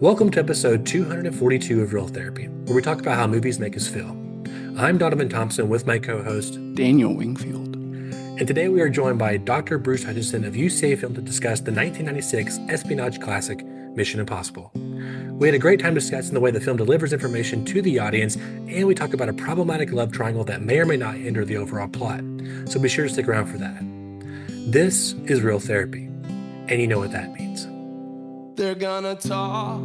Welcome to episode 242 of Real Therapy, where we talk about how movies make us feel. I'm Donavon Thompson with my co-host, Daniel Wingfield. And today we are joined by Dr. Bruce Hutchinson of UCA Film to discuss the 1996 espionage classic, Mission Impossible. We had a great time discussing the way the film delivers information to the audience, and we talk about a problematic love triangle that may or may not hinder the overall plot. So be sure to stick around for that. This is Real Therapy, and you know what that means. They're gonna talk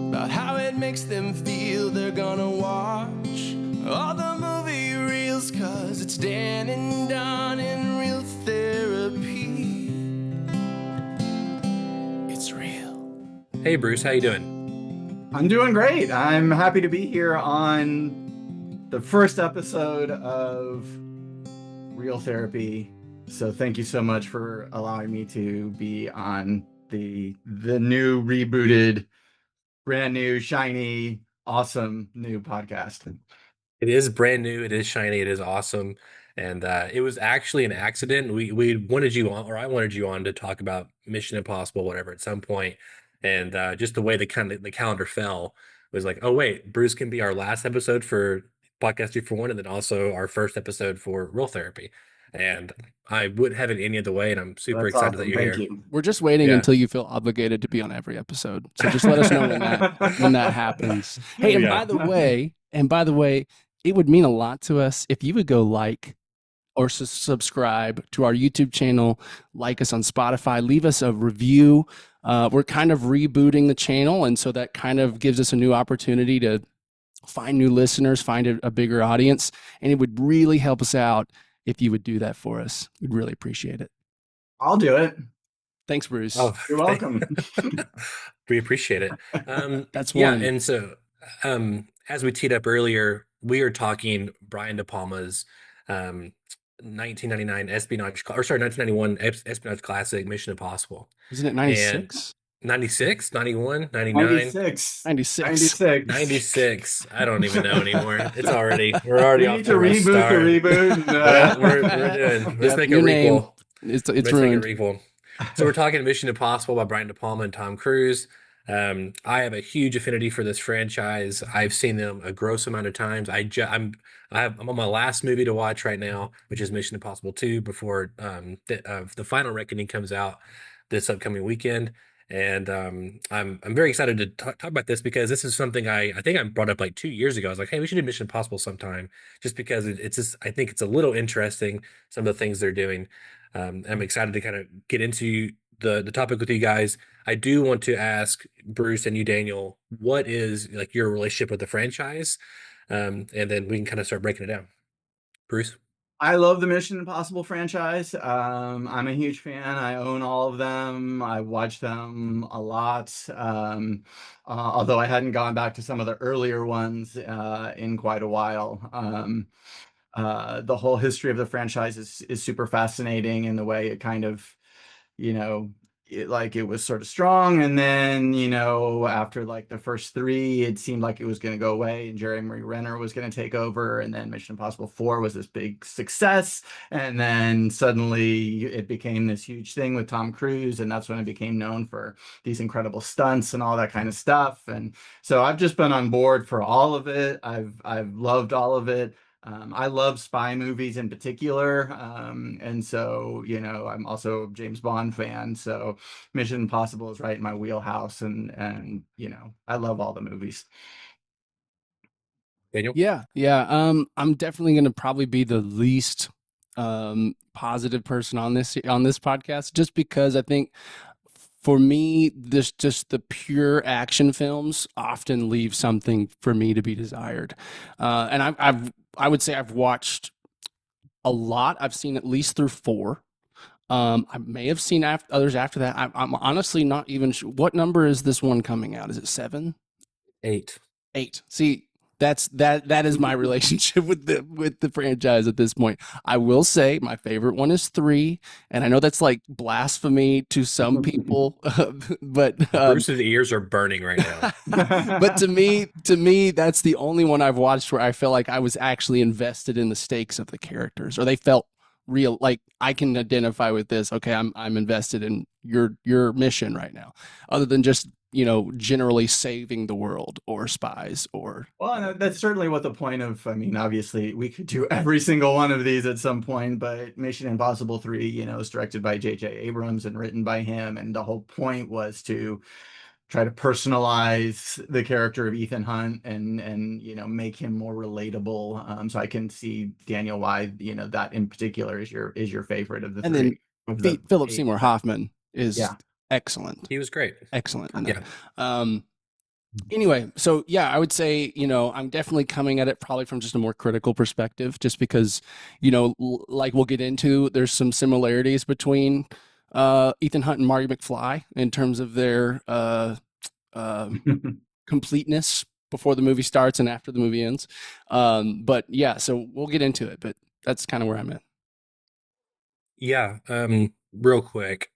about how it makes them feel. They're gonna watch all the movie reels, cause it's Dan and Don in Real Therapy. It's real. Hey Bruce, how you doing? I'm doing great. I'm happy to be here on the first episode of Real Therapy. So thank you so much for allowing me to be on the new rebooted, brand new, shiny, awesome new podcast. It is brand new. It is shiny. It is awesome. And it was actually an accident. We wanted you on, or I wanted you on to talk about Mission Impossible, whatever, at some point. And just the way the calendar fell was like, oh wait, Bruce can be our last episode for Podcast 2 for 1, and then also our first episode for Real Therapy. And I wouldn't have it any other way, and I'm super excited awesome. that you're Thank here. you. We're just waiting until you feel obligated to be on every episode. So just let us know when that happens. Hey, and by the way, it would mean a lot to us if you would go like or subscribe to our YouTube channel, like us on Spotify, leave us a review. We're kind of rebooting the channel, and so that kind of gives us a new opportunity to find new listeners, find a bigger audience, and it would really help us out if you would do that for us. We'd really appreciate it. I'll do it. Thanks, Bruce. Oh, You're welcome. We appreciate it. That's yeah. one. And so, as we teed up earlier, we are talking Brian De Palma's 1999 1991 espionage classic, Mission Impossible. Isn't it 96? 96, 91, 99, 96. 96. I don't even know anymore. We're already off need to to a rough start. reboot. We're doing. Let's make a requel. It's Let's ruined. make a requel. So we're talking Mission Impossible by Brian De Palma and Tom Cruise. I have a huge affinity for this franchise. I've seen them a gross amount of times. I'm on my last movie to watch right now, which is Mission Impossible 2, before the final reckoning comes out this upcoming weekend. And I'm very excited to talk about this, because this is something I think I brought up like 2 years ago. I was like, hey, we should do Mission Impossible sometime, just because it's just, I think it's a little interesting, some of the things they're doing. I'm excited to kind of get into the topic with you guys. I do want to ask Bruce and you, Daniel, what is like your relationship with the franchise? And then we can kind of start breaking it down. Bruce? I love the Mission Impossible franchise. I'm a huge fan. I own all of them. I watch them a lot. Although I hadn't gone back to some of the earlier ones in quite a while. The whole history of the franchise is super fascinating in the way it kind of, it was sort of strong, and then after like the first three, it seemed like it was going to go away and Jeremy Renner was going to take over, and then Mission Impossible 4 was this big success, and then suddenly it became this huge thing with Tom Cruise, and that's when it became known for these incredible stunts and all that kind of stuff. And so I've just been on board for all of it. I've loved all of it. I love spy movies in particular. And so, I'm also a James Bond fan. So Mission Impossible is right in my wheelhouse. And I love all the movies. Daniel? Yeah. I'm definitely going to probably be the least positive person on this podcast, just because I think for me, just the pure action films often leave something for me to be desired. And I would say I've watched a lot. I've seen at least through 4. I may have seen others after that. I'm honestly not even sure. What number is this one coming out? Is it 7? 8. See, that is my relationship with the franchise at this point. I will say my favorite one is 3, and I know that's like blasphemy to some people, but Bruce's ears are burning right now. But to me, that's the only one I've watched where I felt like I was actually invested in the stakes of the characters, or they felt real, like I can identify with this. Okay, I'm invested in your mission right now, other than just, generally saving the world or spies or Well, whatever. and that's certainly what the point of, I mean, obviously we could do every single one of these at some point, but Mission Impossible 3, is directed by J.J. Abrams and written by him. And the whole point was to try to personalize the character of Ethan Hunt and make him more relatable. So I can see, Daniel, why, that in particular is your favorite of the And then three of the Philip eight. Seymour Hoffman is Yeah. excellent, He was great. excellent in that. Yeah. Anyway, so yeah, I would say, I'm definitely coming at it probably from just a more critical perspective, just because, like we'll get into, there's some similarities between Ethan Hunt and Marty McFly in terms of their completeness before the movie starts and after the movie ends. But yeah, so we'll get into it, but that's kind of where I'm at. Yeah. Real quick,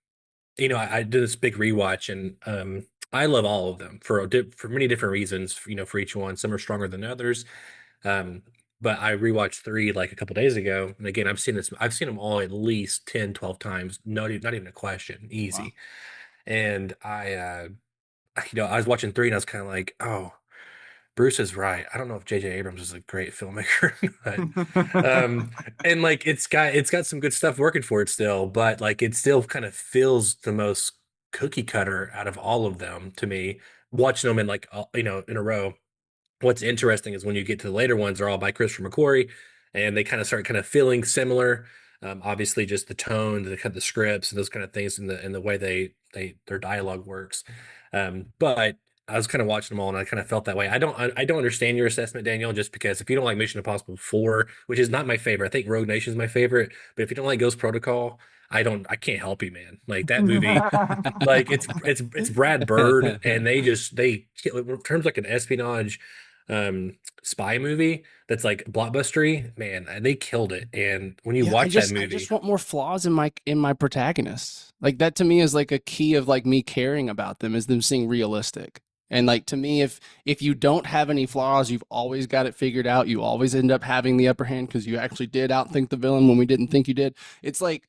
I did this big rewatch, and I love all of them for many different reasons. For each one, some are stronger than others. Um, but I rewatched three like a couple days ago, and again, I've seen them all at least 10, 12 times. Not even a question, Wow. easy. And I was watching three, and I was kind of like, oh. Bruce is right. I don't know if J.J. Abrams is a great filmmaker, but and like it's got some good stuff working for it still, but like it still kind of feels the most cookie cutter out of all of them to me. Watching them in like in a row. What's interesting is when you get to the later ones, they're all by Christopher McQuarrie, and they kind of start kind of feeling similar. Obviously, just the tone, the scripts, and those kind of things, and the way their dialogue works. But I was kind of watching them all, and I kind of felt that way. I don't understand your assessment, Daniel, just because if you don't like Mission Impossible 4, which is not my favorite, I think Rogue Nation is my favorite, but if you don't like Ghost Protocol, I can't help you, man. Like that movie, like it's Brad Bird, and they in terms of like an espionage spy movie that's like blockbustery, man, they killed it. And when you Yeah, watch that I movie, just want more flaws in my protagonists. Like that to me is like a key of like me caring about them, is them seeing realistic. And like to me, if you don't have any flaws, you've always got it figured out. You always end up having the upper hand because you actually did outthink the villain when we didn't think you did. It's like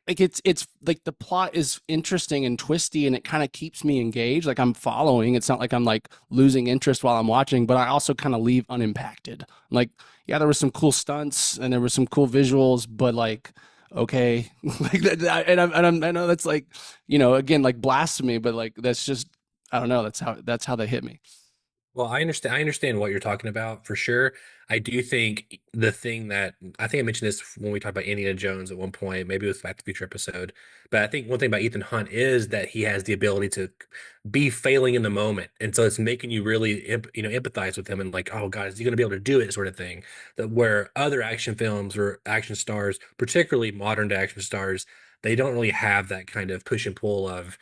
it's like the plot is interesting and twisty, and it kind of keeps me engaged. Like I'm following. It's not like I'm like losing interest while I'm watching, but I also kind of leave unimpacted. Like, yeah, there was some cool stunts and there were some cool visuals, but like, okay, like that, I know that's like, again, like blasphemy, but like that's just, I don't know. That's how they hit me. well, I understand what you're talking about for sure. I do think the thing that I think I mentioned this when we talked about Indiana Jones at one point, maybe it was Back to the Future episode. But I think one thing about Ethan Hunt is that he has the ability to be failing in the moment, and so it's making you really empathize with him and like, oh God, is he going to be able to do it, sort of thing. That where other action films or action stars, particularly modern action stars, they don't really have that kind of push and pull of.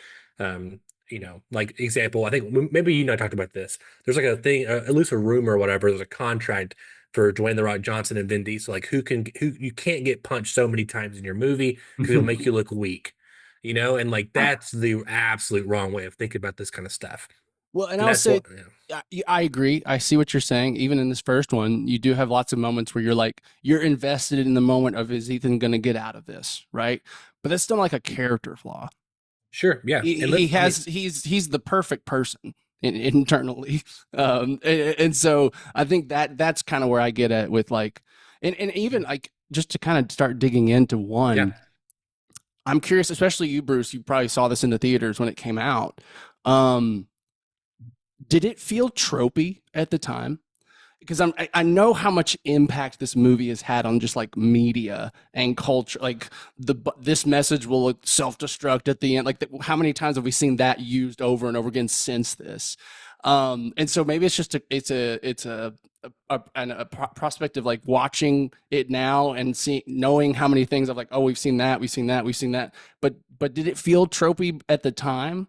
Like example, I think maybe you and I talked about this. There's like a thing, at least a rumor or whatever. There's a contract for Dwayne the Rock Johnson and Vin Diesel, like who you can't get punched so many times in your movie because it'll make you look weak, and like that's the absolute wrong way of thinking about this kind of stuff. Well, and And I'll that's say, what, I agree. I see what you're saying. Even in this first one, you do have lots of moments where you're invested in the moment of, is Ethan going to get out of this, right? But that's still like a character flaw. sure, yeah, and He has he's the perfect person internally, and so I think that's kind of where I get at with like, and even like just to kind of start digging into yeah, one. I'm curious, especially you, Bruce. You probably saw this in the theaters when it came out. Did it feel tropey at the time? Because I know how much impact this movie has had on just like media and culture. Like this message will self destruct at the end. Like how many times have we seen that used over and over again since this? And so maybe it's just a prospect of like watching it now and knowing how many things of like, oh, we've seen that, we've seen that, we've seen that. But did it feel tropey at the time?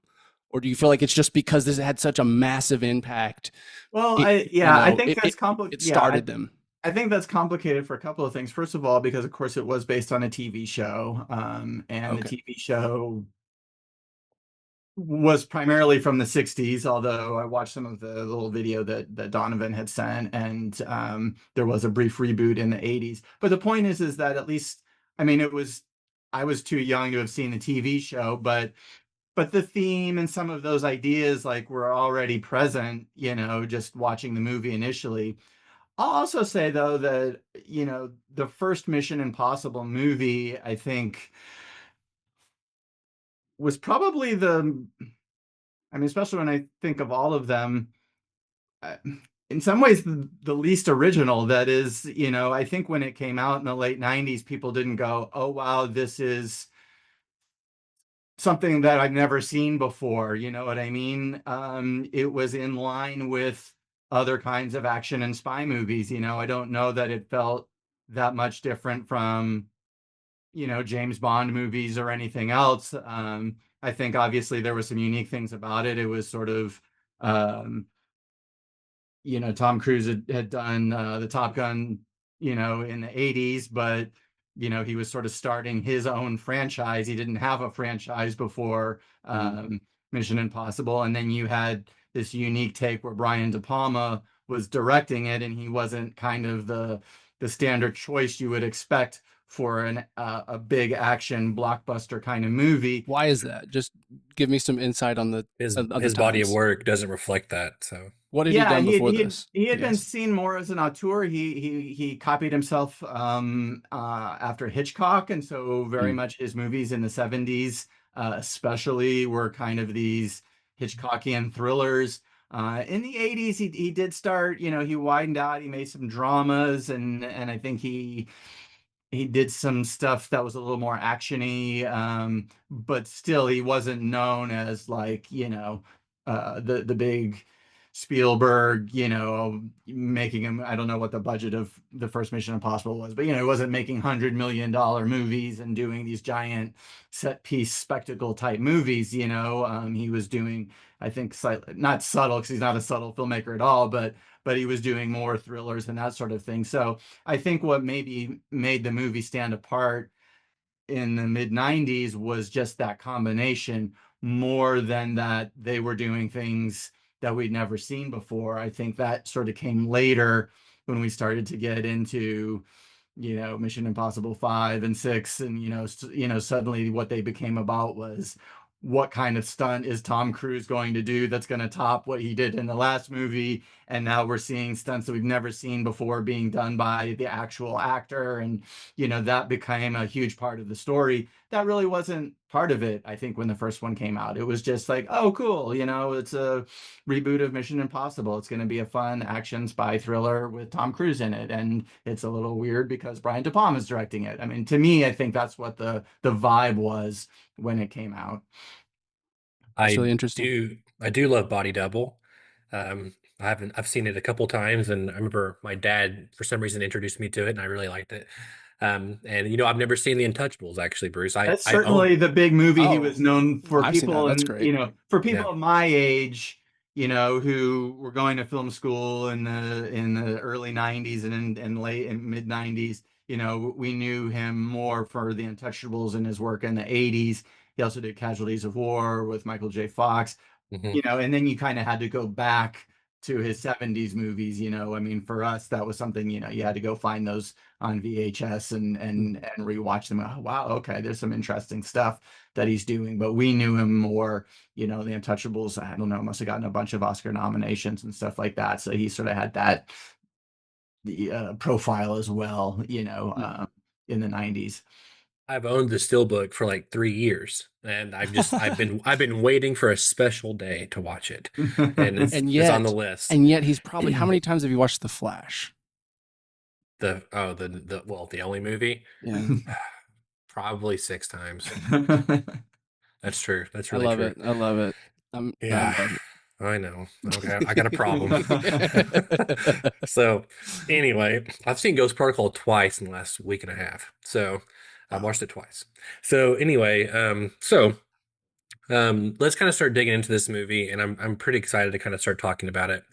Or do you feel like it's just because this had such a massive impact? Well, I think that's It started them. I think that's complicated for a couple of things. First of all, because of course it was based on a TV show, and the Okay. TV show was primarily from the 60s, although I watched some of the little video that Donavon had sent, and there was a brief reboot in the 80s. But the point is that at least I mean, I was too young to have seen the TV show, but the theme and some of those ideas like were already present, just watching the movie initially. I'll also say though that, the first Mission Impossible movie, I think, was probably I mean, especially when I think of all of them, uh, in some ways the least original. That is, I think when it came out in the late 90s, people didn't go, "Oh wow, this is something that I've never seen before." You know what I mean? It was in line with other kinds of action and spy movies. I don't know that it felt that much different from, James Bond movies or anything else. I think obviously there were some unique things about it. It was sort of, um, Tom Cruise had done the Top Gun, in the 80s, but, he was sort of starting his own franchise. He didn't have a franchise before Mission Impossible. And then you had this unique take where Brian De Palma was directing it, and he wasn't kind of the standard choice you would expect for a big action blockbuster kind of movie. Why is that? Just give me some insight on the His body of work doesn't reflect that. So what had he Yeah, done before this? he had been Yes. seen more as an auteur. He copied himself after Hitchcock, and so very Mm. much his movies in the 70s, especially, were kind of these Hitchcockian thrillers. In the 80s, he did start, he widened out. He made some dramas, and I think he did some stuff that was a little more actiony, but still he wasn't known as like, the big Spielberg, making him. I don't know what the budget of the first Mission Impossible was, but he wasn't making $100 million movies and doing these giant set piece spectacle type movies. He was doing, I think, not subtle, because he's not a subtle filmmaker at all, but he was doing more thrillers and that sort of thing. So I think what maybe made the movie stand apart in the mid 90s was just that combination, more than that they were doing things that we'd never seen before. I think that sort of came later when we started to get into, Mission Impossible 5 and 6, and suddenly what they became about was, what kind of stunt is Tom Cruise going to do that's going to top what he did in the last movie? And now we're seeing stunts that we've never seen before being done by the actual actor, and that became a huge part of the story. That really wasn't part of it, I think, when the first one came out. It was just like, oh cool, it's a reboot of Mission Impossible. It's going to be a fun action spy thriller with Tom Cruise in it, and it's a little weird because Brian De Palma is directing it. I mean, to me, I think that's what the vibe was when it came out. That's really interesting. I do love Body Double. I've seen it a couple times, and I remember my dad for some reason introduced me to it, and I really liked it. And I've never seen The Untouchables, actually, Bruce. That's I certainly own. the big movie he Oh, was known for. I've seen that. People, That's and great. for people Yeah. of my age, who were going to film school in the early 90s and late and mid 90s, we knew him more for The Untouchables and his work in the 80s. He also did Casualties of War with Michael J. Fox, Mhm. and then you kind of had to go back to his 70s movies. I mean, for us, that was something, you had to go find those on VHS and rewatch them. Oh, wow, okay, there's some interesting stuff that he's doing. But we knew him more, The Untouchables, I don't know, must have gotten a bunch of Oscar nominations and stuff like that. So he sort of had that the profile as well, in the 90s. I've owned the Steelbook for like 3 years, and I've been waiting for a special day to watch it, and And it's on the yet, list. he's probably, how many times have you watched The Flash? The only movie, Yeah. probably 6 times. That's true. That's I really love true. it. I love it. I'm Yeah, buzzing. I know. Okay, I got a problem. So anyway, I've seen Ghost Protocol twice in the last week and a half. So I've Wow. watched it twice. So anyway, let's kind of start digging into this movie, and I'm pretty excited to kind of start talking about it.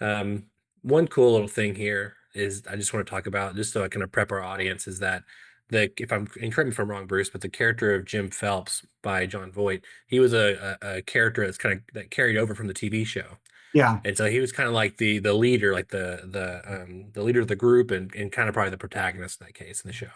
Um, one cool little thing here is I just want to talk about, just so I kind of prep our audience, is that and correct me if I'm wrong, Bruce, but the character of Jim Phelps by John Voight, he was a character that carried over from the TV show. Yeah. And so he was kind of like the leader, like the leader of the group, and kind of probably the protagonist in that case in the show.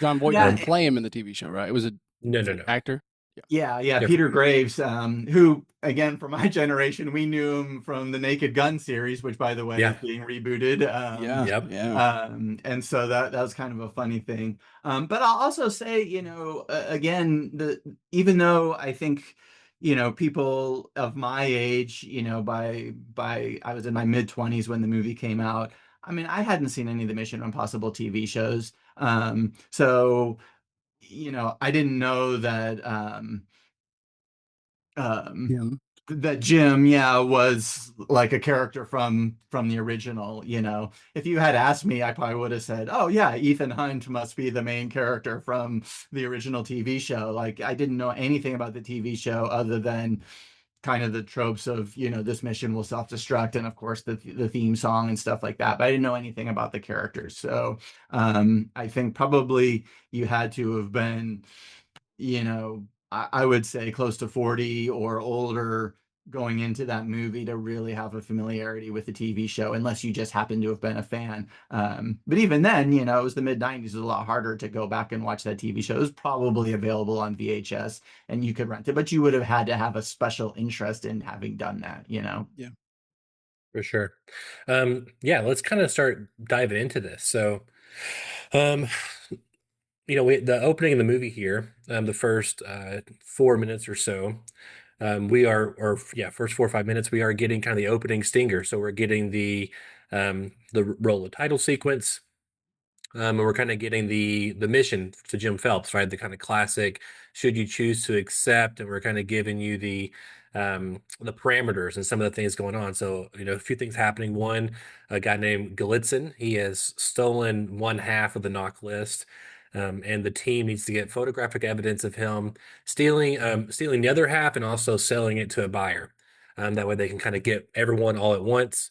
John Voight Yeah, didn't play him in the TV show, right? It was a No, no, different no. actor. yeah, Different. Peter Graves, who, again, for my generation, we knew him from the Naked Gun series, which, by the way, is Yeah. being rebooted. Yeah, Yep. yeah, And so that was kind of a funny thing. But I'll also say, again, even though I think, people of my age, by I was in my mid-20s when the movie came out. I mean, I hadn't seen any of the Mission Impossible TV shows. So, I didn't know um, him. that Jim, yeah, was like a character from the original. If you had asked me, I probably would have said, "Oh yeah, Ethan Hunt must be the main character from the original TV show." Like I didn't know anything about the TV show other than kind of the tropes of, this mission will self-destruct, and of course the theme song and stuff like that. But I didn't know anything about the characters. So I think probably you had to have been, I would say close to 40 or older going into that movie to really have a familiarity with the TV show, unless you just happen to have been a fan. But even then, it was the mid 90s. It was a lot harder to go back and watch that TV show. It was probably available on VHS and you could rent it, but you would have had to have a special interest in having done that. Yeah. For sure. Yeah, let's kind of start diving into this. So, um, the opening of the movie here, the first 4 minutes or so, we are, or yeah, first 4 or 5 minutes, we are getting kind of the opening stinger. So we're getting the roll of title sequence. And we're kind of getting the mission to Jim Phelps, right? The kind of classic, should you choose to accept, and we're kind of giving you the parameters and some of the things going on. So, a few things happening. One, a guy named Galitzin, he has stolen one half of the knock list. And the team needs to get photographic evidence of him stealing the other half and also selling it to a buyer. That way they can kind of get everyone all at once.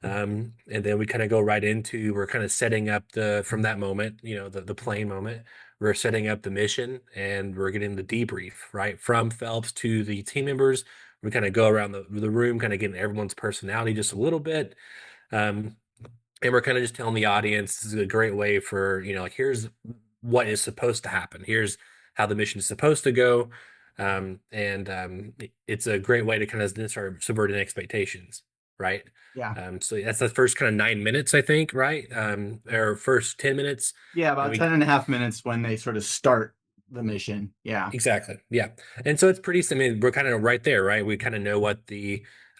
And then we kind of go right into, we're kind of setting up from that moment, the plane moment, we're setting up the mission and we're getting the debrief, right? From Phelps to the team members. We kind of go around the room, kind of getting everyone's personality just a little bit. Um, and we're kind of just telling the audience, this is a great way for, like, here's what is supposed to happen. Here's how the mission is supposed to go. And it's a great way to kind of start subverting expectations, right? Yeah. So that's the first kind of 9 minutes, I think, right? Or first 10 minutes. Yeah, And about we 10 and a half minutes when they sort of start the mission. Yeah. Exactly. Yeah. And so it's pretty, I mean, we're kind of right there, right? We kind of know I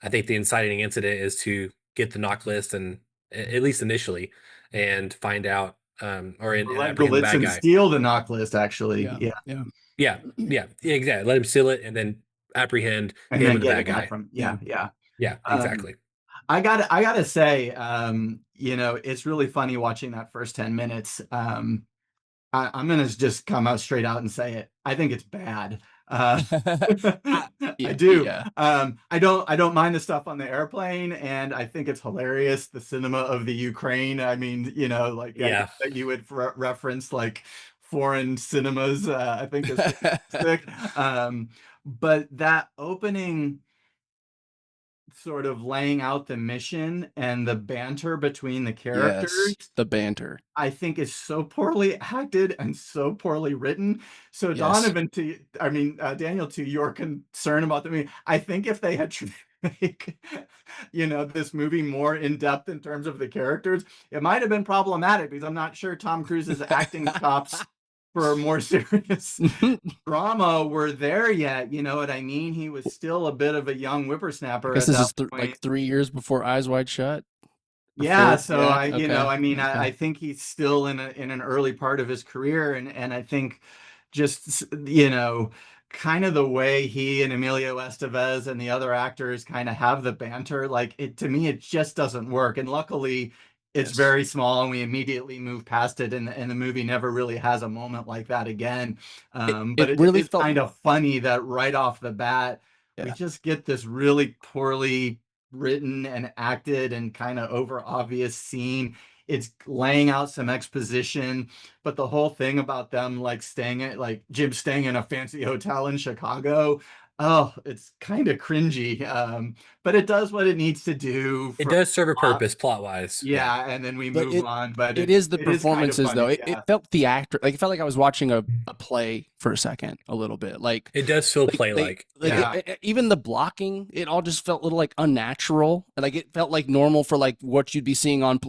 think the inciting incident is to get the knock list and at least initially and find out, Or and let apprehend the bad Galitzin guy. steal the knock list, actually. Yeah, Yeah. yeah, Yeah, exactly. Let him seal it and then apprehend And him then and the get bad it back guy. from, yeah. yeah. Yeah, Um, exactly. I gotta say, it's really funny watching that first 10 minutes. I'm gonna just come out straight out and say it. I think it's bad. Uh, I Yeah, do. yeah. I don't mind the stuff on the airplane, and I think it's hilarious. The cinema of the Ukraine. I mean, like I Yeah. guess that you would reference like foreign cinemas. I think is fantastic. But that opening sort of laying out the mission and the banter between the characters, Yes, the banter. I think is so poorly acted and so poorly written. So Yes. Donovan, Daniel, to your concern about the movie, I think if they had tried to make, this movie more in depth in terms of the characters, it might have been problematic because I'm not sure Tom Cruise's acting chops for a more serious drama were there yet. You know what I mean? He was still a bit of a young I whippersnapper guess at this that is point. like 3 years before Eyes Wide Shut. Or Yeah, four. so Yeah. Okay. Okay. I think he's still in an early part of his career, and I think just kind of the way he and Emilio Estevez and the other actors kind of have the banter, like it to me, it just doesn't work. And luckily, it's Yes. very small, and we immediately move past it, and the movie never really has a moment like that again. But It it really is felt. kind of funny that right off the bat, we Yeah. just get this really poorly written and acted and kind of over obvious scene. It's laying out some exposition, but the whole thing about them like staying at like Jim staying in a fancy hotel in Chicago, Oh, it's kind of cringy, but it does what it needs to do It for does serve a plot. purpose plot wise. Yeah. Yeah, and then we But move on. But it is the it is kind of performances though. funny. It Yeah, felt theatrical. Like it felt like I was watching a play for a second, a little bit. It does feel Like play they like. like Yeah. yeah. even the blocking, it all just felt a little like unnatural. Like it felt like normal for like what you'd be seeing on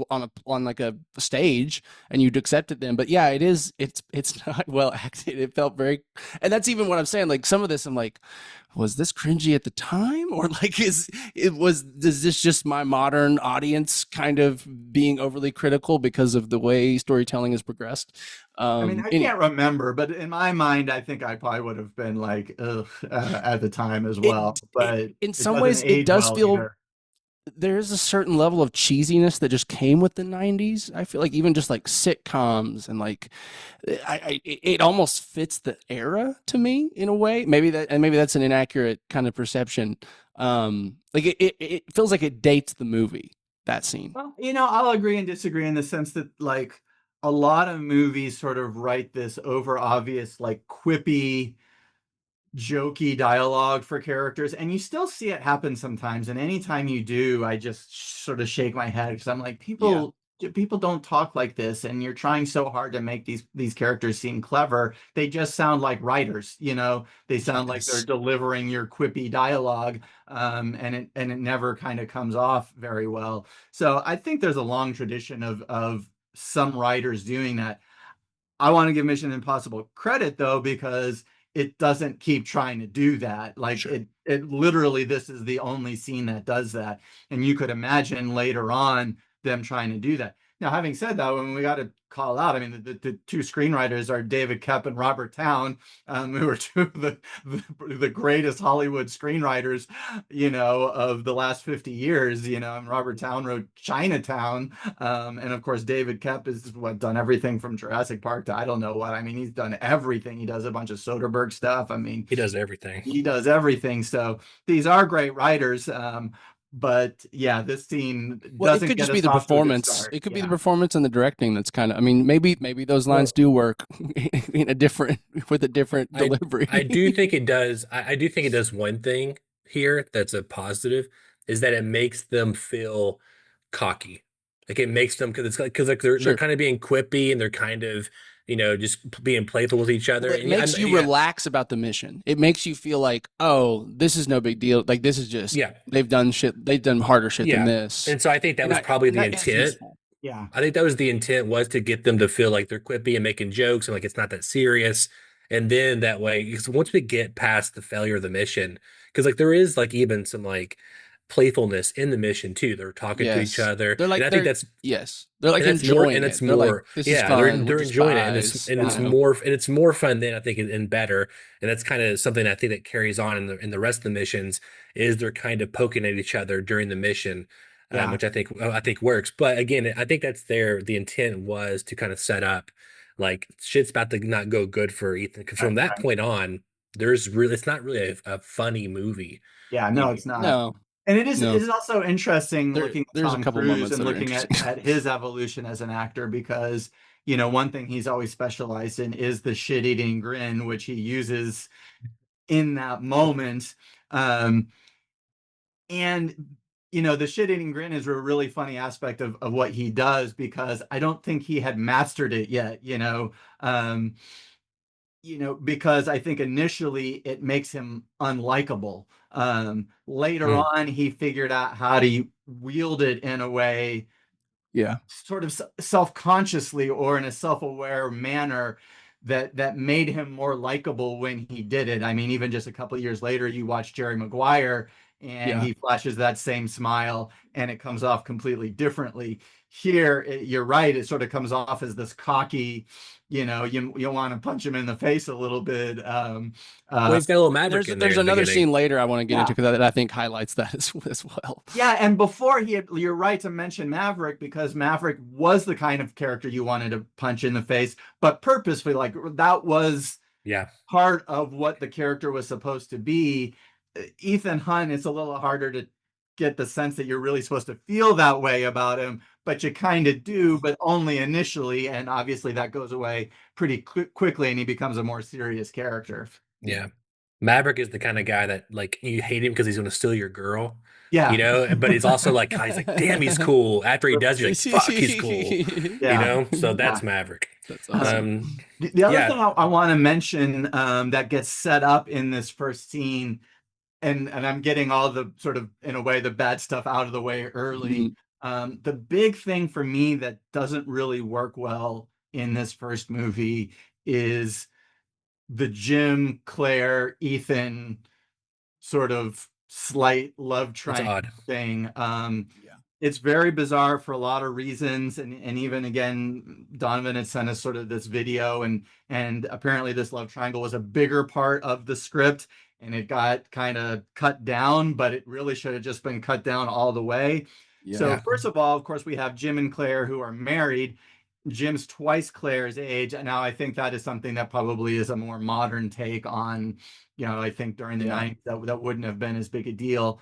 like a stage, and you'd accept it then. But yeah, it is. It's not well acted. It felt very, and that's even what I'm saying. Like some of this, I'm like, was this cringy at the time, or like is this just my modern audience kind of being overly critical because of the way storytelling has progressed? I mean, I Any, can't remember, but in my mind, I think I probably would have been like, ugh, at the time as well. it But in it some doesn't ways it age does well feel either. there is a certain level of cheesiness that just came with the 90s. I feel like even just like sitcoms and like it almost fits the era to me in a way. Maybe that's an inaccurate kind of perception. Like it feels like it dates the movie, that scene. Well, I'll agree and disagree in the sense that like a lot of movies sort of write this over obvious, like quippy jokey dialogue for characters, and you still see it happen sometimes. And anytime you do, I just sort of shake my head because I'm like, Yeah, people don't talk like this, and you're trying so hard to make these characters seem clever. They just sound like writers, they sound like they're yes, delivering your quippy dialogue, and it never kind of comes off very well. So I think there's a long tradition of some writers doing that. I want to give Mission Impossible credit though, because it doesn't keep trying to do that. Like sure. it literally, this is the only scene that does that. And you could imagine later on them trying to do that. Now, having said that, when we got to call out, I mean, the two screenwriters are David Koepp and Robert Towne, who are two of the greatest Hollywood screenwriters, of the last 50 years. And Robert Towne wrote Chinatown, and of course, David Koepp has done everything from Jurassic Park to I don't know what. I mean, he's done everything. He does a bunch of Soderbergh stuff. I mean, He does everything. he does everything. So these are great writers. But yeah, this scene Well, it doesn't could get just be us the off to a good performance. start. It could be the Yeah. performance and the directing that's kind of. I mean, maybe those lines Well, do work in a different with a different I I delivery. do think it does. I do think it does one thing here that's a positive is that it makes them feel cocky. Like it makes them because they're Sure. kind of being quippy and they're kind of just being playful with each Well, other. it And yeah, makes you yeah, relax about the mission. It makes you feel like, oh, this is no big deal. Like this is just yeah, they've done shit. They've done harder shit than yeah. this, And so I think that was probably and the that is intent. useful. Yeah. I think that was the intent was to get them to feel like they're quippy and making jokes and like it's not that serious. And then that way, because once we get past the failure of the mission, because like there is like even some like playfulness in the mission too. They're talking to each Yes, other, and I think that's they're like and enjoying that's it. They're like, more this is yeah fun. We're they're just enjoying it, and it's spies, and you it's know. more and it's more fun than I think and better, and that's kind of something I think that carries on in the rest of the missions is they're kind of poking at each other during the mission, Yeah. which I think works. But again, I think that's the intent was to kind of set up like shit's about to not go good for Ethan because Right. from that Right. point on it's not really a funny movie. Yeah. You, No, it's not. No, And it is no. also interesting looking at There's a Tom couple Cruise moments and that are looking at interesting. at his evolution as an actor because one thing he's always specialized in is the shit-eating grin, which he uses in that moment. Um, and the shit-eating grin is a really funny aspect of what he does because I don't think he had mastered it yet. Um, because I think initially it makes him unlikable. Later mm, on, he figured out how to wield it in a way Yeah, sort of self-consciously or in a self-aware manner that made him more likable when he did it. I mean, even just a couple of years later, you watch Jerry Maguire and yeah. he flashes that same smile and it comes off completely differently. Here, you're right, it sort of comes off as this cocky, you want to punch him in the face a little bit. well, he's got a little And maverick in there there's in the another beginning. scene later I want to get Yeah. into because that I think highlights that as well. Yeah, and before you're right to mention Maverick because Maverick was the kind of character you wanted to punch in the face, but purposefully, like that was Yeah. part of what the character was supposed to be. Ethan Hunt, it's a little harder to get the sense that you're really supposed to feel that way about him, but you kind of do, but only initially, and obviously that goes away pretty quickly, and he becomes a more serious character. Yeah. Maverick is the kind of guy that like you hate him because he's going to steal your girl, Yeah. but he's also like, he's like, damn, he's cool. After he does, you're like, fuck, he's cool, Yeah. So that's Yeah. Maverick. That's awesome. Um, Um, the other yeah, thing I want to mention that gets set up in this first scene, and I'm getting all the sort of, in a way, the bad stuff out of the way early. Mhm. The big thing for me that doesn't really work well in this first movie is the Jim, Claire, Ethan sort of slight love it's triangle odd. thing. Yeah. It's very bizarre for a lot of reasons, and even again, Donovan had sent us sort of this video, and apparently this love triangle was a bigger part of the script, and it got kind of cut down, but it really should have just been cut down all the way. Yeah. So Yeah, first of all, of course, we have Jim and Claire who are married. Jim's twice Claire's age, and now I think that is something that probably is a more modern take on, I think during the Yeah. 90s that wouldn't have been as big a deal.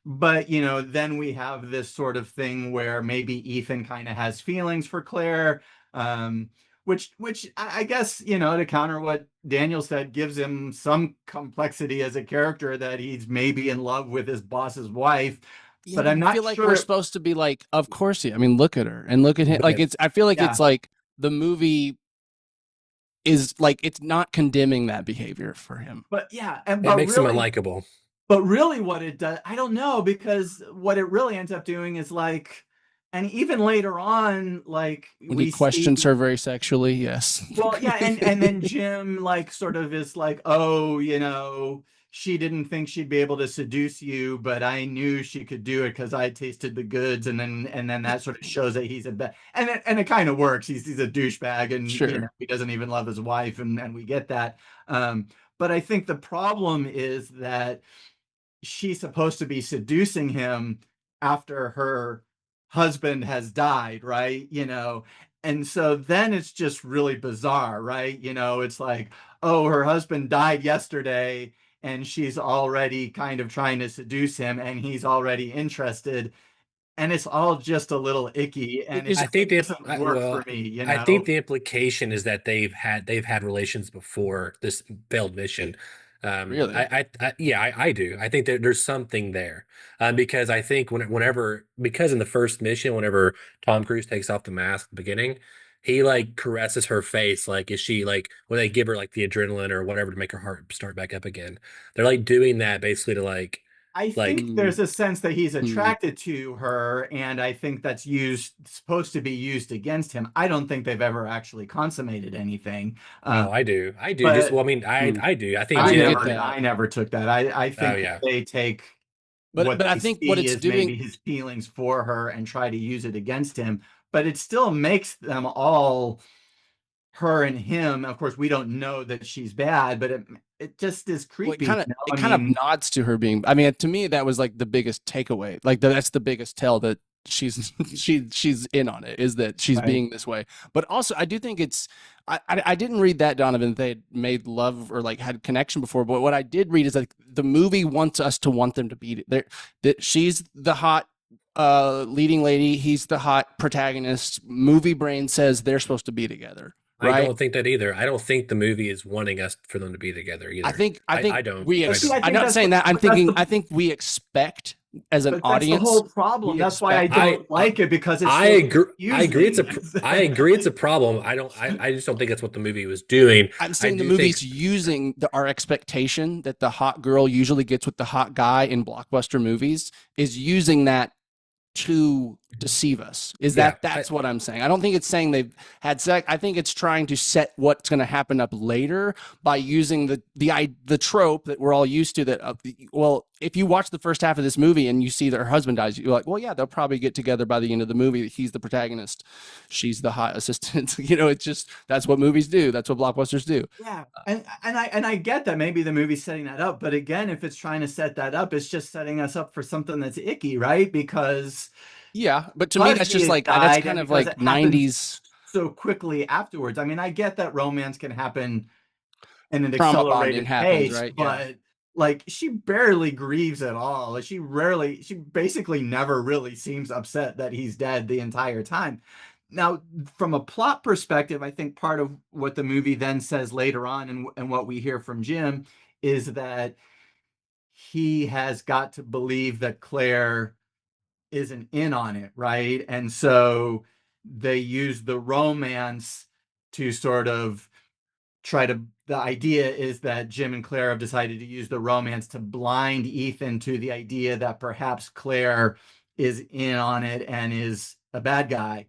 But then we have this sort of thing where maybe Ethan kind of has feelings for Claire, um, which I guess, to counter what Daniel said, gives him some complexity as a character, that he's maybe in love with his boss's wife. Yeah, But but I'm I feel not like we're sure. supposed to be like, of course, yeah. I mean, look at her and look at him. Like but I feel like Yeah. it's like the movie is like it's not condemning that behavior for him. But yeah, and it but makes him really, unlikable. what it does, I don't know, because what it really ends up doing is like, and even later on, like When he we questions see, her very sexually, yes. well, yeah, and then Jim like sort of is like, oh, she didn't think she'd be able to seduce you, but I knew she could do it because I tasted the goods, and then that sort of shows that he's a bad, and it kind of works. He's a douchebag, and Sure. he doesn't even love his wife, and we get that. But I think the problem is that she's supposed to be seducing him after her husband has died, right? And so then it's just really bizarre, right? It's like, oh, her husband died yesterday, and she's already kind of trying to seduce him, and he's already interested, and it's all just a little icky, and it Is I just think doesn't work for me, I think the implication is that they've had relations before this failed mission. really? Yeah, I do. I think that there's something there, because I think because in the first mission, whenever Tom Cruise takes off the mask at the beginning, he like caresses her face, like is she like when they give her like the adrenaline or whatever to make her heart start back up again. They're like doing that basically to I like think Mm, there's a sense that he's mm. attracted to her, and I think that's supposed to be used against him. I don't think they've ever actually consummated anything. oh, Um, I do. Just but well, I mean, Mm. I do. I think I I do Jim. get never, that. I never took that. I Oh think that yeah. they take But what I they think what see it's as doing maybe his feelings for her and try to use it against him. But it still makes them all, her and him. Of course, we don't know that she's bad, but it just is well, it creepy. kind of I it kind of mean, nods to her being. I mean, to me, that was like the biggest takeaway. Like that's the biggest tell that she's she's in on it is that she's right. being this way. But also, I do think it's. I didn't read that Donovan they had made love or like had connection before, but what I did read is like the movie wants us to want them to be there. That she's the hot leading lady, he's the hot protagonist. Movie brain says they're supposed to be together, I right? don't think that either. I don't think the movie is wanting us for them to be together either. I think I don't. we But I see, don't. I I'm think not that's saying that. I'm that's thinking I think we expect as an but that's the audience, whole problem. we That's why I expect I don't like it, because it's I so agree. I agree. confusing. I agree. It's a problem. I just don't think that's what the movie was doing. I'm I saying the do think. movie's using our expectation that the hot girl usually gets with the hot guy in blockbuster movies is using that to deceive us. Is Yeah. that's what I'm saying. I don't think it's saying they've had sex. I think it's trying to set what's going to happen up later by using the trope that we're all used to that well, if you watch the first half of this movie and you see that her husband dies, you're like, well, yeah, they'll probably get together by the end of the movie. He's the protagonist. She's the hot assistant. It's just that's what movies do. That's what blockbusters do. Yeah, and I get that maybe the movie's setting that up, but again, if it's trying to set that up, it's just setting us up for something that's icky, right? Yeah, but to me that's He just has like that's died, kind and of because like it happens 90s so quickly afterwards. I mean, I get that romance can happen in an trauma bonding accelerated happens, pace, right? Yeah. but like she barely grieves at all. Like, she basically never really seems upset that he's dead the entire time. Now, from a plot perspective, I think part of what the movie then says later on, and what we hear from Jim, is that he has got to believe that Claire isn't in on it, right? And so they use the romance to sort of try to, the idea is that Jim and Claire have decided to use the romance to blind Ethan to the idea that perhaps Claire is in on it and is a bad guy.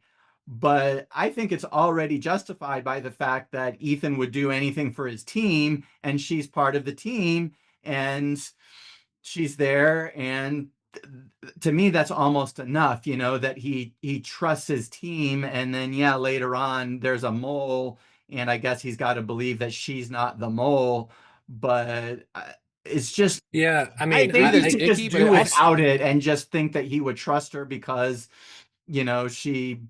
But I think it's already justified by the fact that Ethan would do anything for his team, and she's part of the team, and she's there. And to me, that's almost enough, that he trusts his team. And then, yeah, later on, there's a mole, and I guess he's got to believe that she's not the mole. But it's just, Yeah, I I mean, agree maybe there's he could just icky, but do also without it and just think that he would trust her because, she,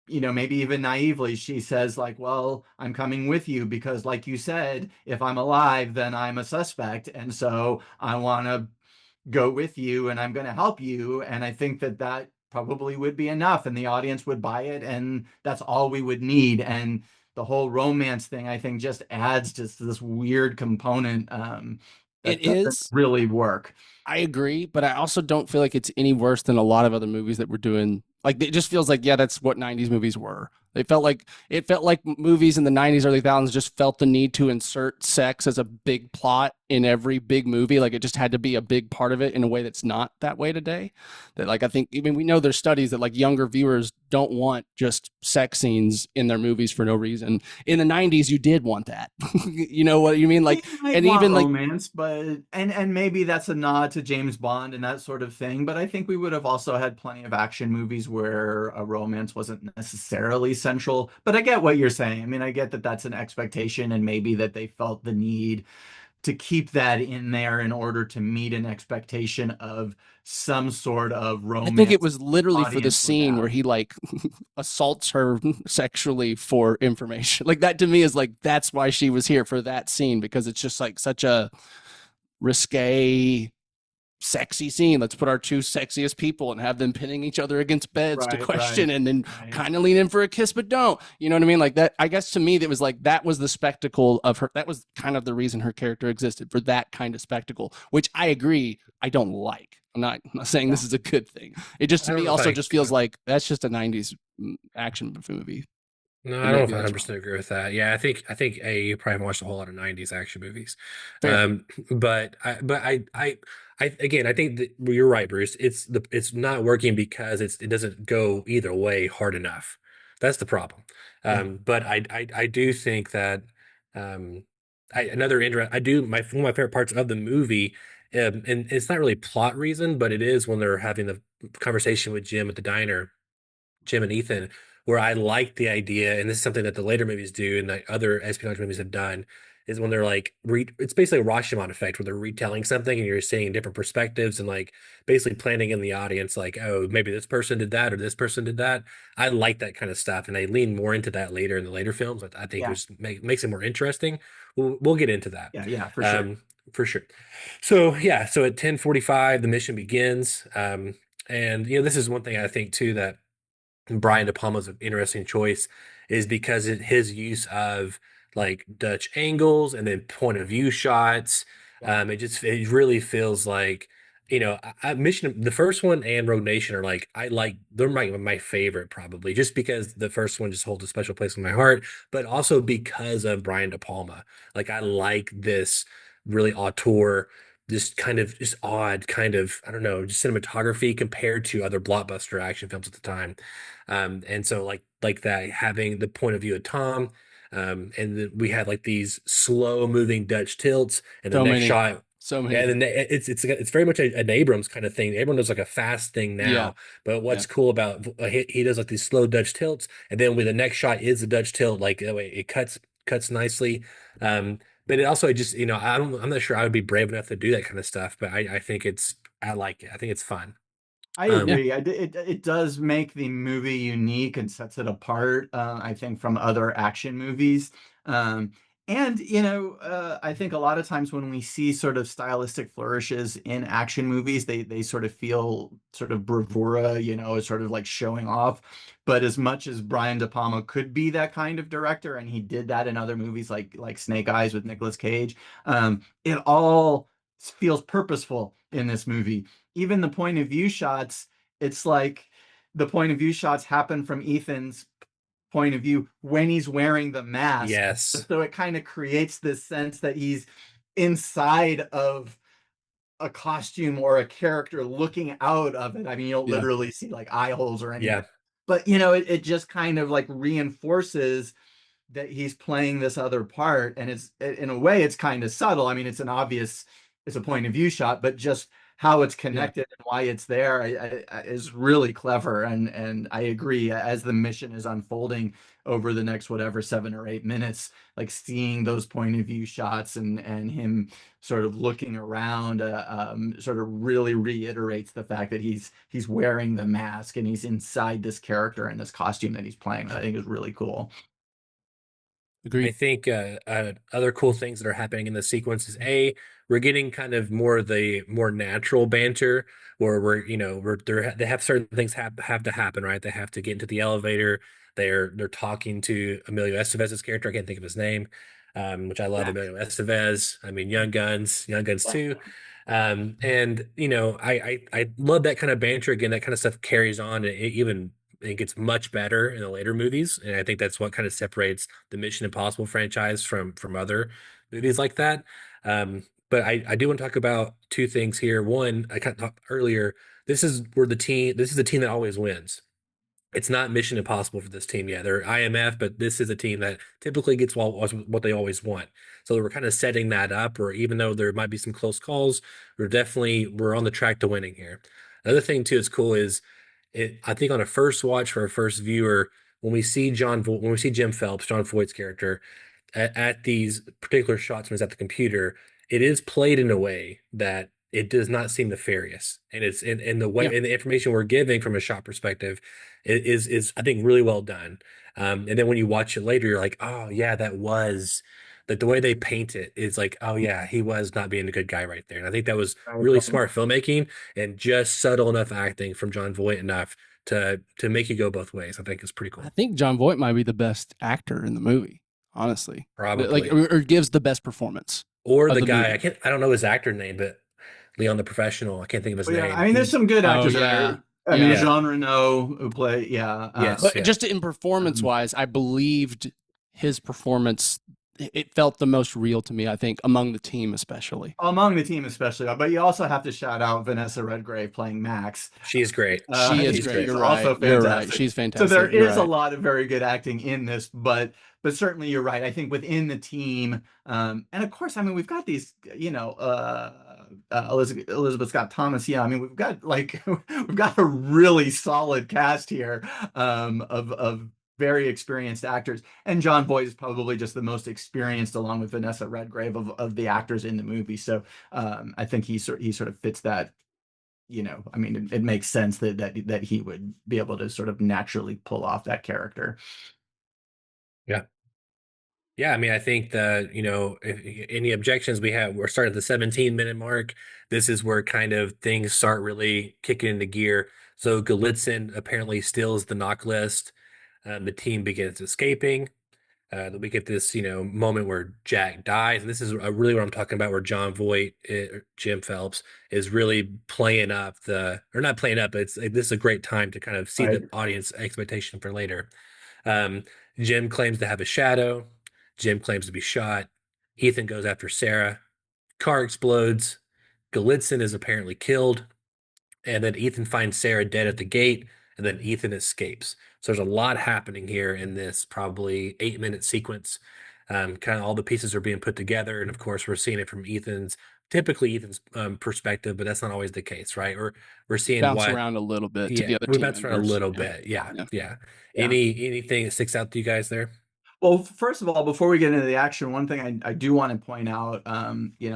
maybe even naively, she says, like, well, I'm coming with you because, like you said, if I'm alive, then I'm a suspect. And so I want to go with you and I'm going to help you. And I think that that probably would be enough and the audience would buy it. And that's all we would need. And the whole romance thing, I think, just adds just this weird component it that doesn't is. really work. I agree, but I also don't feel like it's any worse than a lot of other movies that we're doing. Like it just feels like, yeah, that's what 90s movies were. It felt like movies in the 90s, early 2000s just felt the need to insert sex as a big plot in every big movie. Like it just had to be a big part of it in a way that's not that way today. That like I think even we know there's studies that like younger viewers don't want just sex scenes in their movies for no reason. In the 90s, you did want that. You know what you mean? Like You might and want even like romance, but and maybe that's a nod to James Bond and that sort of thing. But I think we would have also had plenty of action movies where a romance wasn't necessarily central. But I get what you're saying. I mean, I get that that's an expectation, and maybe that they felt the need to keep that in there in order to meet an expectation of some sort of I think it romance was literally for the audience would scene where have. he like assaults her sexually for information. Like that to me is like that's why she was here for that scene because it's just like such a risque sexy scene. Let's put our two sexiest people and have them pinning each other against beds to Right, question right, and then right. kind of lean in for a kiss, but don't. You know what I mean? Like that, I guess to me, that was like, that was the spectacle of her. That was kind of the reason her character existed for that kind of spectacle, which I agree, I don't like. I'm not saying this Yeah. is a good thing. It just I to don't me know if also I, just feels like that's just a 90s action movie. no, But I don't know if maybe I that's wrong. 100% agree with that. Yeah, I think you probably haven't watched a whole lot of 90s action movies. Fair. But I again, I think that well, you're right, Bruce. It's not working because it doesn't go either way hard enough. That's the problem. Yeah. But I do think that another interest I do my one of my favorite parts of the movie, and it's not really plot reason, but it is when they're having the conversation with Jim at the diner, Jim and Ethan, where I like the idea, and this is something that the later movies do and that other espionage movies have done, is when they're like it's basically a Rashomon effect where they're retelling something and you're seeing different perspectives and like basically planting in the audience like, oh, maybe this person did that or this person did that. I like that kind of stuff, and I lean more into that later in the later films. I think Yeah. makes it more interesting. We'll get into that. Yeah. Yeah, for sure. Um, for sure. So yeah, so at 10:45 the mission begins. And this is one thing I think too that Brian De Palma's an interesting choice is because his use of like Dutch angles and then point of view shots. Yeah. It really feels like Mission the first one and Rogue Nation are like they're my favorite probably just because the first one just holds a special place in my heart, but also because of Brian De Palma. Like I like this really auteur, this kind of just odd kind of I don't know just cinematography compared to other blockbuster action films at the time. And so like that having the point of view of Tom, and then we had like these slow moving Dutch tilts, and the So next many, shot, so yeah, many. and then it's very much an Abrams kind of thing. Everyone does like a fast thing Yeah. now, but Yeah. what's cool about he does like these slow Dutch tilts, and then with the next shot is the Dutch tilt, like that way it cuts nicely. But it also just I'm not sure I would be brave enough to do that kind of stuff, but I think I like it. I think it's fun. I Yeah. Um, agree. It does make the movie unique and sets it apart, I think, from other action movies. Um, And, I think a lot of times when we see sort of stylistic flourishes in action movies, they sort of feel sort of bravura, it's sort of like showing off. But as much as Brian De Palma could be that kind of director, and he did that in other movies like Snake Eyes with Nicolas Cage, it all feels purposeful in this movie. Even the point of view shots, it's like the point of view shots happen from Ethan's point of view when he's wearing the mask. Yes. So it kind of creates this sense that he's inside of a costume or a character looking out of it. I mean, you don't Yeah. literally see like eye holes or anything, Yeah. but it just kind of like reinforces that he's playing this other part, and it's in a way it's kind of subtle. I mean, it's a point of view shot, but just how it's Yeah. connected and why it's there is really clever. And I agree, as the mission is unfolding over the next whatever 7 or 8 minutes, like seeing those point of view shots and him sort of looking around, sort of really reiterates the fact that he's wearing the mask and he's inside this character and this costume that he's playing. I think is really cool. I Agreed. think other cool things that are happening in the sequence is we're getting kind of more of the more natural banter where they have certain things have to happen, right? They have to get into the elevator. They're talking to Emilio Estevez's character. I can't think of his name, which I love Emilio Estevez. I mean, Young Guns too. And I love that kind of banter again. That kind of stuff carries on, and it gets much better in the later movies, and I think that's what kind of separates the Mission Impossible franchise from other movies like that. But I do want to talk about two things here. One, I kind of talked earlier. This is the team that always wins. It's not Mission Impossible for this team. Yeah, they're IMF, but this is a team that typically gets what they always want. So we're kind of setting that up, or even though there might be some close calls, we're on the track to winning here. Another thing too is cool is I think on a first watch for a first viewer, when we see Jim Phelps, John Voight's character, at these particular shots when he's at the computer, it is played in a way that it does not seem nefarious, and it's in the way Yeah. and the information we're giving from a shot perspective is I think really well done. And then when you watch it later, you're like, oh yeah, that was the way they paint it is like, oh yeah, he was not being a good guy right there. And I think that was really smart filmmaking and just subtle enough acting from John Voight enough to make you go both ways. I think is pretty I cool. think John Voight might be the best actor in the movie, honestly. Like, Probably. or gives the best performance Or of the the guy, movie. I don't know his actor name, but Leon the Professional. I can't think of his But yeah, I name. mean, there's He, some good Oh actors in yeah, there. I mean, yeah. yeah, Jean Reno who play, yeah. yes, But yeah. just in performance Um, wise, I believed his performance. It felt the most real to me. I think among the team, especially. among the team especially, but you also have to shout out Vanessa Redgrave playing Max. She's great. She is She's great. great. You're She's right. also You're right. fantastic. She's So there fantastic. You're is a right. lot of very good acting in this, but certainly you're right. I think within the team, and of course, I mean, we've got these, Elizabeth Scott Thomas. Yeah, I mean, we've got like we've got a really solid cast here, of very experienced actors, and John Boyd is probably just the most experienced, along with Vanessa Redgrave, of the actors in the movie. So I think he sort of fits that. I mean, it makes sense that he would be able to sort of naturally pull off that character. Yeah. Yeah, I mean, I think that, any objections we have, we're starting at the 17-minute mark. This is where kind of things start really kicking into gear. So Galitzin apparently steals the knock list. The team begins escaping. We get this, moment where Jack dies, and this is really what I'm talking about, where John Voight, Jim Phelps, is really playing up or not playing up, but this is a great time to kind of see Right. the audience expectation for later. Um, Jim claims to have a shadow. Jim claims to be shot. Ethan goes after Sarah. Car explodes. Galitzin is apparently killed. And then Ethan finds Sarah dead at the gate. And then Ethan escapes. So there's a lot happening here in this probably 8-minute sequence. Kind of all the pieces are being put together. And of course, we're seeing it from typically Ethan's perspective, but that's not always the case, right? We're seeing Bounce what around a little bit to yeah, the other we team bounced around a members. little Yeah. bit. Yeah, Yeah. yeah. Yeah. Anything that sticks out to you guys there? Well, first of all, before we get into the action, one thing I do want to point out,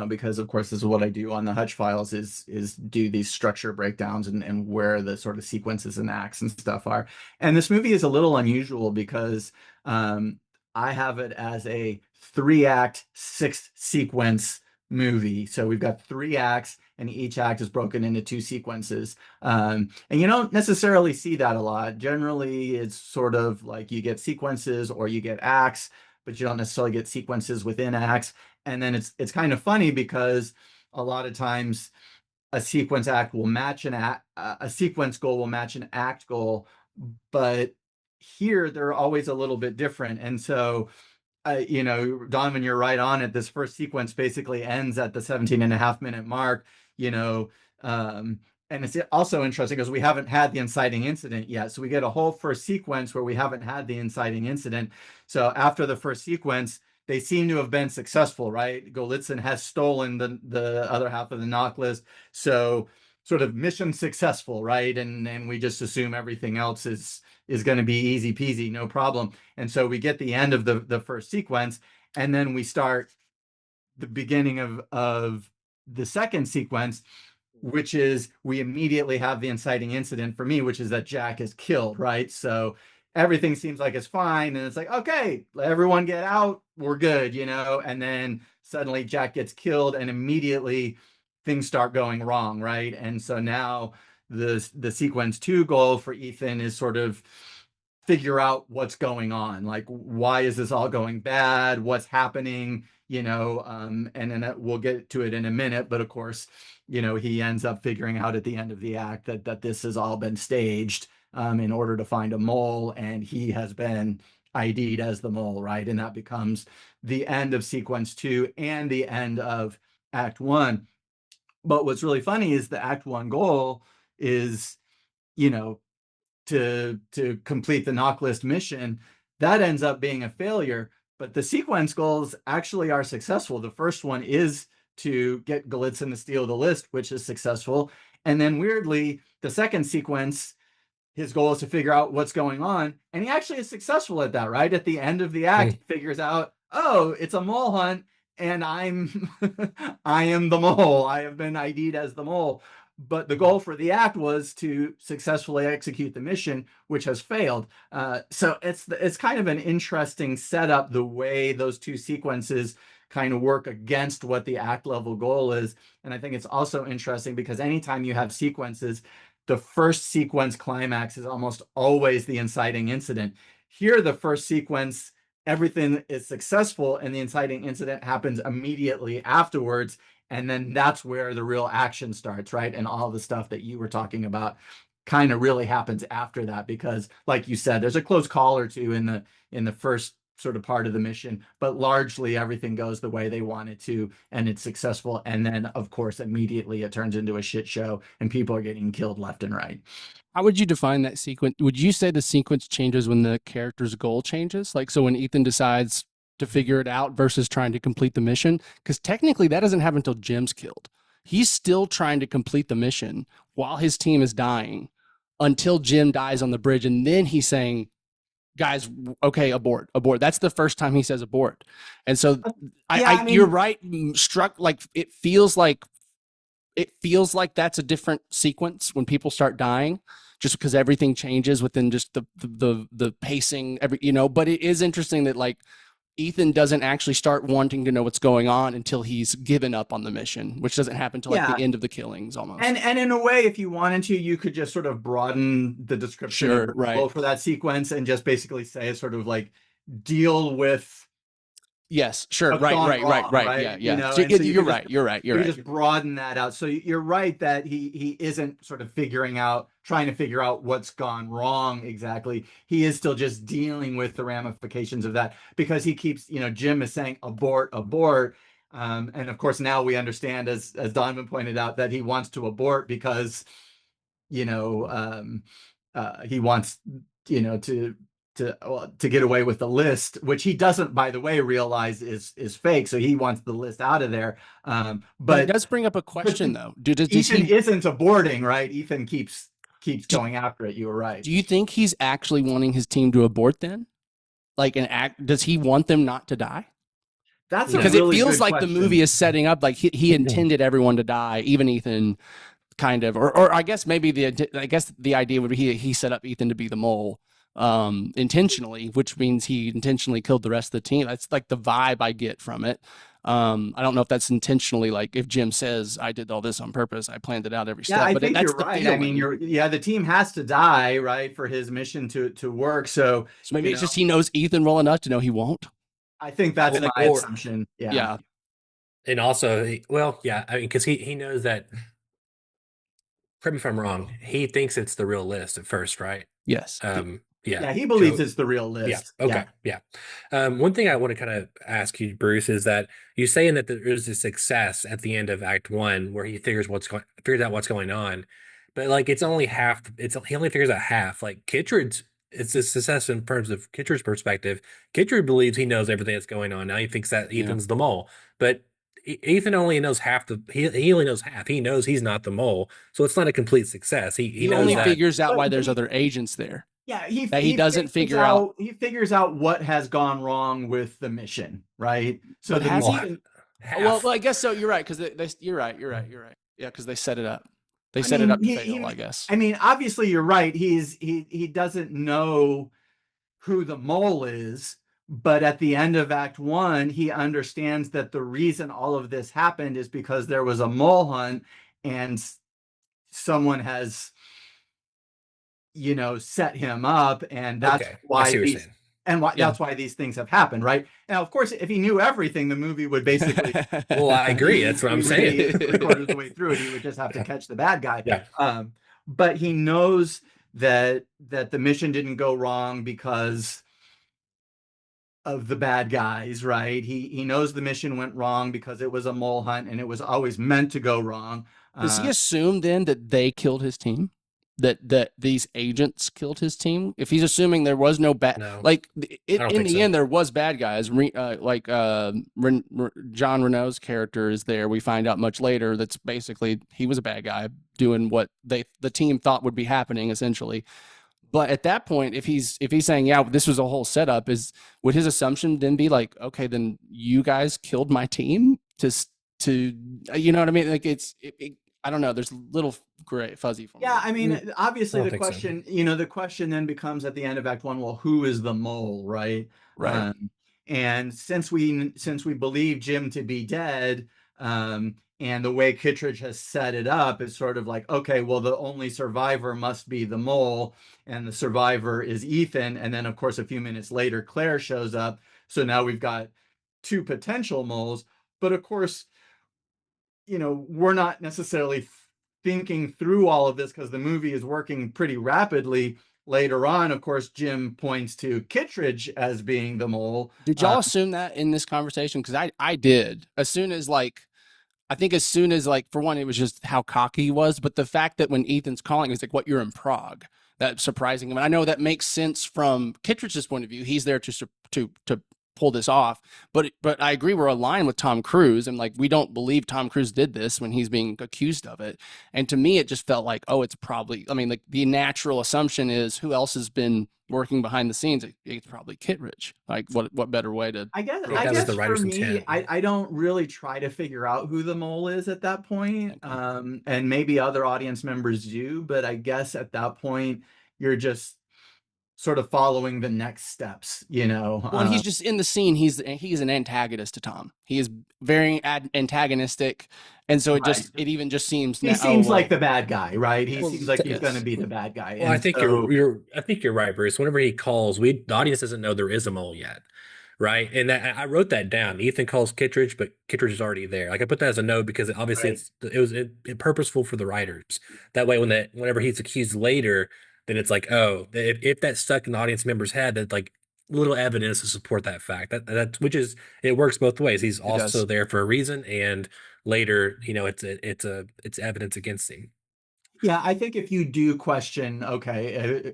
because of course this is what I do on the Hutch Files is do these structure breakdowns and where the sort of sequences and acts and stuff are. And this movie is a little unusual because I have it as a 3-act, 6-sequence movie. So we've got 3 acts, and each act is broken into 2 sequences. And you don't necessarily see that a lot. Generally, it's sort of like you get sequences or you get acts, but you don't necessarily get sequences within acts. And then it's kind of funny because a lot of times a sequence act will match a sequence goal will match an act goal, but here they're always a little bit different. And so Donavon, you're right on it. This first sequence basically ends at the 17.5-minute mark, you know, and it's also interesting because we haven't had the inciting incident yet. So we get a whole first sequence where we haven't had the inciting incident. So after the first sequence, they seem to have been successful, right? Golitsyn has stolen the other half of the knock list. So sort of mission successful, right? And we just assume everything else is going to be easy peasy, no problem. And so we get the end of the first sequence, and then we start the beginning of the second sequence, which is we immediately have the inciting incident for me, which is that Jack is killed, right? So everything seems like it's fine, and it's like, okay, let everyone get out, we're good, and then suddenly Jack gets killed, and immediately things start going wrong, right? And so now the sequence 2 goal for Ethan is sort of figure out what's going on, like why is this all going bad, what's happening, and then we'll get to it in a minute, but of course, he ends up figuring out at the end of the act that this has all been staged in order to find a mole, and he has been ID'd as the mole, right? And that becomes the end of sequence 2 and the end of act 1. But what's really funny is the act 1 goal is, to complete the knock list mission. That ends up being a failure, but the sequence goals actually are successful. The first one is to get Golitsyn to steal the list, which is successful. And then weirdly, the second sequence, his goal is to figure out what's going on. And he actually is successful at that, right? At the end of the act, he figures out, oh, it's a mole hunt, and I am the mole. I have been ID'd as the mole. But the goal for the act was to successfully execute the mission, which has failed. So it's kind of an interesting setup, the way those 2 sequences kind of work against what the act level goal is. And I think it's also interesting because anytime you have sequences, the first sequence climax is almost always the inciting incident. Here, the first sequence, everything is successful, and the inciting incident happens immediately afterwards. And then that's where the real action starts, right? And all the stuff that you were talking about kind of really happens after that, because like you said, there's a close call or two in the first sort of part of the mission, but largely everything goes the way they want it to, and it's successful. And then of course, immediately it turns into a shit show and people are getting killed left and right. How would you define that sequence? Would you say the sequence changes when the character's goal changes? Like, so when Ethan decides to figure it out versus trying to complete the mission? Because technically that doesn't happen until Jim's killed. He's still trying to complete the mission while his team is dying until Jim dies on the bridge. And then he's saying, guys, okay, abort. That's the first time he says abort. And so you're right. Struck, like, it feels like that's a different sequence when people start dying, just because everything changes within just the pacing, but it is interesting that, like, Ethan doesn't actually start wanting to know what's going on until he's given up on the mission, which doesn't happen until like the end of the killings almost. And in a way, if you wanted to, you could just sort of broaden the description for that sequence and just basically say sort of like deal with. Yes, sure. Right. Yeah. So you're right. You just broaden that out. So you're right that he isn't sort of trying to figure out what's gone wrong exactly. He is still just dealing with the ramifications of that, because he keeps, Jim is saying abort. And of course, now we understand, as Donavon pointed out, that he wants to abort because, he wants, to get away with the list, which he doesn't, by the way, realize is fake. So he wants the list out of there. But it does bring up a question, though. Ethan isn't aborting, right? Ethan keeps going after it. You were right. Do you think he's actually wanting his team to abort then? Like does he want them not to die? That's because really it feels like question. The movie is setting up like he intended everyone to die, even Ethan, kind of, or I guess maybe the idea would be he set up Ethan to be the mole. intentionally, which means he intentionally killed the rest of the team. That's like the vibe I get from it. I don't know if that's intentionally, like if Jim says I did all this on purpose, I planned it out every Yeah, step, I but think that's you're the right. I mean, feeling. the team has to die, right, for his mission to work. So, So maybe you it's know, just he knows Ethan well enough to know he won't. I think that's And like, my assumption. Yeah. yeah, And also, well, yeah, I mean, because he knows that. Correct me if I'm wrong. He thinks it's the real list at first, right? yes, Yeah. Yeah, he believes Joe. it's the real Yeah. list. Okay. Yeah. Yeah. One thing I want to kind of ask you, Bruce, is that you saying that there is a success at the end of Act One where he figures out what's going on, but like it's only half. He only figures out half. Like Kittredge, it's a success in terms of Kittredge's perspective. Kittredge believes he knows everything that's going on. Now he thinks that yeah. Ethan's the mole, but Ethan only knows half the. He only knows half. He knows he's not the mole, so it's not a complete success. He He knows only that. figures out why But there's other agents there yeah, that he doesn't figure out. he figures out what has gone wrong with the mission, right? So But the has Well, he? mission, Well, half. I guess so. You're right because you're right. You're right. You're right. Yeah, because they set it up. They I set it mean, up to fail. I guess. I mean, obviously you're right. He doesn't know who the mole is, but at the end of Act One, he understands that the reason all of this happened is because there was a mole hunt and someone has, set him up, and that's Okay, I why see what you're saying. Yeah. that's why these things have happened, right? Now, of course, if he knew everything, the movie would basically Well, I agree. That's what he I'm would saying. be 3/4 of the way through it. He would just have to catch the bad guy. Yeah. But he knows that the mission didn't go wrong because of the bad guys, right? He knows the mission went wrong because it was a mole hunt and it was always meant to go wrong. Does he Uh, assume then that they killed his team? That these agents killed his team? If he's assuming there was no bad, No, like I don't in think the so. end there was bad guys. John Renault's character is there. We find out much later that's basically he was a bad guy doing what the team thought would be happening essentially. But at that point, if he's saying, yeah, this was a whole setup, would his assumption then be like, okay, then you guys killed my team to you know what I mean? Like I don't know. There's a little gray fuzzy for me. yeah, I I mean, obviously don't the think so. question, the question then becomes at the end of Act One, well, who is the mole, right? Right. And since we believe Jim to be dead, and the way Kittredge has set it up is sort of like, okay, well, the only survivor must be the mole, and the survivor is Ethan. And then, of course, a few minutes later, Claire shows up. So now we've got two potential moles. But of course, we're not necessarily thinking through all of this because the movie is working pretty rapidly. Later on, of course, Jim points to Kittredge as being the mole. Did y'all assume that in this conversation? Because I did. As soon as like for one, it was just how cocky he was, but the fact that when Ethan's calling, he's like, "What? You're in Prague." That's surprising him. And I know that makes sense from Kittredge's point of view. He's there to pull this off. But I agree, we're aligned with Tom Cruise, and like we don't believe Tom Cruise did this when he's being accused of it. And to me, it just felt like, oh, it's probably. I mean, like the natural assumption is who else has been working behind the scenes? It's probably Kittredge. Like what better way to? I guess I think I that was guess the for writer's me, intent. I don't really try to figure out who the mole is at that point. Okay. And maybe other audience members do, but I guess at that point you're just sort of following the next steps, Well, and he's just in the scene. He's an antagonist to Tom. He is very antagonistic, and so Right. it even just seems He now. seems like the bad guy, right? He Well, seems like he's going to yes. be the bad guy. Well, I And think so, I think you're right, Bruce. Whenever he calls, the audience doesn't know there is a mole yet, right? And I wrote that down. Ethan calls Kittredge, but Kittredge is already there. Like I put that as a note because obviously right. it purposeful for the writers. That way, whenever he's accused later, then it's like, oh, if that's stuck in the audience member's head, that like little evidence to support that fact. That which is it works both ways. He's It also does. there for a reason, and later, it's evidence against him. Yeah, I think if you do question, okay,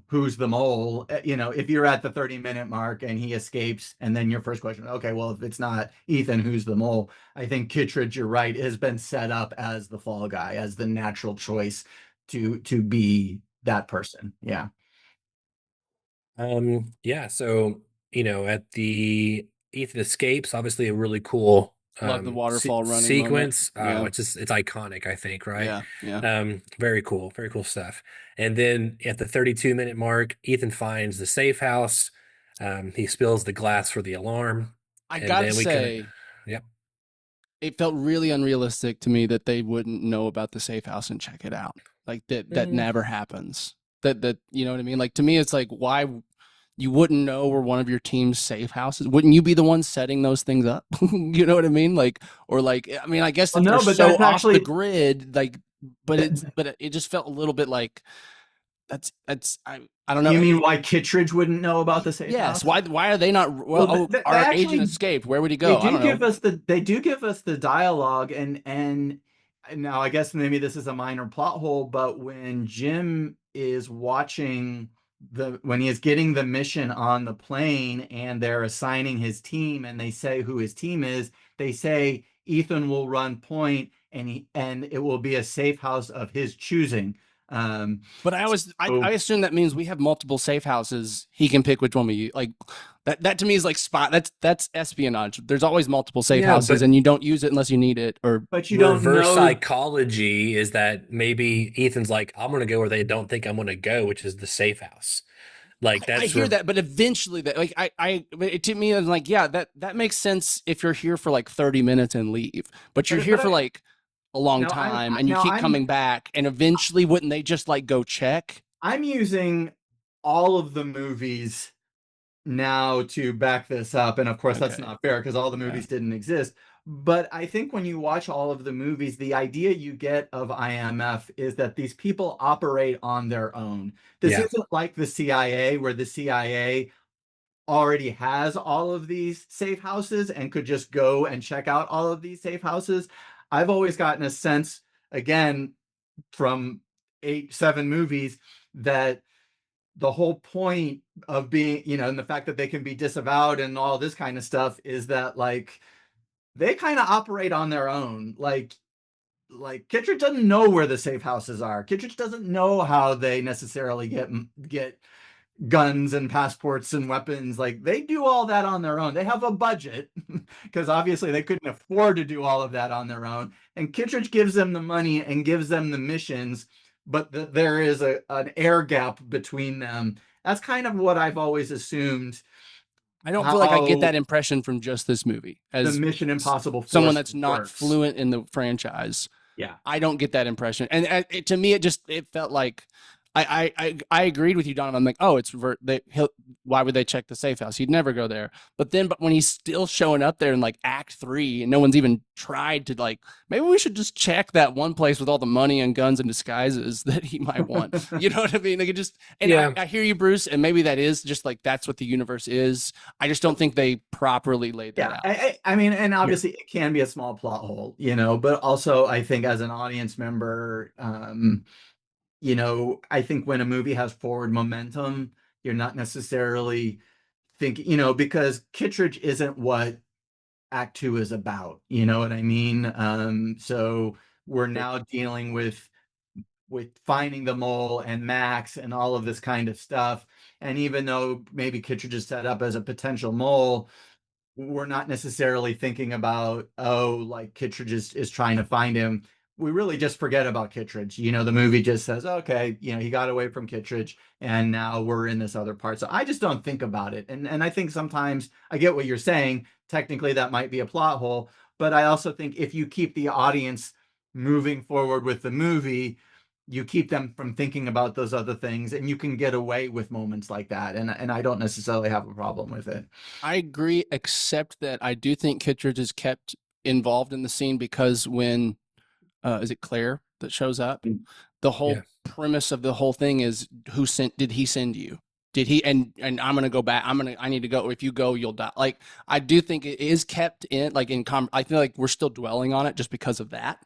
who's the mole? If you're at the 30-minute mark and he escapes, and then your first question, okay, well, if it's not Ethan, who's the mole? I think Kittredge, you're right, has been set up as the fall guy, as the natural choice to be that person. Yeah. Yeah, so at the Ethan escapes, obviously a really cool Love the waterfall running moment. sequence. Oh, Yeah. it's iconic, I think, right? Yeah. Yeah. Very cool stuff. And then at the 32-minute mark, Ethan finds the safe house. He spills the glass for the alarm, I and gotta then we can, say, yep. it felt really unrealistic to me that they wouldn't know about the safe house and check it out. Like that Mm. never happens. That you know what I mean? Like to me, it's like why you wouldn't know where one of your team's safe houses. Wouldn't you be the one setting those things up? You know what I mean? Like or like I mean, I guess Well, if they're no, but so that's off the actually grid, like th- but it just felt a little bit like that's I don't know. you mean why Kittredge wouldn't know about the safe Yes. house? Why are they not? Well, Well, oh, they our agent actually escaped. Where would he go? I don't know. they do give us the dialogue, and now I guess maybe this is a minor plot hole, but when Jim is watching when he is getting the mission on the plane and they're assigning his team and they say who his team is, they say Ethan will run point and it will be a safe house of his choosing. Um, But I so assume that means we have multiple safe houses. He can pick which one we use. Like that to me is like spot. That's espionage. There's always multiple safe Yeah, houses, and you don't use it unless you need it. Or but you don't reverse know. psychology is that maybe Ethan's like, I'm gonna go where they don't think I'm gonna go, which is the safe house. Like I that's hear that, but eventually that like to me I'm like yeah that makes sense if you're here for like 30 minutes and leave, but you're here But for like a long no, time and you now keep coming back, and eventually wouldn't they just like go check? I'm using all of the movies now to back this up. And of course, that's Okay. not fair because all the Yeah. movies didn't exist. But I think when you watch all of the movies, the idea you get of IMF is that these people operate on their own. This yeah. isn't like the CIA, where the CIA already has all of these safe houses and could just go and check out all of these safe houses. I've always gotten a sense, again, from 7 movies, that the whole point of being, and the fact that they can be disavowed and all this kind of stuff is that like they kind of operate on their own. Like Kittredge doesn't know where the safe houses are. Kittredge doesn't know how they necessarily get guns and passports and weapons. Like they do all that on their own. They have a budget because obviously they couldn't afford to do all of that on their own. And Kittredge gives them the money and gives them the missions, but there is an air gap between them. That's kind of what I've always assumed I don't feel like I get how that impression from just this movie the as Mission Impossible someone force that's not works. fluent in the franchise. Yeah. I don't get that impression, and to me, it felt like I agreed with you, Donavon. I'm like, oh, why would they check the safe house? He'd never go there. But when he's still showing up there in like Act 3, and no one's even tried to like, maybe we should just check that one place with all the money and guns and disguises that he might want. You know what I mean? Like it just, and Yeah. I hear you, Bruce, and maybe that is just like that's what the universe is. I just don't think they properly laid that Yeah, out. I mean, and obviously it can be a small plot hole, but also I think as an audience member, I think when a movie has forward momentum, you're not necessarily thinking, because Kittredge isn't what Act Two is about. You know what I mean? So we're now dealing with finding the mole and Max and all of this kind of stuff. And even though maybe Kittredge is set up as a potential mole, we're not necessarily thinking about, oh, like Kittredge is trying to find him. We really just forget about Kittredge. The movie just says, okay, he got away from Kittredge and now we're in this other part. So I just don't think about it. And I think sometimes I get what you're saying. Technically, that might be a plot hole. But I also think if you keep the audience moving forward with the movie, you keep them from thinking about those other things and you can get away with moments like that. And I don't necessarily have a problem with it. I agree, except that I do think Kittredge is kept involved in the scene because when is it Claire that shows up? The whole Yeah. premise of the whole thing is did he send you? Did he and I'm gonna go back. I need to go. If you go, you'll die. Like I do think it is kept in like I feel like we're still dwelling on it just because of that.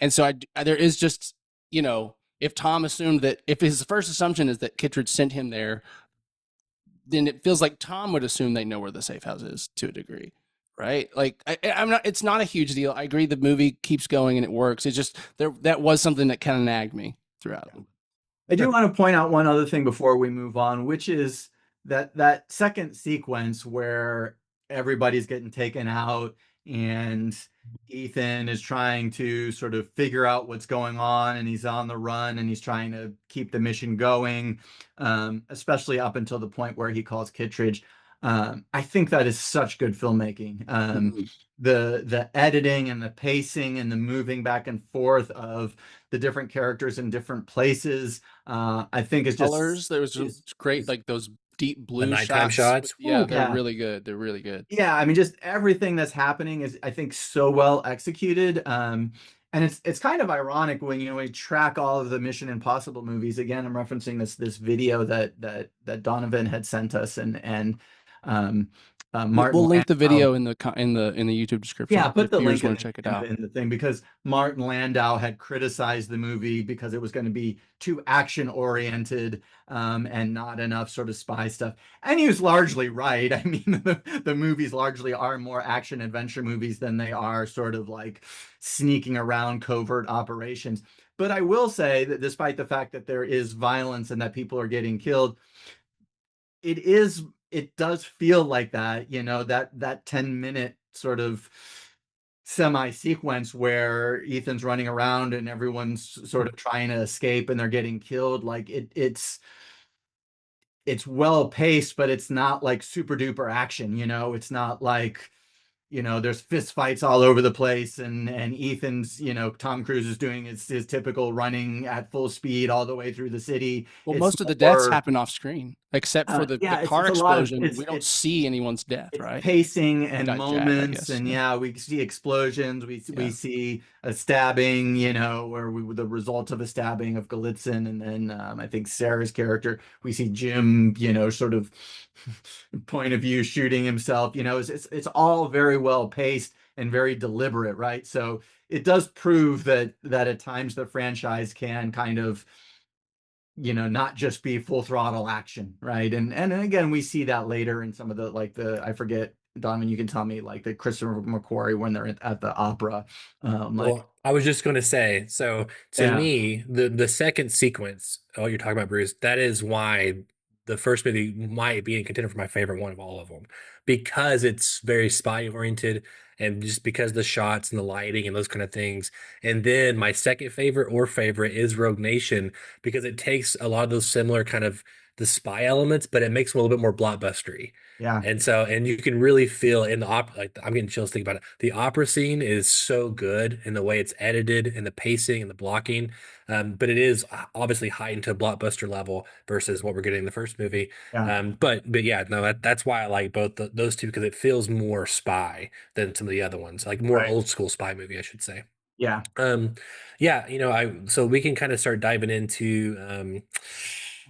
And so there is just if Tom assumed that if his first assumption is that Kittredge sent him there, then it feels like Tom would assume they know where the safe house is to a degree, right? Like I'm not. It's not a huge deal. I agree. The movie keeps going and it works. It's just that was something that kind of nagged me throughout. I do want to point out one other thing before we move on, which is that second sequence where everybody's getting taken out and Ethan is trying to sort of figure out what's going on, and he's on the run, and he's trying to keep the mission going, especially up until the point where he calls Kittredge. I think that is such good filmmaking. Mhm. The editing and the pacing and the moving back and forth of the different characters in different places, I think is just Colors, there was some great, is like those deep The blue nighttime shots. shots. Yeah, Woo. they're yeah. really good. They're really good. Yeah, I mean, just everything that's happening is, I think, so well executed. And it's kind of ironic when we track all of the Mission Impossible movies. Again, I'm referencing this video that Donovan had sent us, and um, Martin We'll link the Landau. video in the YouTube Yeah, description put if the viewers link want to check it out. in the thing, because Martin Landau had criticized the movie because it was going to be too action oriented, and not enough sort of spy stuff. And he was largely right. I mean, the movies largely are more action adventure movies than they are sort of like sneaking around covert operations. But I will say that despite the fact that there is violence and that people are getting killed, it does feel like that, that 10-minute sort of semi sequence where Ethan's running around and everyone's sort of trying to escape and they're getting killed. Like it's well paced, but it's not like super duper action. It's not like, there's fist fights all over the place, and Ethan's, Tom Cruise is doing his typical running at full speed all the way through the city. Well, It's most of the deaths more, happen off screen, except for the yeah, car it's a lot of explosion. We don't see anyone's death, it's right? pacing The and guy's Jack, I moments, guess. and Yeah. yeah, we see explosions, we Yeah. see a stabbing, where the result of a stabbing of Galitzin, and then I think Sarah's character, we see Jim, sort of point of view shooting himself. It's all very well paced and very deliberate, right? So it does prove that at times the franchise can kind of, not just be full throttle action, right? And again, we see that later in some of I forget, Donovan, you can tell me, like the Christopher McQuarrie when they're at the opera. Like, Well, I was just going to say, so to yeah, me, the second sequence, oh, you're talking about Bruce, that is why the first movie might be in contender for my favorite one of all of them, because it's very spy oriented, and just because the shots and the lighting and those kind of things. And then my second favorite is Rogue Nation, because it takes a lot of those similar kind of the spy elements, but it makes them a little bit more blockbustery. yeah, And so, and you can really feel in the opera, like I'm getting chills thinking about it. The opera scene is so good in the way it's edited and the pacing and the blocking. But it is obviously heightened to a blockbuster level versus what we're getting in the first movie. yeah, But yeah, no, that's why I like both those two, because it feels more spy than some of the other ones, like more right, old school spy movie, I should say. yeah. Um, yeah, so we can kind of start diving into,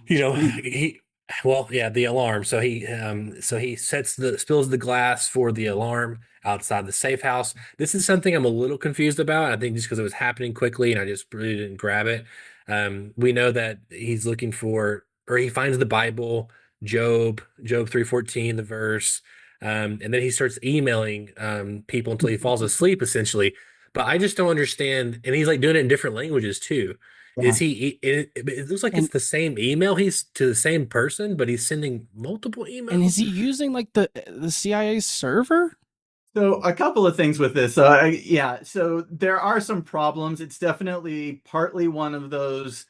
he, well, yeah, the alarm. So he spills the glass for the alarm outside the safe house. This is something I'm a little confused about. I think just because it was happening quickly and I just really didn't grab it. We know that he's looking for, or he finds the Bible, Job 3:14, the verse. And then he starts emailing people until he falls asleep, essentially. But I just don't understand. And he's like doing it in different languages too. Yeah. It looks like it's And the same email. He's to the same person, but he's sending multiple and is emails. he using like the CIA server? So a couple of things with this. Yeah, so there are some problems. It's definitely partly one of those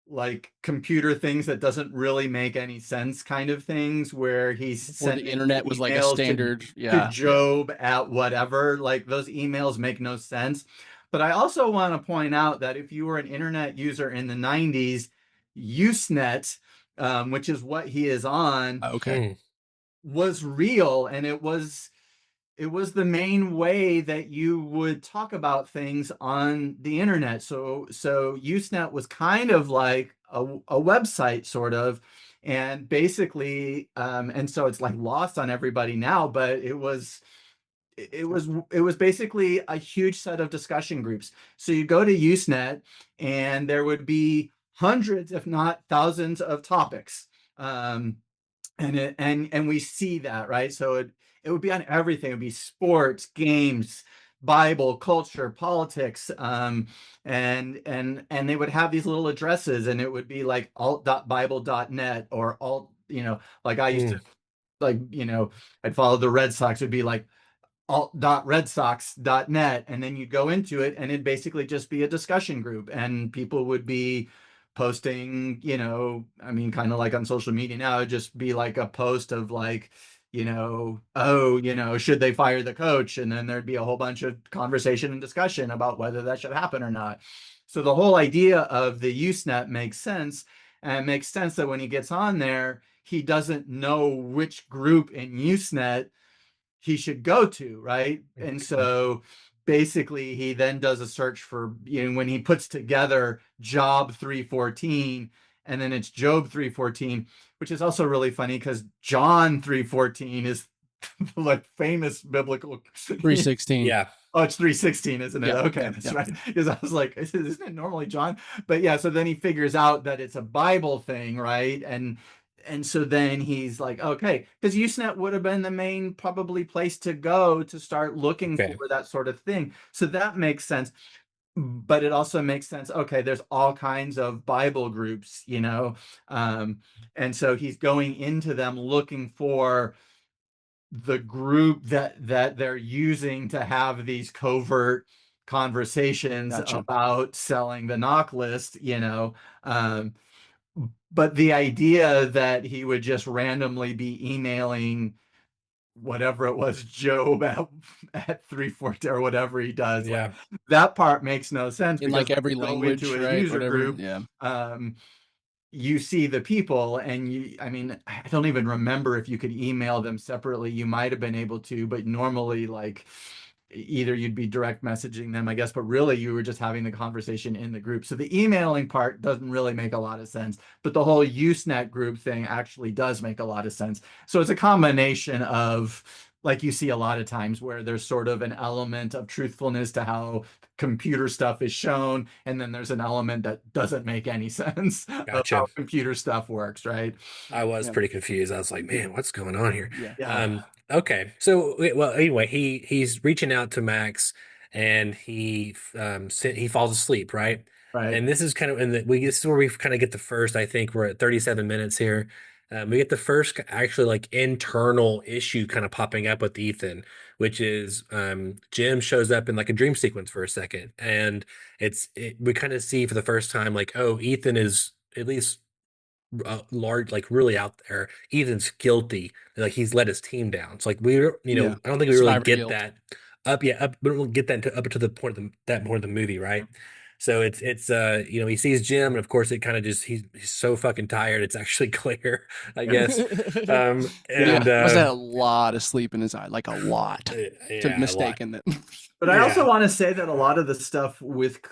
like computer things that doesn't really make any sense kind of things, where he's Before the sending internet was like a emails standard. to Yeah. Job at whatever. Like those emails make no sense. But I also want to point out that if you were an internet user in the 90s, Usenet, which is what he is on, Okay. Hmm. was real, and it was the main way that you would talk about things on the internet. So Usenet was kind of like a website sort of, and basically, and so it's like lost on everybody now, but it was basically a huge set of discussion groups. So you go to Usenet, and there would be hundreds, if not thousands, of topics. And we see that, right? So it would be on everything. It would be sports, games, Bible, culture, politics, and they would have these little addresses, and it would be like alt.bible.net, or alt, like I used Hmm. to, like, I'd follow the Red Sox. It would be like alt.redsox.net, and then you go into it and it'd basically just be a discussion group, and people would be posting, I mean, kind of like on social media now, it'd just be like a post of like, oh, should they fire the coach? And then there'd be a whole bunch of conversation and discussion about whether that should happen or not. So the whole idea of the Usenet makes sense. And it makes sense that when he gets on there, he doesn't know which group in Usenet he should go to, right? And so basically he then does a search for, when he puts together Job 314, and then it's Job 314, which is also really funny because John 314 is like famous biblical. 316. Yeah. Oh, it's 316, isn't it? Yeah, Okay, yeah, that's yeah. right. Because I was like, isn't it normally John? But yeah, so then he figures out that it's a Bible thing, right? And so then he's like, okay, because Usenet would have been the main probably place to go to start looking for Okay. that sort of thing. So that makes sense. But it also makes sense. Okay, there's all kinds of Bible groups, um, and so he's going into them looking for the group that they're using to have these covert conversations Gotcha. about selling the knock list, um, but the idea that he would just randomly be emailing whatever it was, Job at 340 or whatever he does, like Yeah. that part makes no sense In because like when every you go into language, a right? user Whatever. group, Yeah. you see the people, and I mean, I don't even remember if you could email them separately. You might have been able to, but normally, like, either you'd be direct messaging them, I guess, but really you were just having the conversation in the group. So the emailing part doesn't really make a lot of sense, but the whole Usenet group thing actually does make a lot of sense. So it's a combination of, like you see a lot of times where there's sort of an element of truthfulness to how computer stuff is shown, and then there's an element that doesn't make any sense of Gotcha. how computer stuff works, right? I was Yeah. pretty confused. I was like, man, what's going on here? Yeah. Yeah, Okay. So, well, anyway, he's reaching out to Max, and he falls asleep, right? right. And this is kind of this is where we kind of get the first. I think we're at 37 minutes here. We get the first actually like internal issue kind of popping up with Ethan, which is Jim shows up in like a dream sequence for a second, and we kind of see for the first time like, oh, Ethan is at least large, like really out there. Ethan's guilty. Like he's let his team down. It's like Yeah. I don't think we really Survivor get guilt. that we don't really get that up to the point of that point of the movie, right? So he sees Jim, and of course it kind of just he's so fucking tired. It's actually clear, I guess. Yeah. And Must have had a lot of sleep in his eye, like a lot. To yeah, a lot. mistaken that. But I also want to say that a lot of the stuff with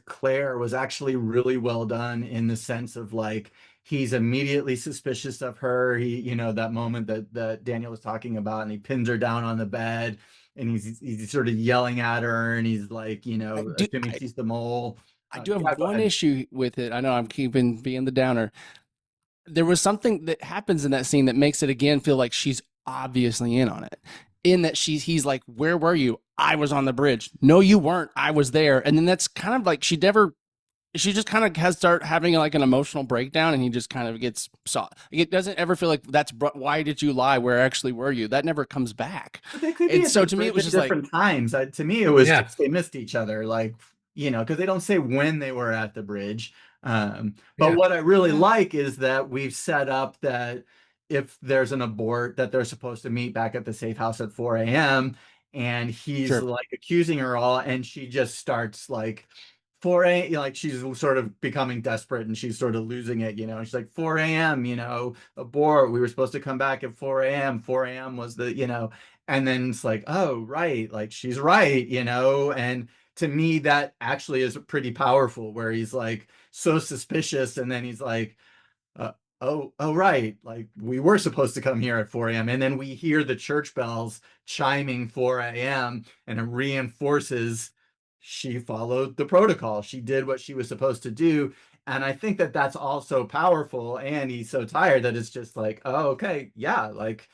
Claire was actually really well done in the sense of like he's immediately suspicious of her. That moment that Daniel was talking about, and he pins her down on the bed, and he's sort of yelling at her, and he's like, I do, assuming I, she's the mole. I do have Yeah, go one ahead. issue with it. I know I'm keeping being the downer. There was something that happens in that scene that makes it again feel like she's obviously in on it. In that he's like, "Where were you? I was on the bridge. No, you weren't. I was there." And then that's kind of like she just kind of has start having like an emotional breakdown, and he just kind of gets saw. It doesn't ever feel like why did you lie? Where actually were you? That never comes back. But they could be And at so to me, it was just like, different times. To me, it was Yeah, just they missed each other, like, because they don't say when they were at the bridge. But yeah, what I really yeah, like is that we've set up that if there's an abort, that they're supposed to meet back at the safe house at 4 a.m. And he's sure, like accusing her all, and she just starts like 4 a, like she's sort of becoming desperate, and she's sort of losing it, she's like 4 a.m., abort. We were supposed to come back at 4 a.m. 4 a.m. was and then it's like, oh, right, like she's right, and to me that actually is pretty powerful where he's like so suspicious, and then he's like, uh, oh, right. Like we were supposed to come here at 4 a.m. And then we hear the church bells chiming 4 a.m. and it reinforces she followed the protocol. She did what she was supposed to do. And I think that that's also powerful. And he's so tired that it's just like, oh, okay, yeah, like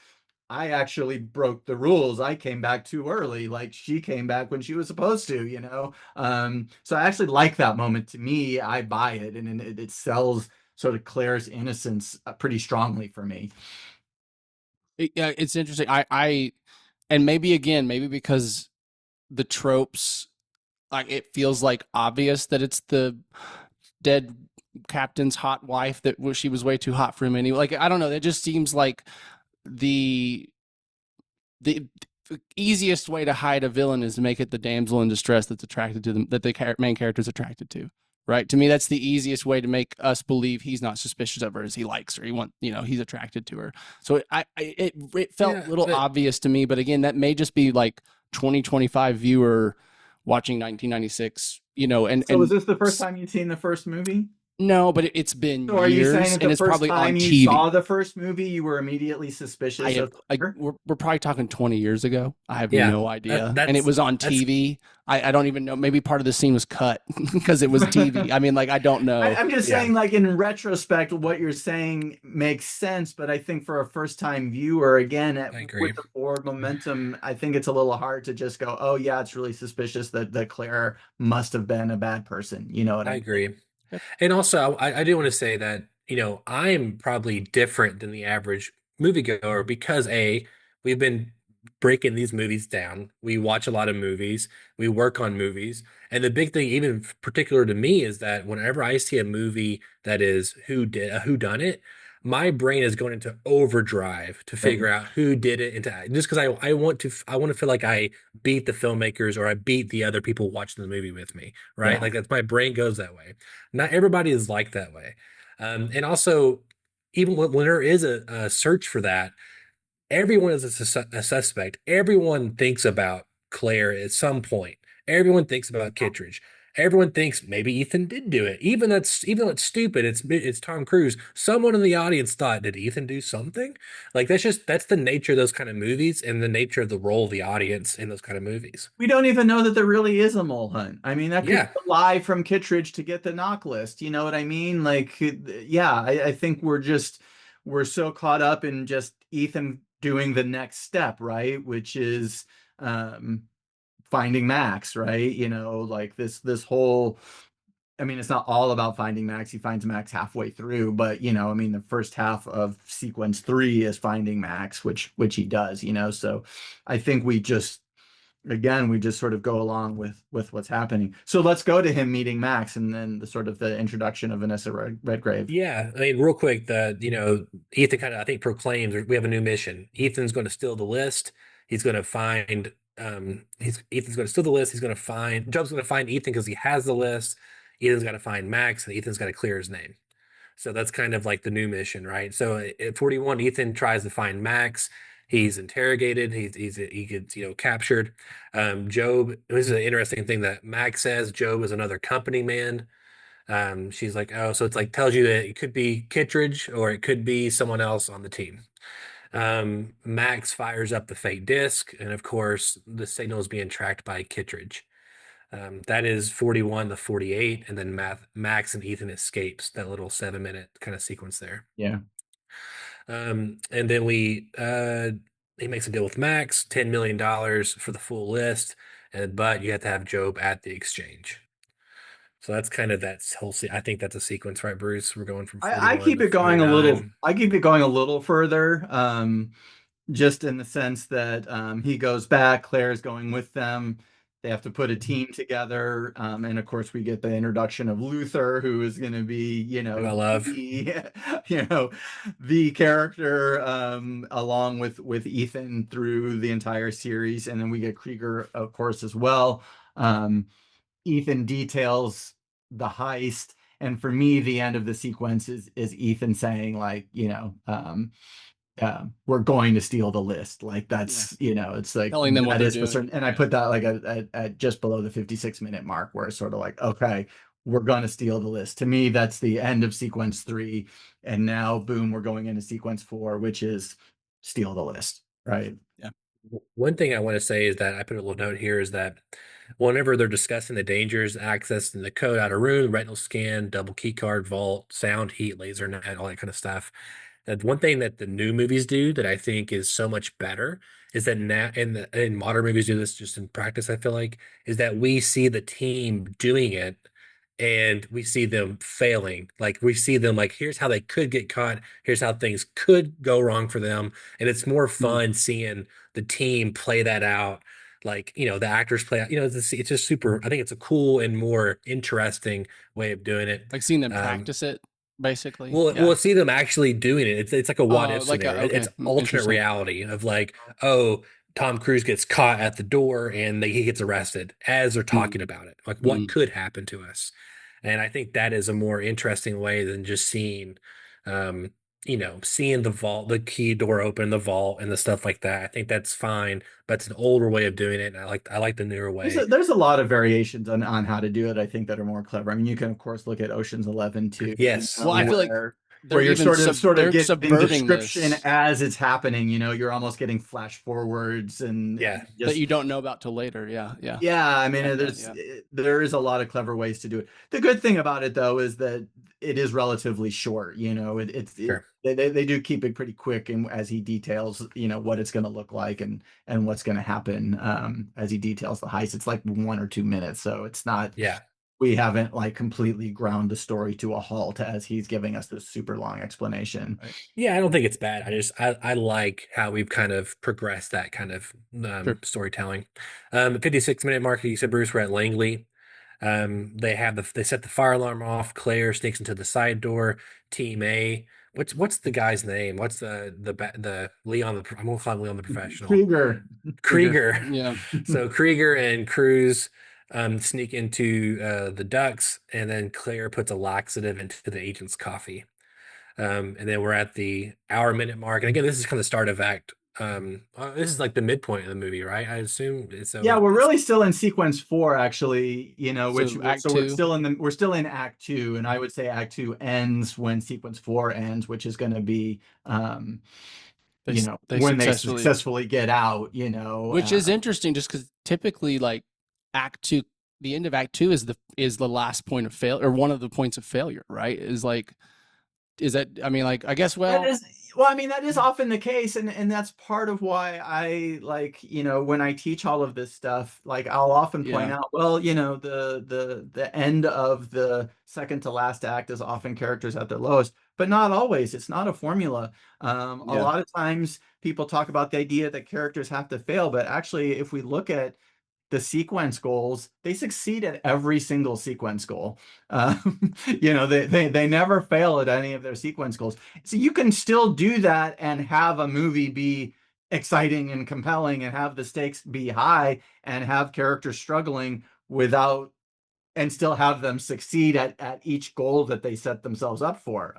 I actually broke the rules. I came back too early. Like she came back when she was supposed to, So I actually like that moment. To me, I buy it, and it sells sort of Claire's innocence pretty strongly for me. yeah, it's interesting. I And maybe again, maybe because the tropes, like it feels like obvious that it's the dead captain's hot wife that she was way too hot for him anyway. Like I don't know, it just seems like the the easiest way to hide a villain is to make it the damsel in distress that's attracted to them, that the main character is attracted to. Right. To me, that's the easiest way to make us believe he's not suspicious of her, as he likes her. He want, he's attracted to her. So it felt Yeah, a little but obvious to me, but again, that may just be like 2025 viewer watching 1996. So was this the first time you'd seen the first movie? No, but it's been So are you saying years, that and the it's first probably on time you TV. saw the first movie, you were immediately suspicious of her? We're probably talking 20 years ago. I have yeah, no idea, and it that's was on that's TV. I don't even know. Maybe part of the scene was cut because it was TV. I mean, like I don't know. I'm just yeah, saying, like in retrospect, what you're saying makes sense. But I think for a first-time viewer, again, I agree. with the forward momentum, I think it's a little hard to just go, "Oh yeah, it's really suspicious that Claire must have been a bad person." You know what I I mean? agree. And also, I do want to say that, I'm probably different than the average moviegoer because we've been breaking these movies down. We watch a lot of movies, we work on movies. And the big thing, even particular to me, is that whenever I see a movie that is who done it, my brain is going into overdrive to Same. figure out who did it, and just because I want to feel like I beat the filmmakers or I beat the other people watching the movie with me, right? Yeah. Like that's my brain goes that way. Not everybody is like that way. And also, even when there is a search for that, everyone is a suspect. Everyone thinks about Claire at some point. Everyone thinks about Kittredge. Everyone thinks maybe Ethan did do it. Even though it's stupid, it's Tom Cruise. Someone in the audience thought, did Ethan do something? Like that's the nature of those kind of movies and the nature of the role of the audience in those kind of movies. We don't even know that there really is a mole hunt. I mean, that could be Yeah, a lie from Kittredge to get the knock list. You know what I mean? Like, yeah, I think we're so caught up in just Ethan doing the next step, right? Which is um, finding Max, right? Like this whole. I mean, it's not all about finding Max. He finds Max halfway through, but I mean, the first half of sequence three is finding Max, which he does. So I think we just sort of go along with what's happening. So let's go to him meeting Max and then the introduction of Vanessa Redgrave. yeah. I mean, real quick, Ethan kind of I think proclaims we have a new mission. Ethan's going to steal the list. He's going to find Ethan's going to steal the list. He's going to find Job's going to find Ethan because he has the list. Ethan's got to find Max, and Ethan's got to clear his name. So that's kind of like the new mission, right? So at 41, Ethan tries to find Max. He's interrogated. He gets captured. Job. This is an interesting thing that Max says. Job is another company man. She's like, oh, so it's like tells you that it could be Kittredge or it could be someone else on the team. Max fires up the fake disc, and of course, the signal is being tracked by Kittredge. That is 41 to 48, and then Max and Ethan escapes that little 7-minute kind of sequence there. Yeah. And then he makes a deal with Max, $10 million for the full list, but you have to have Job at the exchange. So that's kind of that whole. I think that's a sequence, right, Bruce? We're going from I 41 keep to it going a little. 49. I keep it going a little further, just in the sense that he goes back. Claire's going with them. They have to put a team together, and of course, we get the introduction of Luther, who is going to be, Who I love. the, the character, along with Ethan through the entire series, and then we get Krieger, of course, as well. Ethan details the heist, and for me the end of the sequence is Ethan saying, like, we're going to steal the list. Like Yeah. that's, it's like Telling them what that they're is for doing. certain. And I put that like at just below the 56-minute mark, where it's sort of like, okay, we're going to steal the list. To me, that's the end of sequence three, and now boom, we're going into sequence four, which is steal the list, right? Yeah. One thing I want to say is that I put a little note here is that whenever they're discussing the dangers, accessing the code out of room, retinal scan, double key card, vault, sound, heat, laser net, all that kind of stuff. That one thing that the new movies do that I think is so much better is that now in modern movies do this just in practice, I feel like, is that we see the team doing it and we see them failing. Like we see them like here's how they could get caught, here's how things could go wrong for them. And it's more Mm. fun seeing the team play that out. Like, the actors play out, it's just super. I think it's a cool and more interesting way of doing it. Like seeing them Um, practice it, basically. we'll Yeah. see them actually doing it. It's like a what Oh, if like a scenario. It's okay, alternate interesting. reality of like, oh, Tom Cruise gets caught at the door and he gets arrested as they're talking Mm, about it. Like, what mm. could happen to us? And I think that is a more interesting way than just seeing, um, seeing the vault, the key door open, the vault, and the stuff like that. I think that's fine, but it's an older way of doing it. And I like the newer way. There's a lot of variations on how to do it, I think, that are more clever. I mean, you can of course look at Ocean's 11 too, Yes, Well, I yeah, feel like where they're you're even sort of they're getting subverting description this as it's happening. You're almost getting flash forwards yeah, and that just you don't know about till later. Yeah, yeah, yeah. I mean, yeah, yeah. there is a lot of clever ways to do it. The good thing about it though is that it is relatively short. sure, They do keep it pretty quick, and as he details, what it's going to look like and what's going to happen, as he details the heist. It's like 1 or 2 minutes, so it's not. yeah. We haven't like completely ground the story to a halt as he's giving us this super long explanation. Right. Yeah, I don't think it's bad. I like how we've kind of progressed that kind of Sure. storytelling. 56-minute mark, you said, Bruce, we're at Langley. They set the fire alarm off. Claire sneaks into the side door. Team A. What's the guy's name? What's the Leon I'm gonna call him Leon the professional. Krieger. Krieger. Krieger. Yeah, So Krieger and Cruz sneak into the ducks, and then Claire puts a laxative into the agent's coffee. And then we're at the hour-minute mark. And again, this is kind of the start of act. This is like the midpoint of the movie, right? I assume. So Yeah, we're it's really still in sequence 4, actually, which so Act so Two, we're still in Act 2, and I would say Act 2 ends when sequence 4 ends, which is going to be they when they successfully, successfully get out, which is interesting, just because typically like Act Two, the end of Act Two is the last point of fail or one of the points of failure, right? Is that I mean like I guess That well is, well, I mean, that is often the case, and that's part of why I like, when I teach all of this stuff, like I'll often point yeah out, well, the end of the second to last act is often characters at their lowest, but not always. It's not a formula. A yeah lot of times people talk about the idea that characters have to fail, but actually, if we look at the sequence goals, they succeed at every single sequence goal. They never fail at any of their sequence goals. So you can still do that and have a movie be exciting and compelling and have the stakes be high and have characters struggling without and still have them succeed at each goal that they set themselves up for.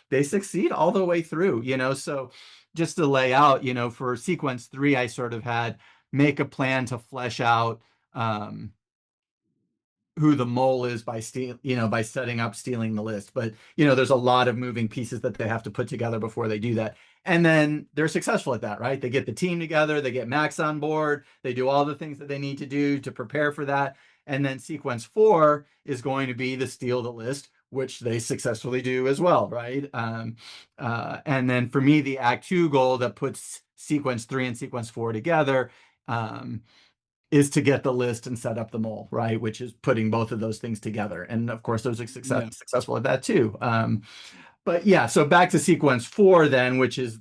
They succeed all the way through, so just to lay out, for sequence 3, I sort of had make a plan to flesh out um, who the mole is by by setting up stealing the list. But there's a lot of moving pieces that they have to put together before they do that. And then they're successful at that, right? They get the team together, they get Max on board, they do all the things that they need to do to prepare for that. And then sequence 4 is going to be the steal the list, which they successfully do as well, right? And then for me, the Act 2 goal that puts sequence 3 and sequence 4 together is to get the list and set up the mole, right? Which is putting both of those things together. And of course, those are yeah successful at that too. But yeah, so back to sequence 4 then, which is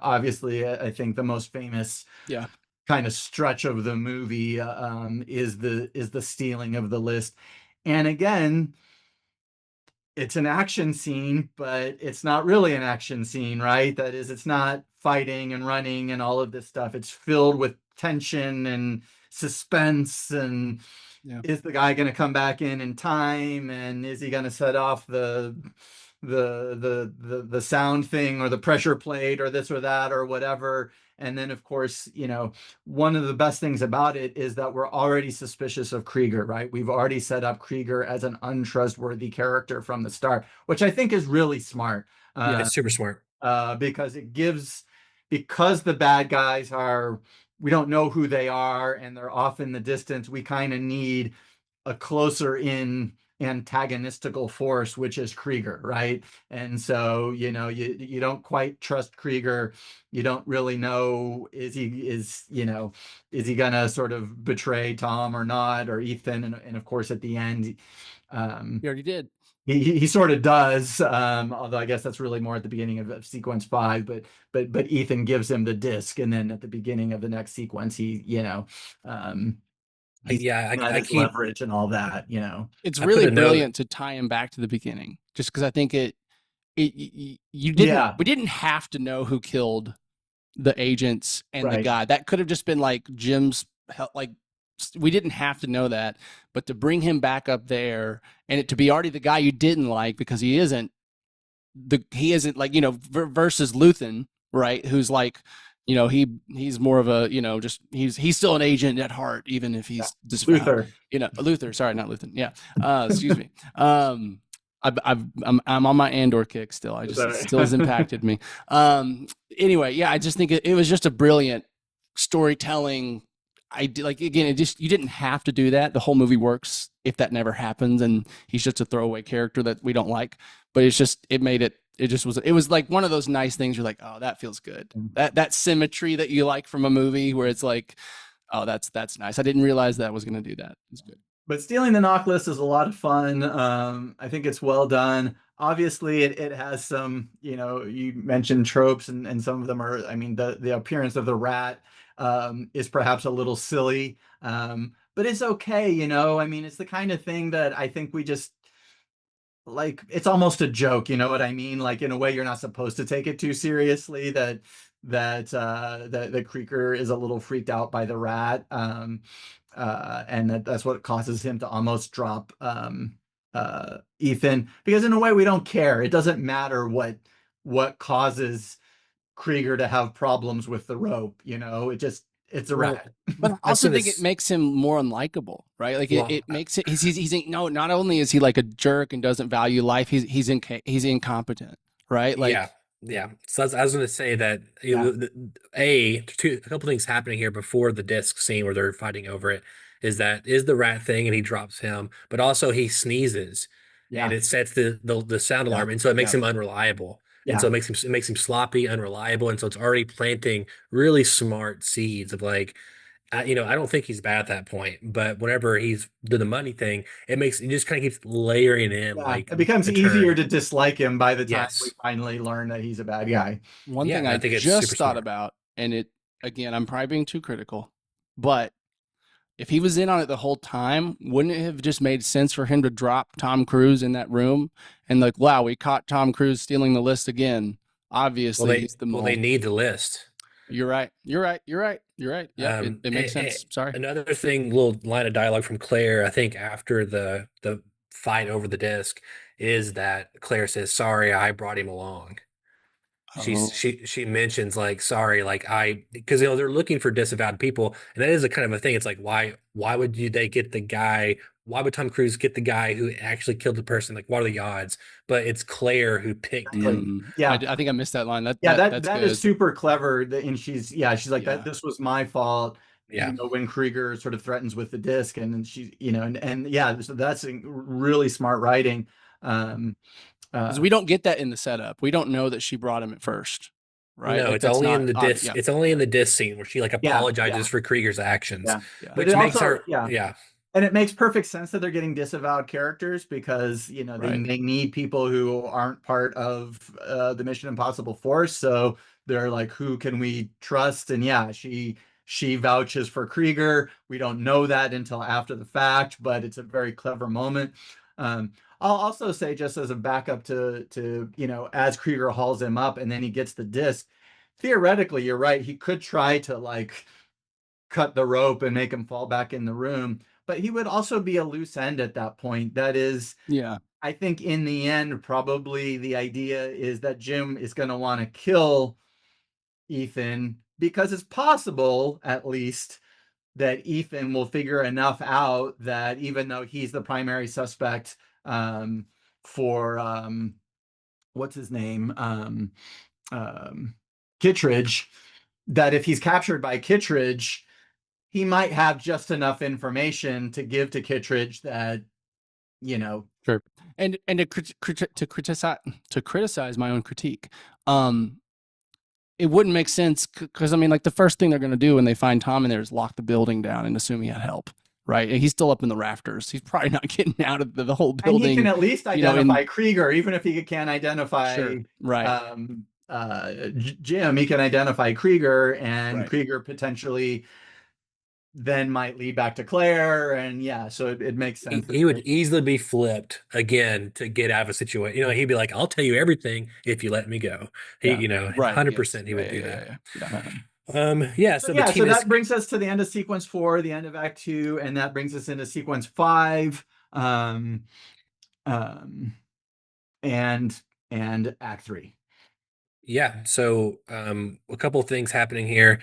obviously I think the most famous yeah kind of stretch of the movie, is the stealing of the list. And again, it's an action scene, but it's not really an action scene, right? That is, it's not fighting and running and all of this stuff. It's filled with tension and suspense, and yeah is the guy going to come back in time, and is he going to set off the sound thing or the pressure plate or this or that or whatever. And then of course, one of the best things about it is that we're already suspicious of Krieger, right? We've already set up Krieger as an untrustworthy character from the start, which I think is really smart. yeah it's super smart. Because because the bad guys we don't know who they are and they're off in the distance. We kind of need a closer in antagonistical force, which is Krieger, right? And so, you don't quite trust Krieger. You don't really know, is he gonna sort of betray Tom or not, or Ethan? And of course, at the end, um, You already did. he sort of does, although I guess that's really more at the beginning of sequence 5, but Ethan gives him the disc, and then at the beginning of the next sequence, um, he's Yeah, got I his keep leverage and all that, It's I put really a note. brilliant to tie him back to the beginning, just because I think you didn't Yeah, we didn't have to know who killed the agents and the right. guy. That could have just been like Jim's like we didn't have to know that, but to bring him back up there and it to be already the guy you didn't like because he isn't like versus Luthen, right? Who's like he's more of a just he's still an agent at heart, even if Yeah. he's disavowed. Luther. Luther. Sorry, not Luthen. Yeah. Excuse me. I'm on my Andor kick still. It still has impacted me. Anyway, yeah, I just think it was just a brilliant storytelling. I like again, you didn't have to do that. The whole movie works if that never happens, and he's just a throwaway character that we don't like. But it made it. It was like one of those nice things. You're like, oh, that feels good. That symmetry that you like from a movie where it's like, oh, that's nice. I didn't realize that was going to do that. It's good. But stealing the knock list is a lot of fun. I think it's well done. Obviously, it has some, you mentioned tropes, and some of them are, I mean, the appearance of the rat is perhaps a little silly, but it's okay, I mean, it's the kind of thing that I think we just like, it's almost a joke, you know what I mean? Like, in a way, you're not supposed to take it too seriously, that Krieger is a little freaked out by the rat. And that's what causes him to almost drop Ethan, because in a way we don't care. It doesn't matter what causes Krieger to have problems with the rope. It's a Well, rat. But I I was also gonna think it s- makes him more unlikable, right? Like well, it makes it he's no, not only is he like a jerk and doesn't value life, he's incompetent, right? yeah, Like yeah. So I was gonna say that Yeah, a couple things happening here before the disc scene where they're fighting over it is the rat thing and he drops him, but also he sneezes and yeah, it sets the sound yeah, alarm, and so it makes yeah. him unreliable. And so yeah. it makes him sloppy, unreliable, and so it's already planting really smart seeds of like, I don't think he's bad at that point, but whenever he's doing the money thing, it just kind of keeps layering in Yeah, like it becomes a easier turn. to dislike him by the time we Yes. finally learn that he's a bad guy. One Yeah, thing and I I think it's super just thought smart. about, and it again, I'm probably being too critical, but if he was in on it the whole time, wouldn't it have just made sense for him to drop Tom Cruise in that room and like, wow, we caught Tom Cruise stealing the list again. Obviously, he's the They mole. need the list. You're right. You're right. You're right. You're right. Yep. It makes sense. Sorry. Another thing, little line of dialogue from Claire, I think after the fight over the disc, is that Claire says, "Sorry, I brought him along." Oh, She mentions like, "Sorry, like because they're looking for disavowed people, and that is a kind of a thing. It's like why would they get the guy? Why would Tom Cruise get the guy who actually killed the person? Like, what are the odds?" But it's Claire who picked Exactly. him. Yeah. I think I missed that line. Yeah, that That's that is good. super clever. And she's like that. Yeah. This was my fault. Yeah. When Krieger sort of threatens with the disc, and then she's, and yeah, so that's really smart writing. Um, Because uh, we don't get that in the setup. We don't know that she brought him at first, right? No, Like it's that's only in not the obvious. disc. Yeah. It's only in the disc scene where she like yeah, yeah, apologizes for Krieger's actions, yeah. Yeah. But it which makes also, her, yeah, yeah, and it makes perfect sense that they're getting disavowed characters, because Right. they need people who aren't part of the Mission Impossible force. So they're like, who can we trust? And yeah, she vouches for Krieger. We don't know that until after the fact, but it's a very clever moment. I'll also say, just as a backup to as Krieger hauls him up and then he gets the disc, theoretically, you're right. He could try to like cut the rope and make him fall back in the room. But he would also be a loose end at that point. That is, Yeah. I think in the end, probably the idea is that Jim is going to want to kill Ethan, because it's possible, at least, that Ethan will figure enough out that even though he's the primary suspect, for what's his name? Um, Kittredge, that if he's captured by Kittredge, he might have just enough information to give to Kittredge that you know, Sure. And to criticize my own critique, um, it wouldn't make sense because I mean, like the first thing they're going to do when they find Tom in there is lock the building down and assume he had help, right? And he's still up in the rafters. He's probably not getting out of the whole and he can building, at least you know. identify Krieger, even if he can't identify Sure, right, Jim. He can identify Krieger, and right. Krieger potentially then might lead back to Claire, and yeah, so it makes sense that He would they, easily be flipped again to get out of a situation. You know, he'd be like, "I'll tell you everything if you let me go." Yeah, You know, right. Yes. 100% he Yeah, would yeah, do yeah, that. yeah. Yeah. Yeah. so So the yeah, team so is, that brings us to the end of sequence 4, the end of Act 2, and that brings us into sequence 5, um, um, and Act 3. yeah. So a couple of things happening here.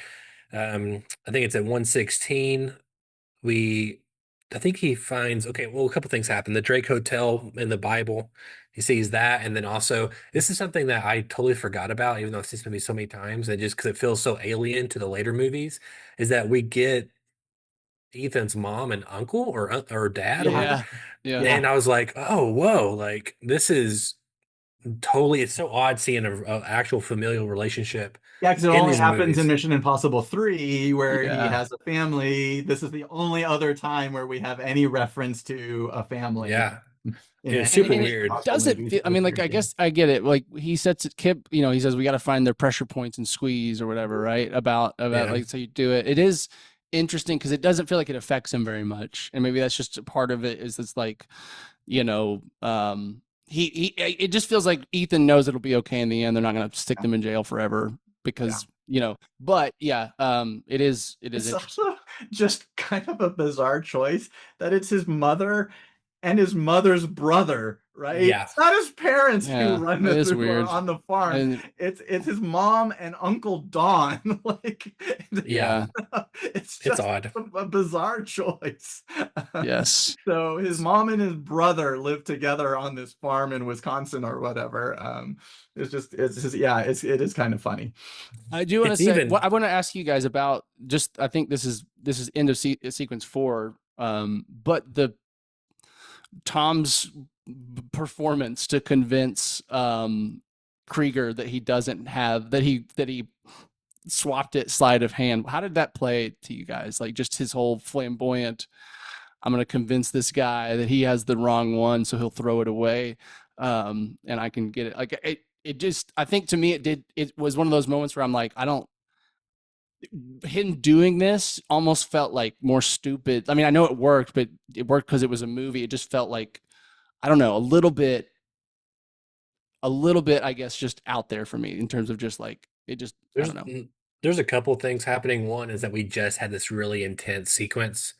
I think it's at 116. We, I think he finds, okay, well, a couple things happen. The Drake Hotel in the Bible, he sees that. And then also, this is something that I totally forgot about, even though I've seen this movie so many times, and just because it feels so alien to the later movies, is that we get Ethan's mom and uncle or dad or Yeah, whatever. Yeah. Yeah. yeah. And I was like, oh, whoa, like this is totally, it's so odd seeing a actual familial relationship Yeah, because it in only these happens in movies. Mission Impossible 3 where he Yeah. has a family. This is the only other time where we have any reference to a family Yeah. in It was any super And it Mission weird. Impossible doesn't movie. feel, I So it's mean, like, I weird. guess I get it. Like he sets it, Kip, you know, he says, we got to find their pressure points and squeeze or whatever, right? About Yeah. like, so you do it. It is interesting because it doesn't feel like it affects him very much. And maybe that's just a part of it is it's like, you know, it just feels like Ethan knows it'll be okay in the end. They're not going to stick Yeah. them in jail forever Yeah. because, you know, but yeah, it is It's interesting. also just kind of a bizarre choice that it's his mother and his mother's brother, right? Yeah. It's not his parents who Yeah, run it is who are weird. on the farm. And It's his mom and Uncle Don. Like Yeah. yeah, it's It's just odd. a bizarre choice. yes. So his mom and his brother live together on this farm in Wisconsin or whatever. It's just yeah, it is kind of funny. I do want to It's say, even, I want to ask you guys about just. I think this is end of sequence 4. But the Tom's performance to convince Krieger that he doesn't have that he swapped it sleight of hand. How did that play to you guys? Like just his whole flamboyant. I'm going to convince this guy that he has the wrong one, so he'll throw it away, and I can get it. Like it just. I think to me, it did. It was one of those moments where I'm like, I don't. Him doing this almost felt like more stupid. I mean, I know it worked, but it worked because it was a movie. It just felt like I don't know, a little bit, I guess, just out there for me in terms of just like it just I there's don't know. there's a couple things happening. One is that we just had this really intense sequence.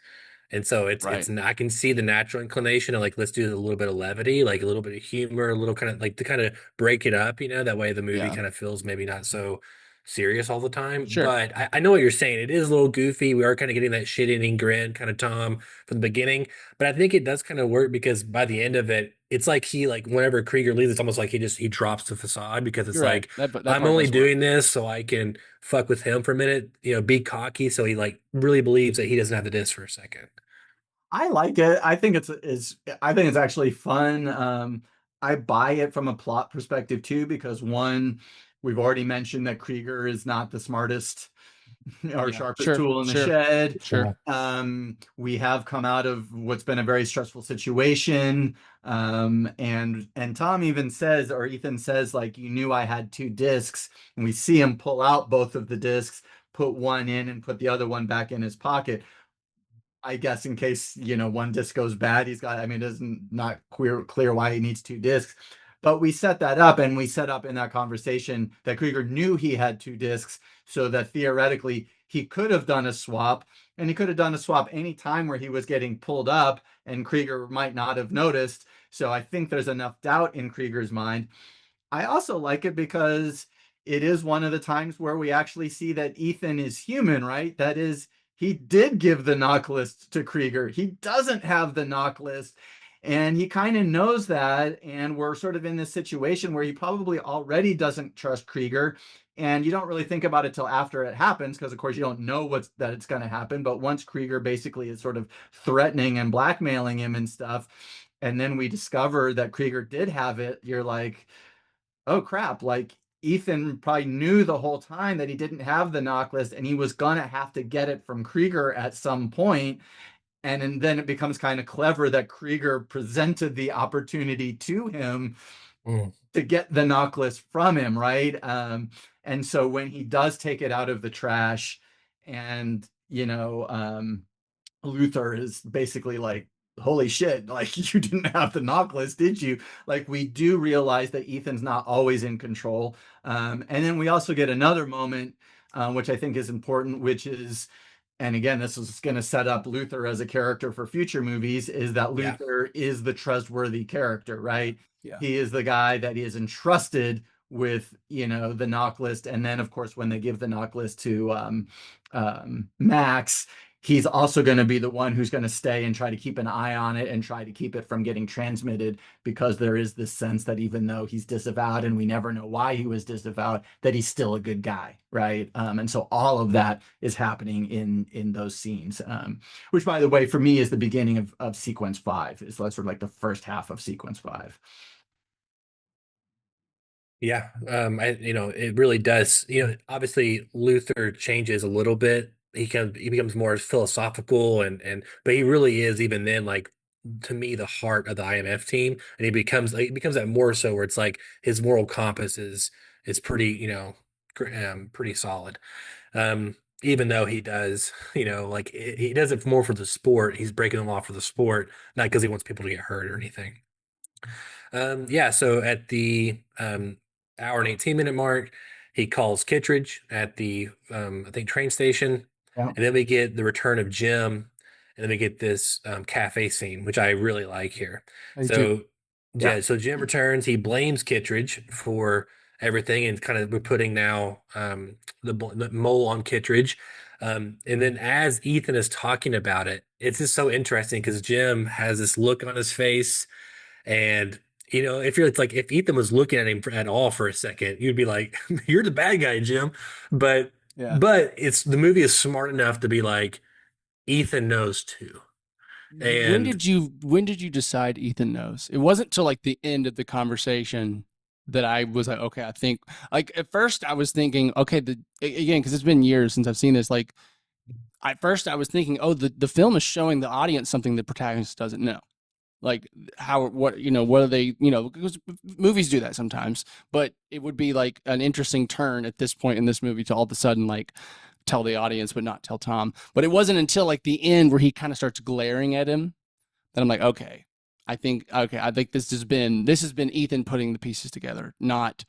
And so Right. I can see the natural inclination of like, let's do a little bit of levity, like a little bit of humor, a little kind of like to kind of break it up, that way the movie Yeah. kind of feels maybe not so serious all the time. Sure. But I know what you're saying. It is a little goofy. We are kind of getting that shit-eating grin kind of Tom from the beginning. But I think it does kind of work because by the end of it, it's like whenever Krieger leaves, it's almost like he drops the facade because it's You're right. like, That I'm part only does work. doing this so I can fuck with him for a minute, be cocky. So he like really believes that he doesn't have the disc for a second. I like it. I think I think it's actually fun. I buy it from a plot perspective too, because one, we've already mentioned that Krieger is not the smartest or Yeah. sharpest Sure. tool in the Sure. shed. Sure. We have come out of what's been a very stressful situation. And Tom even says, or Ethan says, like, you knew I had two discs, and we see him pull out both of the discs, put one in and put the other one back in his pocket. I guess in case, one disc goes bad, I mean, it isn't not clear why he needs two discs. But we set that up, and we set up in that conversation that Krieger knew he had two discs, so that theoretically he could have done a swap, and he could have done a swap any time where he was getting pulled up, and Krieger might not have noticed. So I think there's enough doubt in Krieger's mind. I also like it because it is one of the times where we actually see that Ethan is human, right? That is, he did give the knock list to Krieger. He doesn't have the knock list. And he kind of knows that. And we're sort of in this situation where he probably already doesn't trust Krieger. And you don't really think about it till after it happens, because of course you don't know that it's going to happen. But once Krieger basically is sort of threatening and blackmailing him and stuff, and then we discover that Krieger did have it, you're like, oh crap, like Ethan probably knew the whole time that he didn't have the knock list and he was gonna have to get it from Krieger at some point. And then it becomes kind of clever that Krieger presented the opportunity to him Mm. to get the knock list from him, right? And so when he does take it out of the trash, and Luther is basically like, holy shit, like you didn't have the knock list, did you? Like we do realize that Ethan's not always in control. And then we also get another moment, which I think is important, which is, and again, this is going to set up Luther as a character for future movies, is that Yeah. Luther is the trustworthy character, right? Yeah. He is the guy that is entrusted with, the knock list. And then, of course, when they give the knock list to Max, he's also going to be the one who's going to stay and try to keep an eye on it and try to keep it from getting transmitted, because there is this sense that even though he's disavowed and we never know why he was disavowed, that he's still a good guy, right? And so all of that is happening in those scenes, which, by the way, for me is the beginning of sequence 5. Is sort of like the first half of sequence 5. Yeah, it really does. Obviously Luther changes a little bit. He becomes more philosophical but he really is even then like to me the heart of the IMF team, and he becomes that more so where it's like his moral compass is pretty pretty solid. Even though he does like he does it more for the sport. He's breaking the law for the sport, not because he wants people to get hurt or anything. Yeah, so at the hour and 18-minute mark, he calls Kittredge at the I think train station, Yeah. and then we get the return of Jim, and then we get this cafe scene, which I really like here. I do. So yeah, so Jim returns. He blames Kittredge for everything, and kind of we're putting now the mole on Kittredge. And then as Ethan is talking about it, it's just so interesting because Jim has this look on his face, and it's like if Ethan was looking at him at all for a second, you'd be like, "You're the bad guy, Jim." But Yeah. but it's the movie is smart enough to be like, Ethan knows too. When And did you decide Ethan knows? It wasn't till like the end of the conversation that I was like, okay, I think like at first I was thinking, okay, again, because it's been years since I've seen this. Like at first I was thinking, oh, the film is showing the audience something the protagonist doesn't know. Like what are they, because movies do that sometimes, but it would be like an interesting turn at this point in this movie to all of a sudden like tell the audience but not tell Tom. But it wasn't until like the end where he kind of starts glaring at him that I'm like, okay, I think this has been Ethan putting the pieces together, not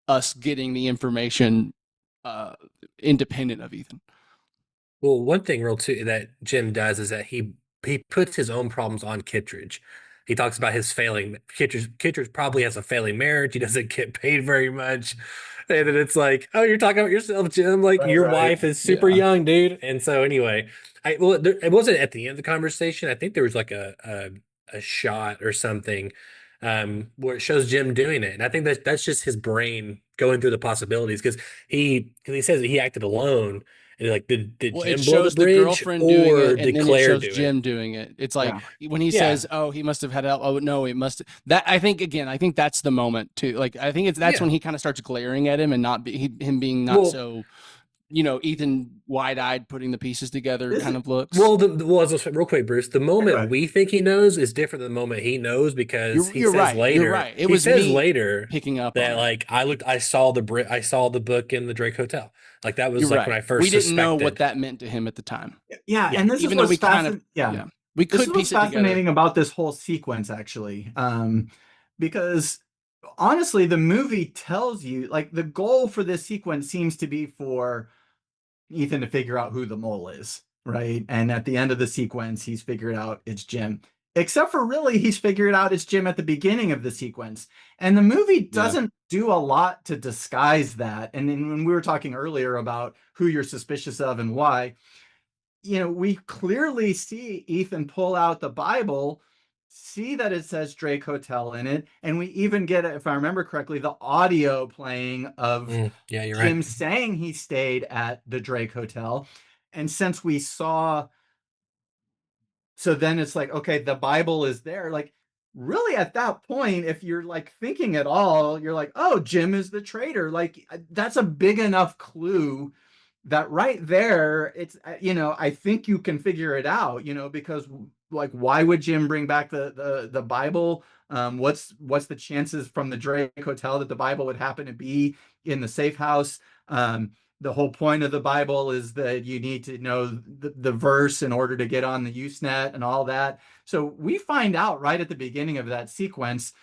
us getting the information independent of Ethan. well, one thing real too that Jim does is that he puts his own problems on Kittredge. He talks about his failing. Kittredge probably has a failing marriage. He doesn't get paid very much. And then it's like, oh, you're talking about yourself, Jim. Like Right, your right. wife is super Yeah. young, dude. And so anyway, it wasn't at the end of the conversation. I think there was like a shot or something where it shows Jim doing it, and I think that's just his brain going through the possibilities because he says that he acted alone. And like, did Well, it Jim blow the shows the bridge girlfriend doing or it, and did then it Claire shows do it? Jim doing it. It's like Yeah. when he Yeah. says, "Oh, he must have had." Oh no, it must. That I think again. I think that's the moment too. Like I think that's Yeah. when he kind of starts glaring at him and him being not Well, so, Ethan wide-eyed putting the pieces together This kind is- of looks. real quick, Bruce. The moment we think he knows is different than the moment he knows because You're right. You're right. It he was says me later picking up that on it. like I saw the book in the Drake Hotel. Like that was You're like right. when I first We didn't know what suspected. that meant to him at the time. Yeah, Yeah. and this is Even though what's we kind of, fascinating. Yeah. yeah, we This could is what's piece it together. fascinating about this whole sequence, actually, because honestly, the movie tells you, like, the goal for this sequence seems to be for Ethan to figure out who the mole is, right? And at the end of the sequence, he's figured out it's Jim. Except for really, he's figured out it's Jim at the beginning of the sequence. And the movie doesn't do a lot to disguise that. And then when we were talking earlier about who you're suspicious of and why, we clearly see Ethan pull out the Bible, see that it says Drake Hotel in it, and we even get, if I remember correctly, the audio playing of Yeah, you're Jim right. saying he stayed at the Drake Hotel. And since we saw, so then it's like, okay, the Bible is there. Like, really at that point, if you're like thinking at all, you're like, oh, Jim is the traitor. Like that's a big enough clue that right there, it's, I think you can figure it out, because like, why would Jim bring back the Bible? What's the chances from the Drake Hotel that the Bible would happen to be in the safe house? The whole point of the Bible is that you need to know the verse in order to get on the Usenet and all that. So we find out right at the beginning of that sequence,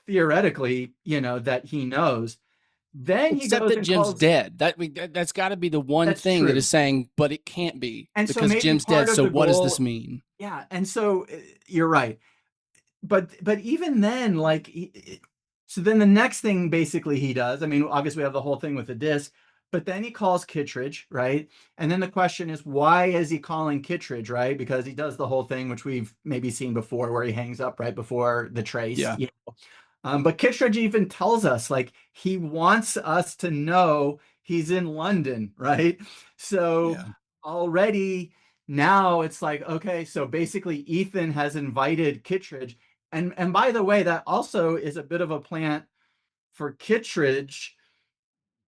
theoretically, that he knows. Then he Except goes that and Jim's calls. dead. That's got to be the one That's thing that is true. saying, but it can't be And so because maybe Jim's part dead. of So the what does this goal, mean? yeah. And so you're right. But even then, like, so then the next thing basically he does, I mean, obviously we have the whole thing with the disc, but then he calls Kittredge, right? And then the question is, why is he calling Kittredge, right? Because he does the whole thing, which we've maybe seen before, where he hangs up right before the trace. Yeah. But Kittredge even tells us, like, he wants us to know he's in London, right? So Yeah. already now it's like, okay, so basically Ethan has invited Kittredge. And by the way, that also is a bit of a plant for Kittredge.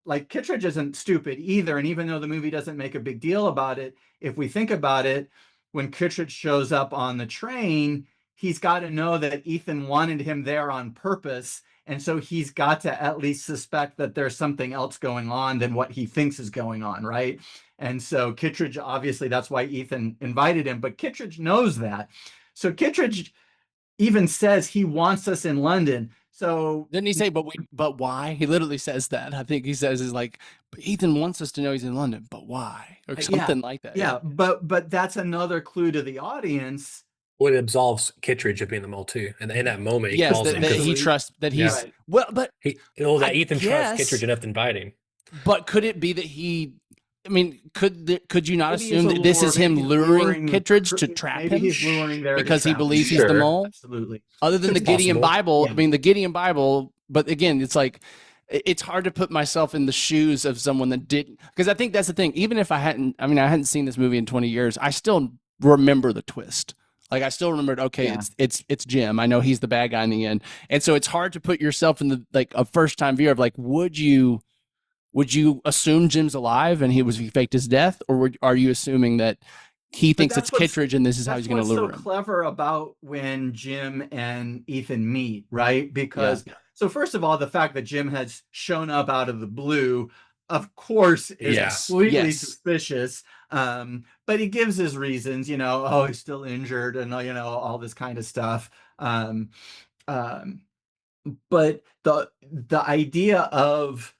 Like, Kittredge isn't stupid either. And even though the movie doesn't make a big deal about it, if we think about it, when Kittredge shows up on the train, he's got to know that Ethan wanted him there on purpose. And so he's got to at least suspect that there's something else going on than what he thinks is going on, right? And so Kittredge, obviously, that's why Ethan invited him, but Kittredge knows that. So Kittredge even says he wants us in London. So Didn't he say, but why? He literally says that. I think he says is like, Ethan wants us to know he's in London, but why? Or yeah, something like that. yeah, but that's another clue to the audience. Well, it absolves Kittredge of being the mole too, and in that moment he Yes, calls that, him that because he trusts that yeah, he's well, but that I Ethan trusts Kittredge guess. enough to invite him. But could it be that he? I mean, could you not Maybe he's assume a that this lure. is Maybe him he's luring luring. Kittredge to trap Maybe him he's luring there to because he trap him. believes he's the Sure. mole? Absolutely. Other than It's the Gideon possible. Bible, Yeah. I mean, the Gideon Bible. But again, it's like it's hard to put myself in the shoes of someone that didn't, because I think that's the thing. Even if I hadn't seen this movie in 20 years, I still remember the twist. Like I still remembered, okay, Yeah. it's Jim. I know he's the bad guy in the end, and so it's hard to put yourself in the like a first time viewer of like, would you assume Jim's alive and he faked his death, or are you assuming that he But thinks it's Kittredge and this is how he's going to so lure him? clever about when Jim and Ethan meet, right? Yeah, Because so first of all, the fact that Jim has shown up out of the blue, of course, is Yes. completely Yes. suspicious. But he gives his reasons, oh, he's still injured and all this kind of stuff. Um, um, but the idea of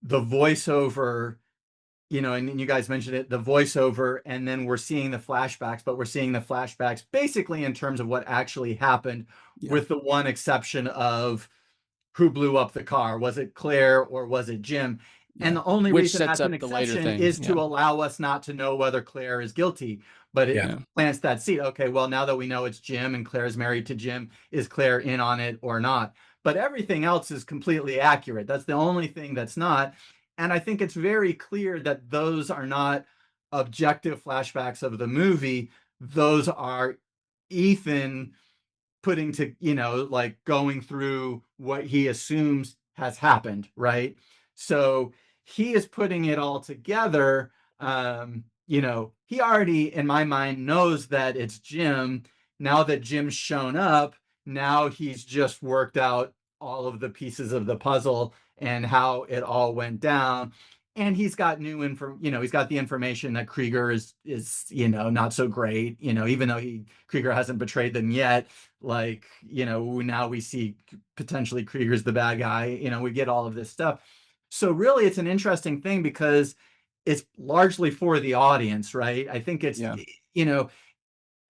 the voiceover, and you guys mentioned it, the voiceover, and then we're seeing the flashbacks, but we're seeing the flashbacks basically in terms of what actually happened, yeah, with the one exception of who blew up the car. Was it Claire or was it Jim? And yeah. the only Which reason sets that's an up the later exception thing. is Yeah, to allow us not to know whether Claire is guilty. But it Yeah. yeah, plants that seed. Okay, well, now that we know it's Jim and Claire is married to Jim, is Claire in on it or not? But everything else is completely accurate. That's the only thing that's not. And I think it's very clear that those are not objective flashbacks of the movie. Those are Ethan putting to, like going through what he assumes has happened, right? So he is putting it all together. He already, in my mind, knows that it's Jim. Now that Jim's shown up, now he's just worked out all of the pieces of the puzzle and how it all went down. And he's got new info, he's got the information that Krieger is not so great, even though Krieger hasn't betrayed them yet. Like, now we see potentially Krieger's the bad guy, we get all of this stuff. So really it's an interesting thing because it's largely for the audience, right? I think it's, yeah.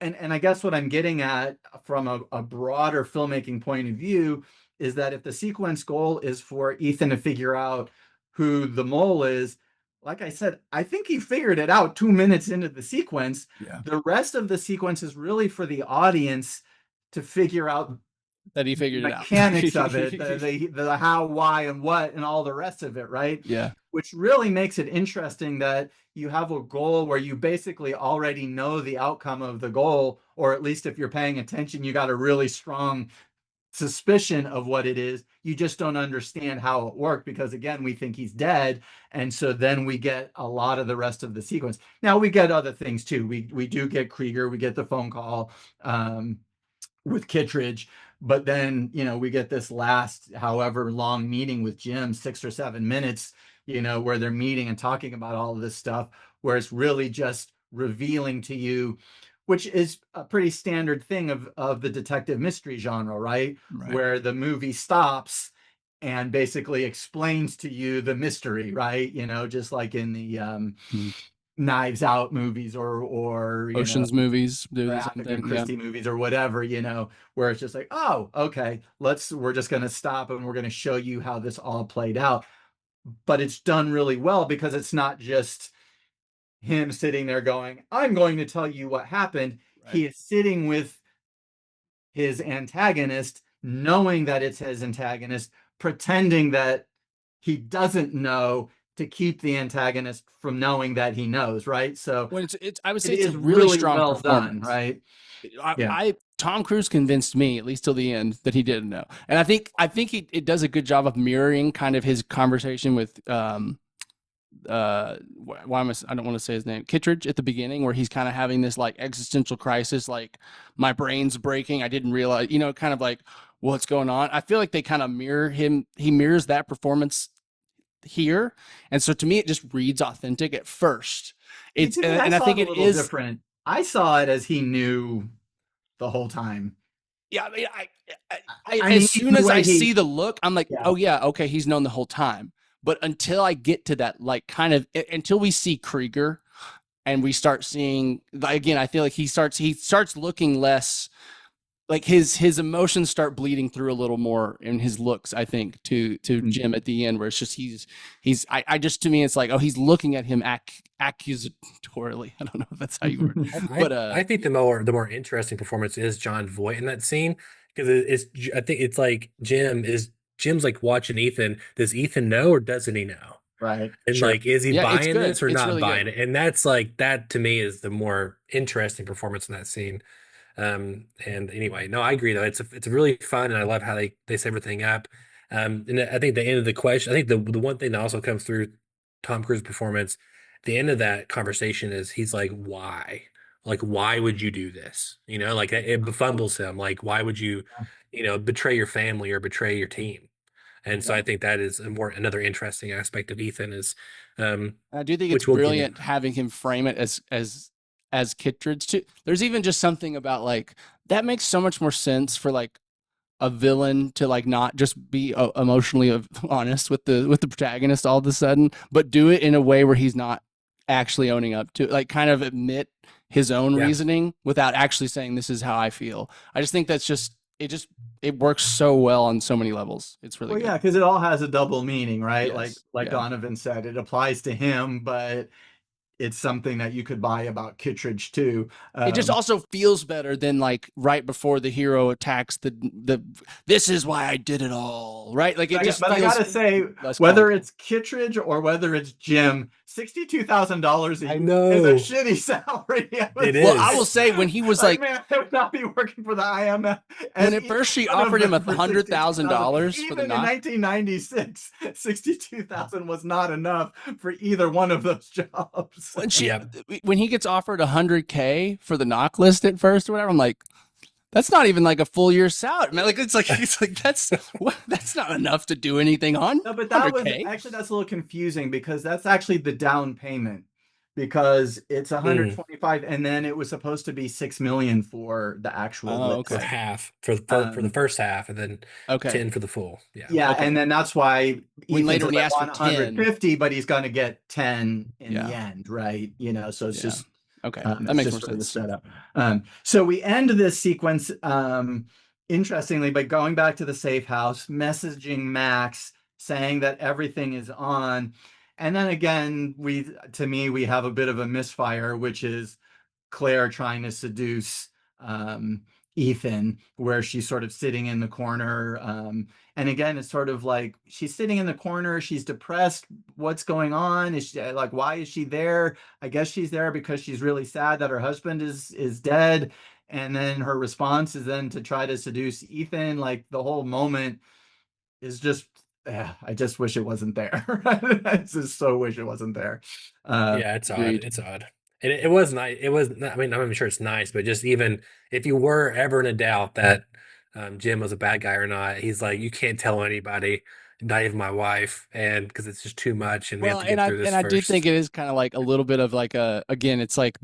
And I guess what I'm getting at from a broader filmmaking point of view is that if the sequence goal is for Ethan to figure out who the mole is, like I said, I think he figured it out 2 minutes into the sequence. Yeah. The rest of the sequence is really for the audience to figure out That he figured it out. mechanics of it, the how, why, and what, and all the rest of it, right? Yeah, Which really makes it interesting that you have a goal where you basically already know the outcome of the goal, or at least if you're paying attention, you got a really strong suspicion of what it is. You just don't understand how it worked because, again, we think he's dead. And so then we get a lot of the rest of the sequence. Now we get other things too. We do get Krieger, we get the phone call with Kittredge, but then, we get this last however long meeting with Jim, 6 or 7 minutes, where they're meeting and talking about all of this stuff, where it's really just revealing to you, which is a pretty standard thing of the detective mystery genre, right? Right. Where the movie stops and basically explains to you the mystery, right? Just like in the Knives Out movies or Ocean's movies do or the same Agatha thing. Christie movies or whatever, where it's just like, oh, okay, we're just going to stop and we're going to show you how this all played out. But it's done really well because it's not just him sitting there going, I'm going to tell you what happened. Right. He is sitting with his antagonist, knowing that it's his antagonist, pretending that he doesn't know to keep the antagonist from knowing that he knows, right? So When I would say it it's is a really strong well performance, done, right? Tom Cruise convinced me, at least till the end, that he didn't know, and I think it does a good job of mirroring kind of his conversation with I don't want to say his name, Kittredge, at the beginning, where he's kind of having this like existential crisis, like my brain's breaking, I didn't realize, kind of like what's going on. I feel like they kind of mirror him. He mirrors that performance here, and so to me it just reads authentic at first. I think it is different. I saw it as he knew the whole time. Yeah, I mean, as soon as I see the look, I'm like, oh yeah, okay, he's known the whole time. But until I get to that, like, kind of, until we see Krieger, and we start seeing, again, I feel like he starts looking less like his emotions start bleeding through a little more in his looks, I think, to Jim at the end, where it's just I just, to me it's like, oh, he's looking at him accusatorily. I don't know if that's how you word it. But I think the more interesting performance is John Voight in that scene, because I think it's like Jim's like watching Ethan. Does Ethan know or doesn't he know? Right. And like, is he buying this or it's not really buying good. it? And that's like, that to me is the more interesting performance in that scene. And anyway, no, I agree though. It's really fun, and I love how they set everything up. And I think the end of the question, I think the one thing that also comes through Tom Cruise's performance, the end of that conversation is he's like, why? Like, why would you do this? Like it befumbles him. Like, why would you, betray your family or betray your team? And so I think that is another interesting aspect of Ethan is, I do think it's brilliant having him frame it as Kittredge too. There's even just something about like that makes so much more sense for like a villain to like not just be emotionally honest with the protagonist all of a sudden, but do it in a way where he's not actually owning up to, like, kind of admit his own reasoning without actually saying this is how I feel. I just think that's just it works so well on so many levels. It's really good. Yeah, because it all has a double meaning, right? Yes. Like Donavon said, it applies to him, but it's something that you could buy about Kittredge too. It just also feels better than like right before the hero attacks the this is why I did it all, right? Like it just. But I gotta say, whether it's Kittredge or whether it's Jim, $62,000 I know is a shitty salary. It is. Well, I will say when he was like, man, I would not be working for the IMF. When at first she offered him $100,000 for the knock. In 1996, $62,000 was not enough for either one of those jobs. When he gets offered $100K for the knock list at first or whatever, I'm like, that's not even like a full year's salary. Man, like it's like that's not enough to do anything on. No, but that was actually, that's a little confusing because that's actually the down payment, because it's 125 and then it was supposed to be 6 million for the actual list. For half for the first half, and then 10 for the full. And then that's why later when he asked for 150, but he's going to get 10 in the end, right? So it's just that makes more sense. Setup. So we end this sequence interestingly by going back to the safe house, messaging Max, saying that everything is on. And then again, we have a bit of a misfire, which is Claire trying to seduce Ethan, where she's sort of sitting in the corner. And again, it's sort of like she's sitting in the corner. She's depressed. What's going on? Is she, like, why is she there? I guess she's there because she's really sad that her husband is dead. and then her response is then to try to seduce Ethan. Like the whole moment is just, I just wish it wasn't there. I just so wish it wasn't there. Yeah, it's odd. Agreed. It's odd. And it was nice. It was, I mean, I'm not sure it's nice, but just even if you were ever in a doubt that Jim was a bad guy or not, he's like, you can't tell anybody, not even my wife, and because it's just too much, and we have Well, to get through this and I do think first. it is kind of like a little bit of like a, again, it's like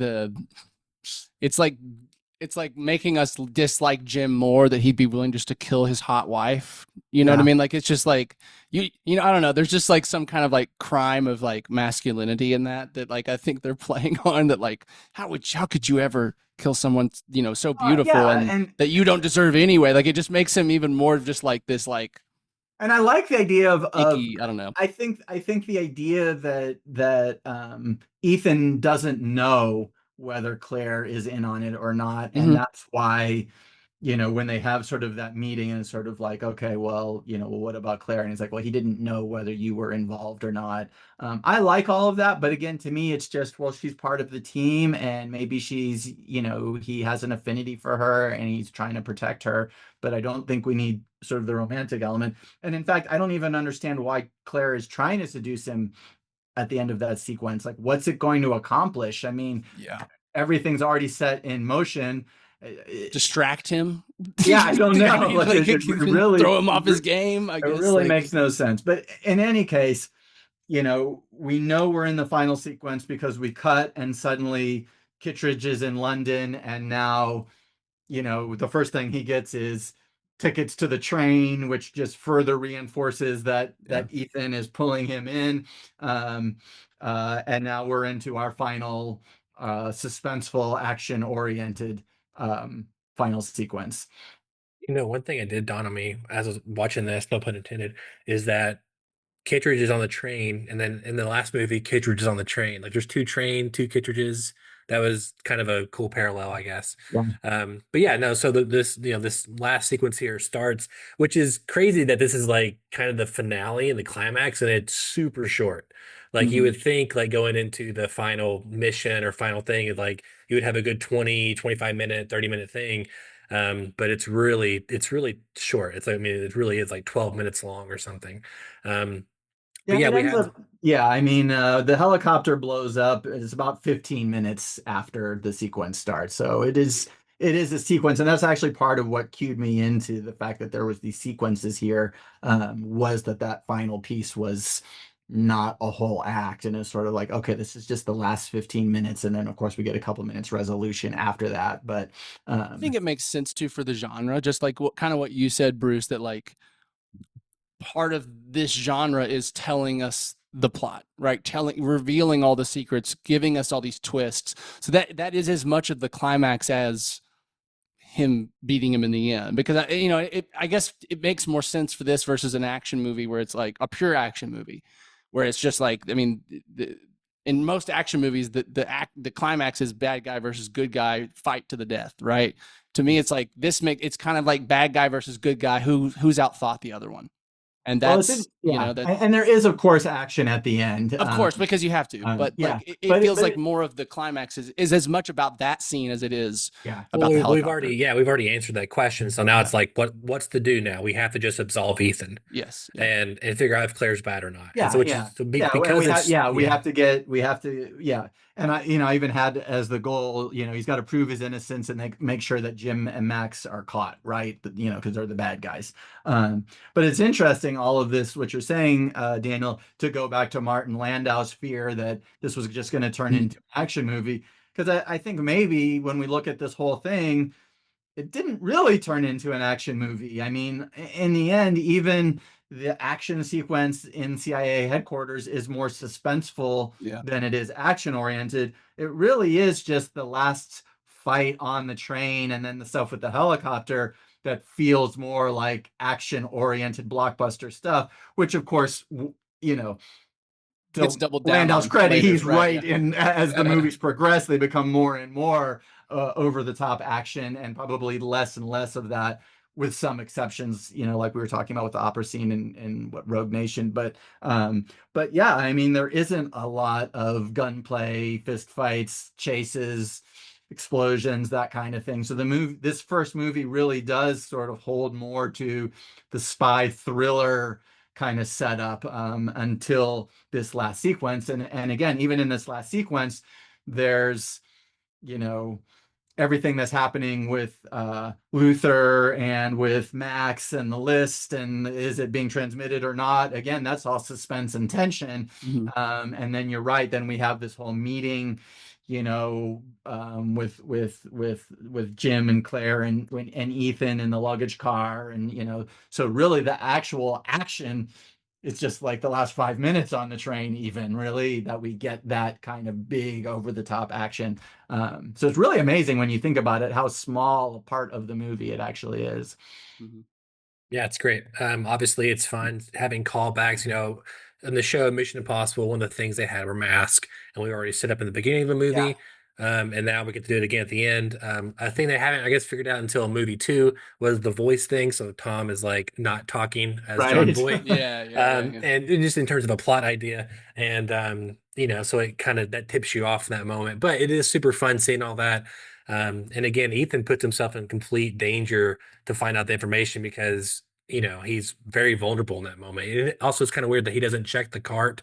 it's like making us dislike Jim more that he'd be willing just to kill his hot wife. You know what I Yeah. mean? Like it's just like you know, I don't know. There's just like some kind of like crime of like masculinity in that like I think they're playing on that like how could you ever kill someone, you know, so beautiful Yeah, and that you don't deserve anyway. Like it just makes him even more just like this like and I like the idea of icky, I don't know. I think the idea that Ethan doesn't know whether Claire is in on it or not, and Mhm. that's why, when they have sort of that meeting and sort of like, okay, well, well, what about Claire? And he's like, well, he didn't know whether you were involved or not. I like all of that, but again, to me, it's just, well, she's part of the team, and maybe she's, he has an affinity for her and he's trying to protect her, but I don't think we need sort of the romantic element. And in fact, I don't even understand why Claire is trying to seduce him at the end of that sequence. Like, what's it going to accomplish? I mean, Yeah. everything's already set in motion. Distract him. Yeah, I don't I know. mean, Like, like, it really, throw him off his game, I it guess. really Like, makes no sense. But in any case, we know we're in the final sequence because we cut and suddenly Kittredge is in London, and now, the first thing he gets is tickets to the train, which just further reinforces that yeah. Ethan is pulling him in. Um, and now we're into our final suspenseful, action-oriented final sequence. One thing it did dawn on me as I was watching this, no pun intended, is that Kittredge is on the train, and then in the last movie, Kittredge is on the train. Like there's two Kittredges. That was kind of a cool parallel, I guess. Yeah. But yeah, no. So this last sequence here starts, which is crazy that this is like kind of the finale and the climax, and it's super short. Like you Mhm. would think, like going into the final mission or final thing, like you would have a good 20, 25 minute, 30-minute thing. But it's really short. It's like, I mean, it really is like 12 minutes long or something. But Yeah, yeah, it we ends have up. Yeah, I mean, the helicopter blows up. It's about 15 minutes after the sequence starts, so it is a sequence, and that's actually part of what cued me into the fact that there was these sequences here. Was that final piece was not a whole act, and it's sort of like, okay, this is just the last 15 minutes, and then of course we get a couple minutes resolution after that. But I think it makes sense too for the genre, just like what you said, Bruce, that like part of this genre is telling us the plot, right? Revealing all the secrets, giving us all these twists. So that is as much of the climax as him beating him in the end, because I guess it makes more sense for this versus an action movie where it's like a pure action movie where it's just like, I mean, in most action movies, the climax is bad guy versus good guy, fight to the death, right? To me, it's like it's kind of like bad guy versus good guy, who's outthought the other one, and well, that's yeah, that. and there is of course action at the end. Of course, because you have to, but Yeah, like it but feels like more of the climax is as much about that scene as it is yeah. about the well, we've helicopter. we've already answered that question. So now it's like, what's the do now? We have to just absolve Ethan Yes, yeah. and figure out if Claire's bad or not. And Yeah, so which yeah, is so yeah. And because it's we have to yeah. And I even had as the goal, he's got to prove his innocence and make sure that Jim and Max are caught, right? Because they're the bad guys. But it's interesting, all of this, what you're saying, Daniel, to go back to Martin Landau's fear that this was just going to turn into an action movie. Because I think maybe when we look at this whole thing, it didn't really turn into an action movie. I mean, in the end, even the action sequence in CIA headquarters is more suspenseful Yeah. than it is action oriented. It really is just the last fight on the train and then the stuff with the helicopter that feels more like action oriented blockbuster stuff, which of course, Gets to doubled down Landau's on credit, later, he's right. yeah. And as the movies progress, they become more and more over the top action, and probably less and less of that, with some exceptions, like we were talking about with the opera scene in what Rogue Nation. But yeah, I mean, there isn't a lot of gunplay, fist fights, chases, explosions, that kind of thing. So this first movie really does sort of hold more to the spy thriller kind of setup until this last sequence. And again, even in this last sequence, there's, you know, everything that's happening with Luther and with Max and the list, and is it being transmitted or not? Again, that's all suspense and tension. Mm-hmm. And then you're right. Then we have this whole meeting, with Jim and Claire and Ethan in the luggage car, and so really the actual action, it's just like the last 5 minutes on the train, even really, that we get that kind of big over the top action. So it's really amazing when you think about it, how small a part of the movie it actually is. Mm-hmm. Yeah, it's great. Obviously, it's fun having callbacks. In the show Mission Impossible, one of the things they had were masks, and we already set up in the beginning of the Yeah. movie. And now we get to do it again at the end. A thing they haven't, I guess, figured out until movie two was the voice thing. So Tom is like not talking as John Right. Boyd. Yeah. And just in terms of a plot idea, and so it kind of that tips you off in that moment. But it is super fun seeing all that. And again, Ethan puts himself in complete danger to find out the information because he's very vulnerable in that moment. And it also, it's kind of weird that he doesn't check the cart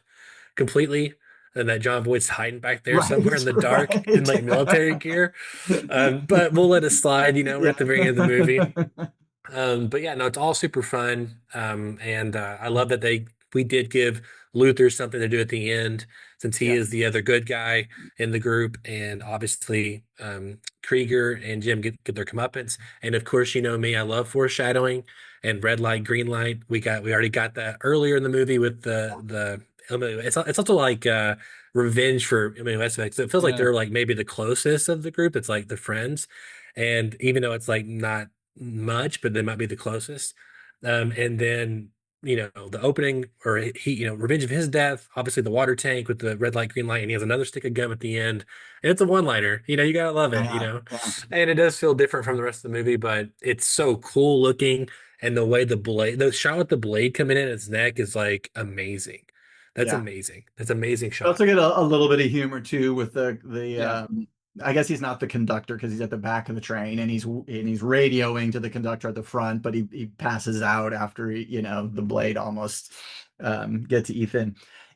completely, and that John Boyd's hiding back there somewhere in Right, the dark in like military gear. But we'll let it slide. We're at the very end of the movie. Yeah. But yeah, no, it's all super fun. And I love that we did give Luther something to do at the end, since he Yeah. is the other good guy in the group, and obviously Krieger and Jim get their comeuppance. And of course, me, I love foreshadowing and red light, green light. We already got that earlier in the movie with the it's also like revenge for Emily Westbeck. So it feels like Yeah. they're like maybe the closest of the group. It's like the friends, and even though it's like not much, but they might be the closest. And then, the opening, or revenge of his death, obviously the water tank with the red light, green light, and he has another stick of gum at the end. And it's a one-liner, you gotta love it, Yeah. Yeah. and it does feel different from the rest of the movie, but it's so cool looking. And the way the shot with the blade coming in his neck is like amazing. That's Yeah. amazing. That's an amazing You also shot. get a little bit of humor too with the Yeah. I guess he's not the conductor because he's at the back of the train, and he's radioing to the conductor at the front, but he passes out after the blade almost gets Ethan.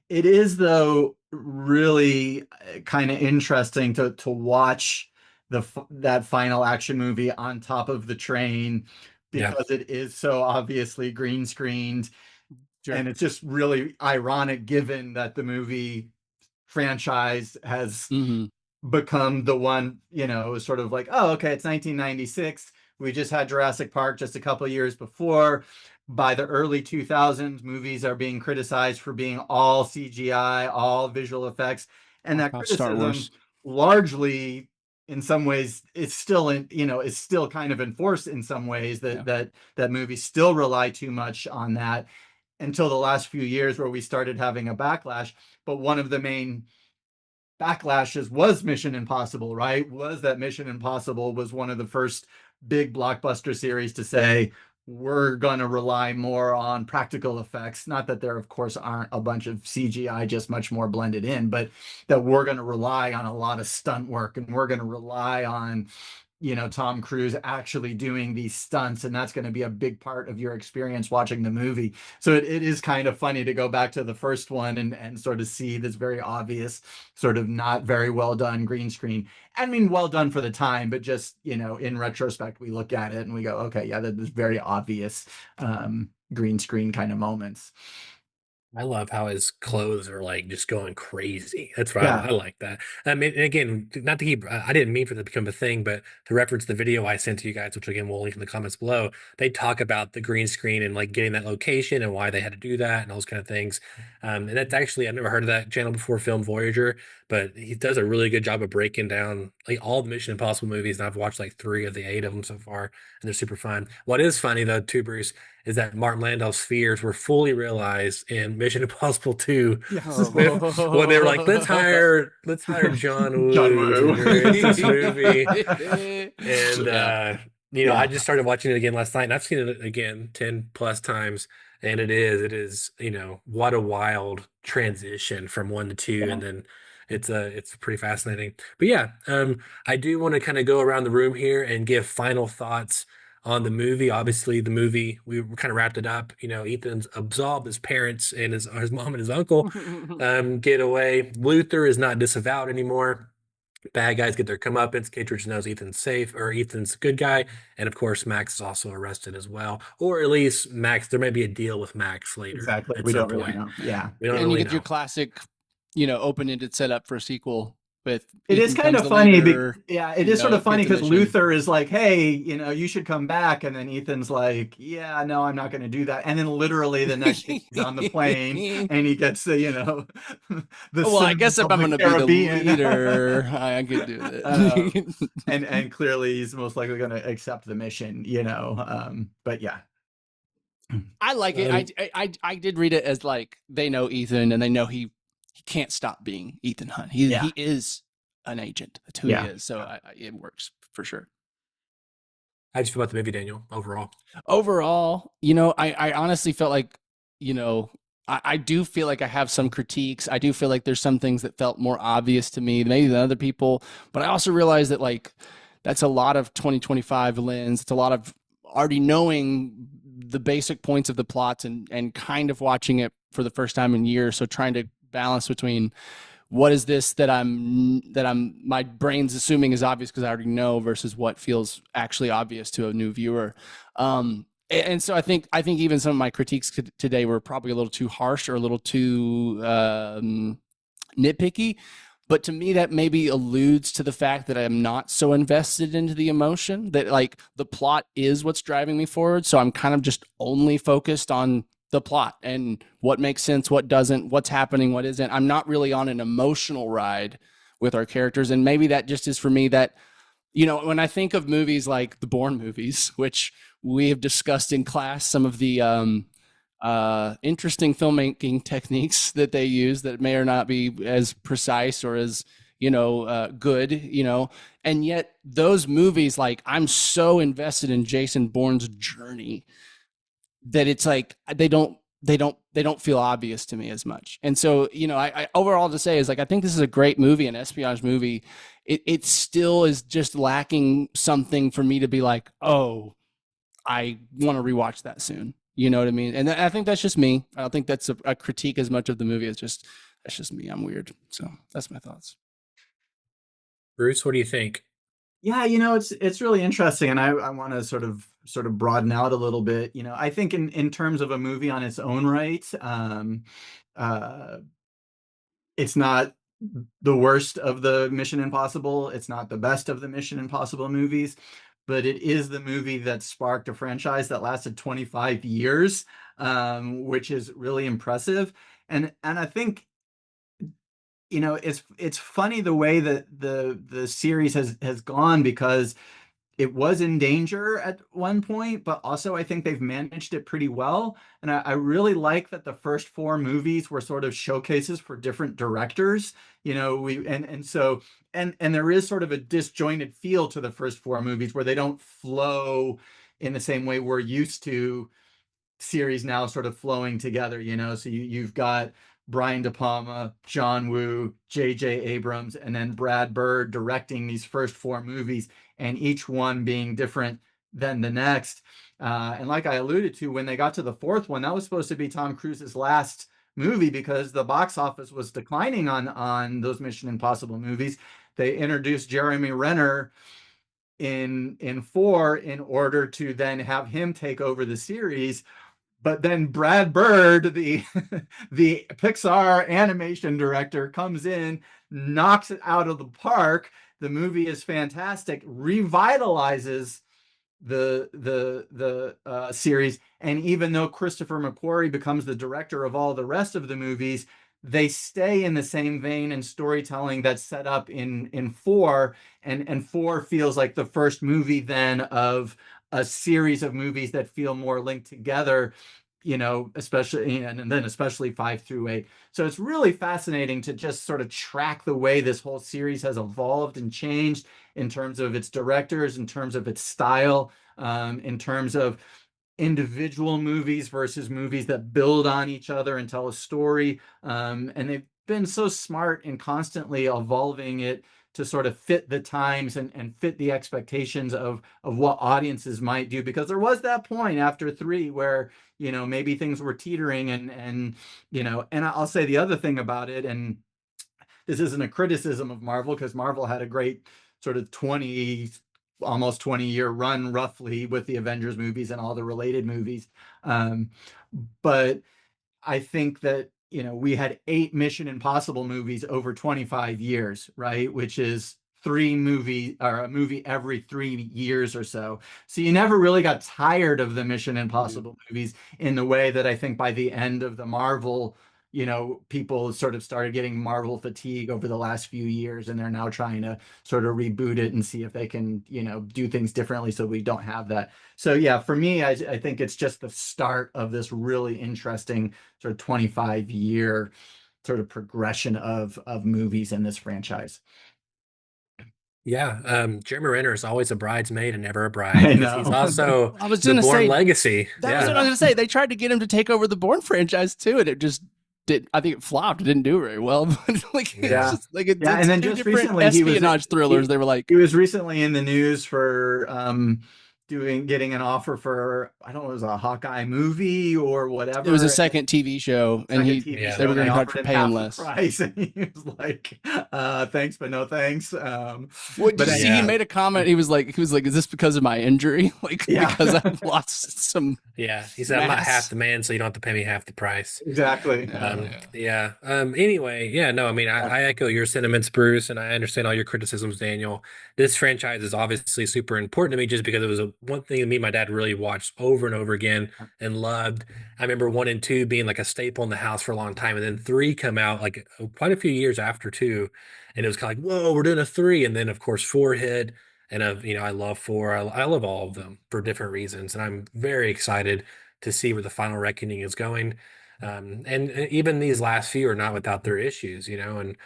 It is, though, really kind of interesting to watch that final action movie on top of the train, Yeah. because it is so obviously green screened. Sure. And it's just really ironic given that the movie franchise has Mm-hmm. become the one, sort of like, oh, okay, it's 1996. We just had Jurassic Park just a couple of years before. By the early 2000s, movies are being criticized for being all CGI, all visual effects. And Talk that about Star criticism Wars. largely, in some ways, is still kind of enforced in some ways, Yeah. that movies still rely too much on that, until the last few years where we started having a backlash. But one of the main backlashes was Mission Impossible, right? Was that Mission Impossible was one of the first big blockbuster series to say, we're going to rely more on practical effects. Not that there, of course, aren't a bunch of CGI, just much more blended in, but that we're going to rely on a lot of stunt work, and we're going to rely on Tom Cruise actually doing these stunts, and that's going to be a big part of your experience watching the movie. So it is kind of funny to go back to the first one and sort of see this very obvious, sort of not very well done green screen. I mean, well done for the time, but just, in retrospect, we look at it and we go, okay, yeah, there's very obvious green screen kind of moments. I love how his clothes are like just going crazy. That's why Yeah. I like that. I mean, again, not to keep, I didn't mean for it to become a thing, but to reference the video I sent to you guys, which again we'll link in the comments below, they talk about the green screen and like getting that location and why they had to do that and all those kind of things. And that's actually, I've never heard of that channel before, Film Voyager, but he does a really good job of breaking down like all the Mission Impossible movies. And I've watched like 3 of the 8 of them so far, and they're super fun. What is funny though, too, Bruce, is that Martin Landau's fears were fully realized in Mission Impossible 2 Yes. when they were like, let's hire John John Woo to Woo. direct this movie. And Yeah. I just started watching it again last night, and I've seen it again 10 plus times. And it is, what a wild transition from 1 to 2, Yeah. and then It's pretty fascinating. But yeah, I do want to kind of go around the room here and give final thoughts on the movie. Obviously, the movie we kind of wrapped it up. You know, Ethan's absolved his parents and his mom and his uncle get away. Luther is not disavowed anymore. Bad guys get their comeuppance. Kittredge knows Ethan's safe, or Ethan's a good guy, and of course Max is also arrested as well, or at least Max. There may be a deal with Max later Exactly. at We some don't really point. know. Yeah. We don't And you really get your know. classic, open-ended setup for a sequel with It is Ethan kind becomes of the funny. leader, Yeah, it is sort of get funny the because mission. Luther is like, "Hey, you should come back," and then Ethan's like, "Yeah, no, I'm not going to do that." And then literally the next thing he's on the plane and he gets the Well, I guess sins if of I'm the going to be the Caribbean. leader, I could do um, that. and clearly he's most likely going to accept the mission. But yeah. I like it. Um, I did read it as like they know Ethan and they know he can't stop being Ethan Hunt. He Yeah. is an agent. That's who he Yeah. is. So it works for sure. how do you feel about the movie, Daniel, overall? Overall, I honestly felt like, you know, I do feel like I have some critiques. I do feel like there's some things that felt more obvious to me, maybe than other people. But I also realize that like that's a lot of 2025 lens. It's a lot of already knowing the basic points of the plots and kind of watching it for the first time in years. So trying to balance between what is this that I'm my brain's assuming is obvious because I already know versus what feels actually obvious to a new viewer. And so I think even some of my critiques today were probably a little too harsh or a little too nitpicky. But to me, that maybe alludes to the fact that I'm not so invested into the emotion, that like the plot is what's driving me forward. So I'm kind of just only focused on the plot and what makes sense, what doesn't, what's happening, what isn't. I'm not really on an emotional ride with our characters. And maybe that just is for me that, when I think of movies like the Bourne movies, which we have discussed in class, some of the interesting filmmaking techniques that they use that may or not be as precise or as good, and yet those movies, like I'm so invested in Jason Bourne's journey that it's like they don't feel obvious to me as much. And so, I overall to say is like I think this is a great movie, an espionage movie. It still is just lacking something for me to be like, oh, I want to rewatch that soon. You know what I mean? And I think that's just me. I don't think that's a critique as much of the movie. That's just me. I'm weird. So that's my thoughts. Bruce, what do you think? Yeah, it's really interesting, and I want to sort of broaden out a little bit. I think in terms of a movie on its own right, uh, it's not the worst of the Mission Impossible. It's not the best of the Mission Impossible movies, but it is the movie that sparked a franchise that lasted 25 years, which is really impressive. And I think it's funny the way that the series has gone because it was in danger at one point, but also I think they've managed it pretty well. And I really like that the first four movies were sort of showcases for different directors. We and so and there is sort of a disjointed feel to the first four movies where they don't flow in the same way we're used to series now sort of flowing together. So you've got Brian De Palma, John Woo, J.J. Abrams, and then Brad Bird directing these first four movies, and each one being different than the next. And like I alluded to, when they got to the fourth one, that was supposed to be Tom Cruise's last movie because the box office was declining on those Mission Impossible movies. They introduced Jeremy Renner in four in order to then have him take over the series. But then Brad Bird, the the Pixar animation director, comes in, knocks it out of the park. The movie is fantastic, revitalizes the series, and even though Christopher McQuarrie becomes the director of all the rest of the movies, they stay in the same vein and storytelling that's set up in four, and four feels like the first movie then of a series of movies that feel more linked together, especially and then especially 5 through 8. So it's really fascinating to just sort of track the way this whole series has evolved and changed in terms of its directors, in terms of its style, in terms of individual movies versus movies that build on each other and tell a story. And been so smart in constantly evolving it to sort of fit the times and fit the expectations of what audiences might do. Because there was that point after three where, maybe things were teetering and I'll say the other thing about it, and this isn't a criticism of Marvel because Marvel had a great sort of almost 20-year run roughly with the Avengers movies and all the related movies. Um, but I think that, we had 8 Mission Impossible movies over 25 years, right? Which is a movie every 3 years or so. So you never really got tired of the Mission Impossible movies in the way that I think by the end of the Marvel, people sort of started getting Marvel fatigue over the last few years, and they're now trying to sort of reboot it and see if they can, do things differently so we don't have that. So yeah, for me, I think it's just the start of this really interesting sort of 25-year sort of progression of movies in this franchise. Yeah, Jeremy Renner is always a bridesmaid and never a bride I because he's know. also I was the gonna Bourne say legacy. that was Yeah. what I was gonna say. They tried to get him to take over the Bourne franchise too, and it just did. I think it flopped. It didn't do very well. But like, it's Yeah. just like it's Yeah, and then two just different recently he was espionage thrillers. They were like, he was recently in the news for getting an offer for, I don't know, it was a Hawkeye movie or it was a whatever. second TV show, and Second TV Yeah. they show, were and going they to try offered to him pay him half the less. price, and he was like, "Thanks, but no thanks." What did But you see? Yeah. He made a comment. He was like, "Is this because of my injury? Like Yeah. because I've lost some Yeah, he said, "I'm not half mass?" the man, so you don't have to pay me half the price." Exactly. Yeah. Anyway, yeah, no, I mean, I echo your sentiments, Bruce, and I understand all your criticisms, Daniel. This franchise is obviously super important to me just because it was one thing that me and my dad really watched over and over again and loved. I remember 1 and 2 being like a staple in the house for a long time, and then 3 come out like quite a few years after 2, and it was kind of like, whoa, we're doing a 3, and then of course 4 hit, and I love 4. I love all of them for different reasons, and I'm very excited to see where the final reckoning is going. And even these last few are not without their issues, and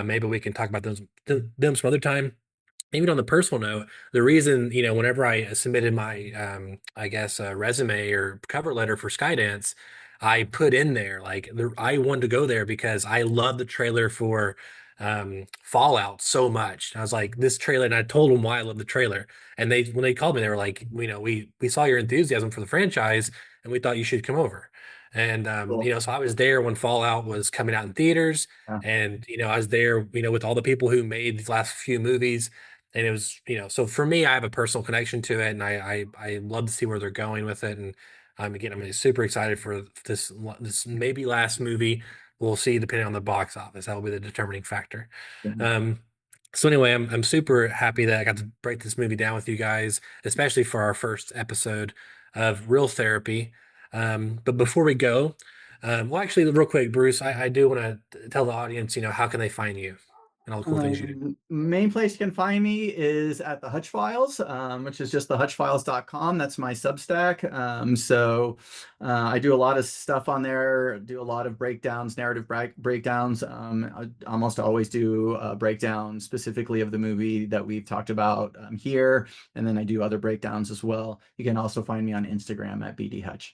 maybe we can talk about them some other time. Even on the personal note, the reason, whenever I submitted my, I guess, resume or cover letter for Skydance, I put in there like I wanted to go there because I love the trailer for Fallout so much. I was like, this trailer, and I told them why I love the trailer. And when they called me, they were like, we saw your enthusiasm for the franchise, and we thought you should come over. And Cool. so I was there when Fallout was coming out in theaters, Yeah. and I was there, with all the people who made these last few movies. And it was, so for me, I have a personal connection to it, and I love to see where they're going with it. And again, I'm super excited for this maybe last movie. We'll see, depending on the box office. That will be the determining factor. Um, so anyway, I'm super happy that I got to break this movie down with you guys, especially for our first episode of Real Therapy. But before we go, well, actually, real quick, Bruce, I do want to tell the audience, how can they find you and all the cool things you do. Main place you can find me is at the Hutch Files, which is just thehutchfiles.com. That's my Substack. So I do a lot of stuff on there, do a lot of breakdowns, narrative breakdowns. I almost always do a breakdown specifically of the movie that we've talked about here. And then I do other breakdowns as well. You can also find me on Instagram at BDHutch.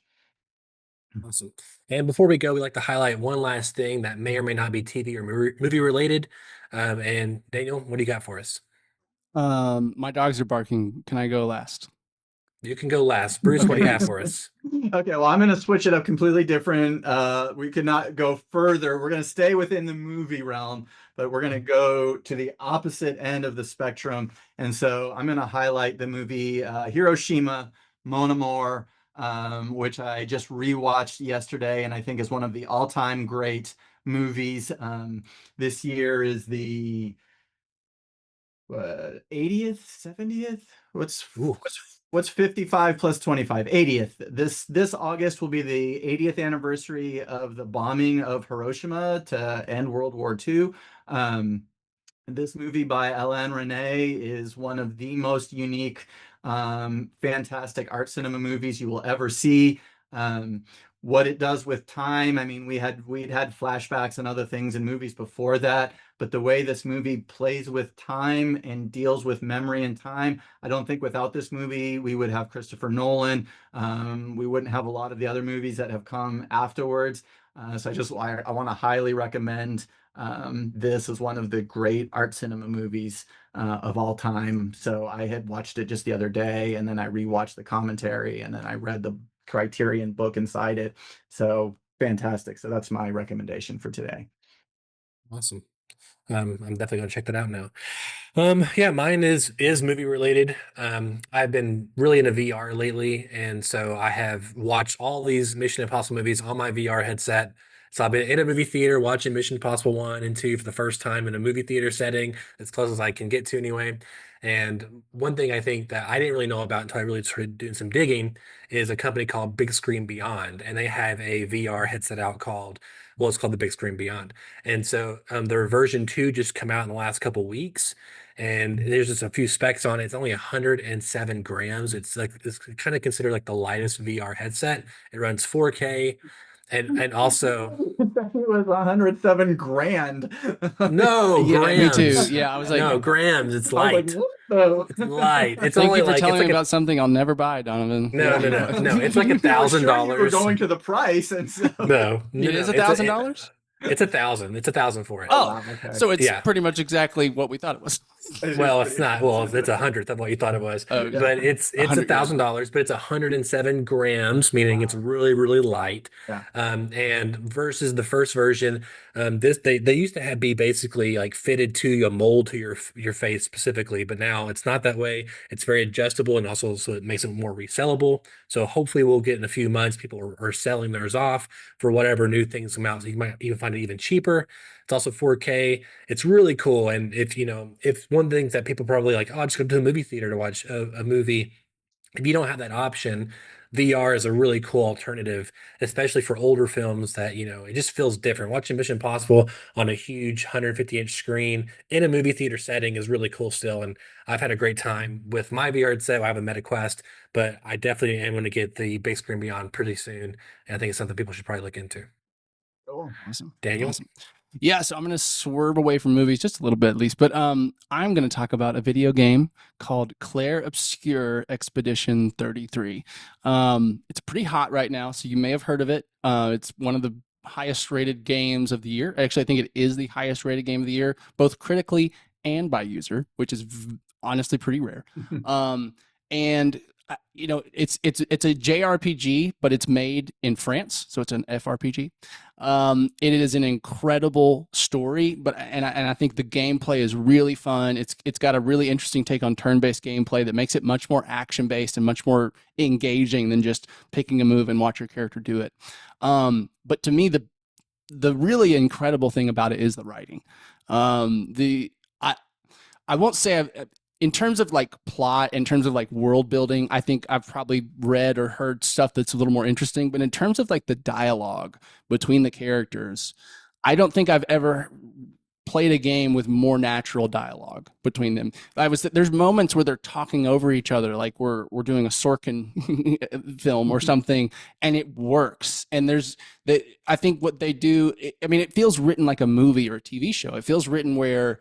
Awesome. And before we go, we like to highlight one last thing that may or may not be TV or movie related. And Daniel, what do you got for us? My dogs are barking. Can I go last? You can go last. Bruce, what do you have for us? Okay, well, I'm going to switch it up completely different. We could not go further. We're going to stay within the movie realm, but we're going to go to the opposite end of the spectrum. And so I'm going to highlight the movie Hiroshima, Mon Amour, which I just rewatched yesterday, and I think is one of the all-time great movies. This year is the 80th, 70th? What's 55 plus 25? 80th. This August will be the 80th anniversary of the bombing of Hiroshima to end World War II. This movie by Alain Resnais is one of the most unique, fantastic art cinema movies you will ever see. What it does with time, I mean, we'd had flashbacks and other things in movies before that, but the way this movie plays with time and deals with memory and time, I don't think without this movie we would have Christopher Nolan. We wouldn't have a lot of the other movies that have come afterwards. I want to highly recommend this as one of the great art cinema movies of all time. So I had watched it just the other day, and then I rewatched the commentary, and then I read the Criterion book inside it. So fantastic. So that's my recommendation for today. Awesome. I'm definitely gonna check that out now. Yeah, mine is movie related. I've been really into VR lately, and so I have watched all these Mission Impossible movies on my VR headset. So I've been in a movie theater watching Mission Impossible 1 and 2 for the first time in a movie theater setting, as close as I can get to anyway. And one thing I think that I didn't really know about until I really started doing some digging is a company called Big Screen Beyond, and they have a VR headset out called, well, it's called the Big Screen Beyond. And so their version 2 just come out in the last couple weeks, and there's just a few specs on it. It's only 107 grams. It's kind of considered like the lightest VR headset. It runs 4K, and also It was 107 grand. no Yeah, me too. grams. Yeah, I was like, No grams. It's I was light. like, what It's light. It's thank only you for like telling it's me like about something I'll never buy, Donovan. no, no, no, no. It's like I was sure you were $1,000. going to the price, and so No, It is no, $1,000. It's 1,000. It's 1,000 for it. Oh, wow, okay. so it's Yeah. pretty much exactly what we thought it was. Well, it's not. Well, it's 100th of what you thought it was. Oh, yeah. But it's 100 grams. $1,000, but it's 107 grams, meaning it's really, really light. Yeah. And versus the first version, they used to be basically like fitted to a mold to your face specifically, but now it's not that way. It's very adjustable, and also so it makes it more resellable. So hopefully we'll get in a few months, people are selling theirs off for whatever new things come out. So you might even find it even cheaper. It's also 4K. It's really cool. And if one of the things that people probably like, oh, I'll just go to the movie theater to watch a movie. If you don't have that option, VR is a really cool alternative, especially for older films that, it just feels different. Watching Mission Impossible on a huge 150-inch screen in a movie theater setting is really cool still. And I've had a great time with my VR headset. I have a Meta Quest, but I definitely am going to get the Big Screen Beyond pretty soon. And I think it's something people should probably look into. Cool. Awesome. Daniel? Awesome. Yeah, so I'm going to swerve away from movies just a little bit at least, but I'm going to talk about a video game called Claire Obscure Expedition 33. It's pretty hot right now, so you may have heard of it. It's one of the highest rated games of the year. Actually, I think it is the highest rated game of the year, both critically and by user, which is honestly pretty rare. And it's a JRPG, but it's made in France, so it's an FRPG. It is an incredible story, and I think the gameplay is really fun. It's got a really interesting take on turn-based gameplay that makes it much more action-based and much more engaging than just picking a move and watch your character do it. But to me, the really incredible thing about it is the writing. I won't say in terms of like plot, in terms of like world building, I think I've probably read or heard stuff that's a little more interesting. But in terms of like the dialogue between the characters, I don't think I've ever played a game with more natural dialogue between them. There's moments where they're talking over each other, like we're doing a Sorkin film or something, and it works. And I think what they do, it feels written like a movie or a TV show. It feels written where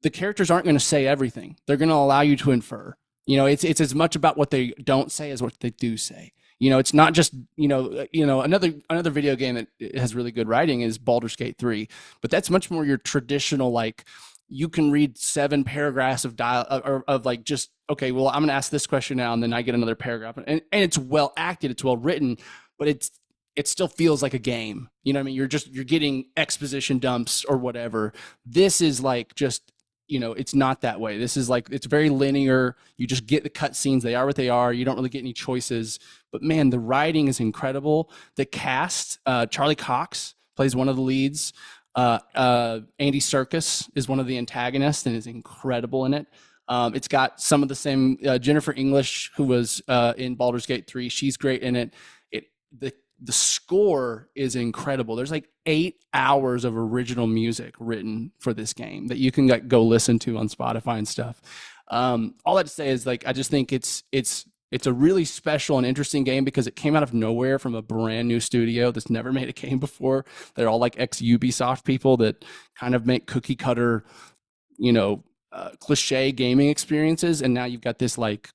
the characters aren't going to say everything. They're going to allow you to infer. It's as much about what they don't say as what they do say. It's not just, another video game that has really good writing is Baldur's Gate 3, but that's much more your traditional, like, you can read 7 paragraphs of of like, just, okay, well, I'm going to ask this question now, and then I get another paragraph. And it's well acted, it's well written, but it still feels like a game. You're getting exposition dumps or whatever. This is like just, it's not that way. This is like, it's very linear. You just get the cutscenes. They are what they are. You don't really get any choices. But man, the writing is incredible. The cast, Charlie Cox plays one of the leads. Andy Serkis is one of the antagonists and is incredible in it. It's got some of the same, Jennifer English, who was in Baldur's Gate 3. She's great in it. The score is incredible. There's like 8 hours of original music written for this game that you can go listen to on Spotify and stuff. All that to say is, like, I just think it's a really special and interesting game because it came out of nowhere from a brand new studio that's never made a game before. They're all like ex-Ubisoft people that kind of make cookie cutter, cliche gaming experiences. And now you've got this like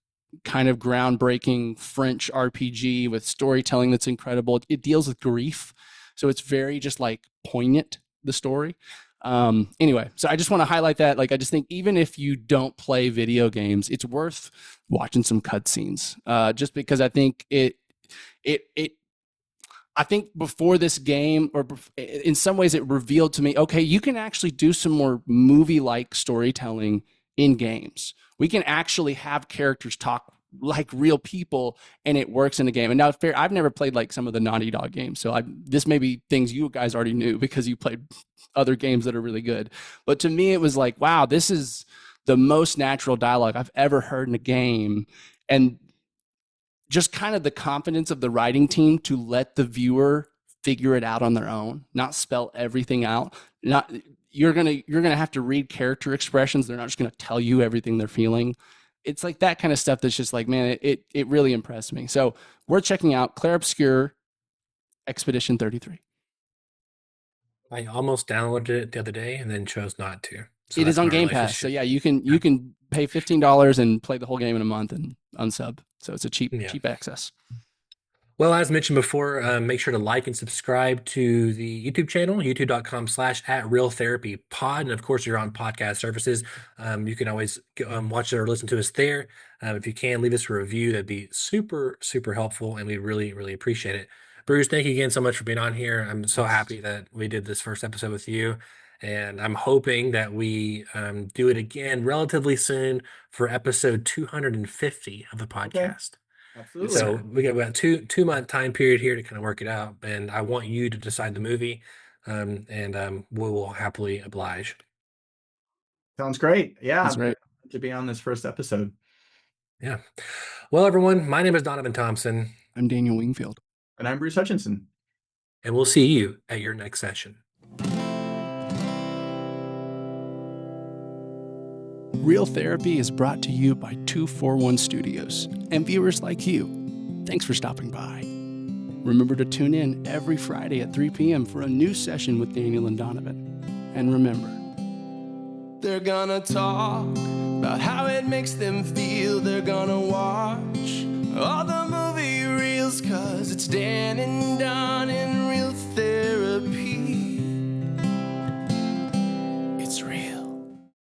kind of groundbreaking French RPG with storytelling that's incredible. It deals with grief. So it's very just like poignant, the story. Anyway, so I just want to highlight that. Like, I just think even if you don't play video games, it's worth watching some cutscenes. Just because I think I think before this game, or in some ways, it revealed to me, okay, you can actually do some more movie-like storytelling in games. We can actually have characters talk like real people, and it works in the game. And now, fair, I've never played like some of the Naughty Dog games, so this may be things you guys already knew because you played other games that are really good. But to me, it was like, wow, this is the most natural dialogue I've ever heard in a game, and just kind of the confidence of the writing team to let the viewer figure it out on their own, not spell everything out. Not you're gonna have to read character expressions. They're not just gonna tell you everything they're feeling. It's like that kind of stuff that's just like, man, it really impressed me. So we're checking out Clair Obscur Expedition 33. I almost downloaded it the other day and then chose not to. So it is on Game Pass. So yeah, you can pay $15 and play the whole game in a month and unsub. So it's a cheap access. Well, as mentioned before, make sure to like and subscribe to the YouTube channel, youtube.com/@realtherapypod. And of course, you're on podcast services. You can always watch or listen to us there. If you can, leave us a review. That'd be super, super helpful. And we really, really appreciate it. Bruce, thank you again so much for being on here. I'm so happy that we did this first episode with you. And I'm hoping that we do it again relatively soon for episode 250 of the podcast. Absolutely. So we got about two-month time period here to kind of work it out. And I want you to decide the movie, and we will happily oblige. Sounds great. Yeah. That's great. To be on this first episode. Yeah. Well, everyone, my name is Donavon Thompson. I'm Daniel Wingfield. And I'm Bruce Hutchinson. And we'll see you at your next session. Real Therapy is brought to you by 241 Studios and viewers like you. Thanks for stopping by. Remember to tune in every Friday at 3 p.m. for a new session with Daniel and Donavon. And remember, they're gonna talk about how it makes them feel. They're gonna watch all the movie reels, 'cause it's Dan and Don in Real Therapy.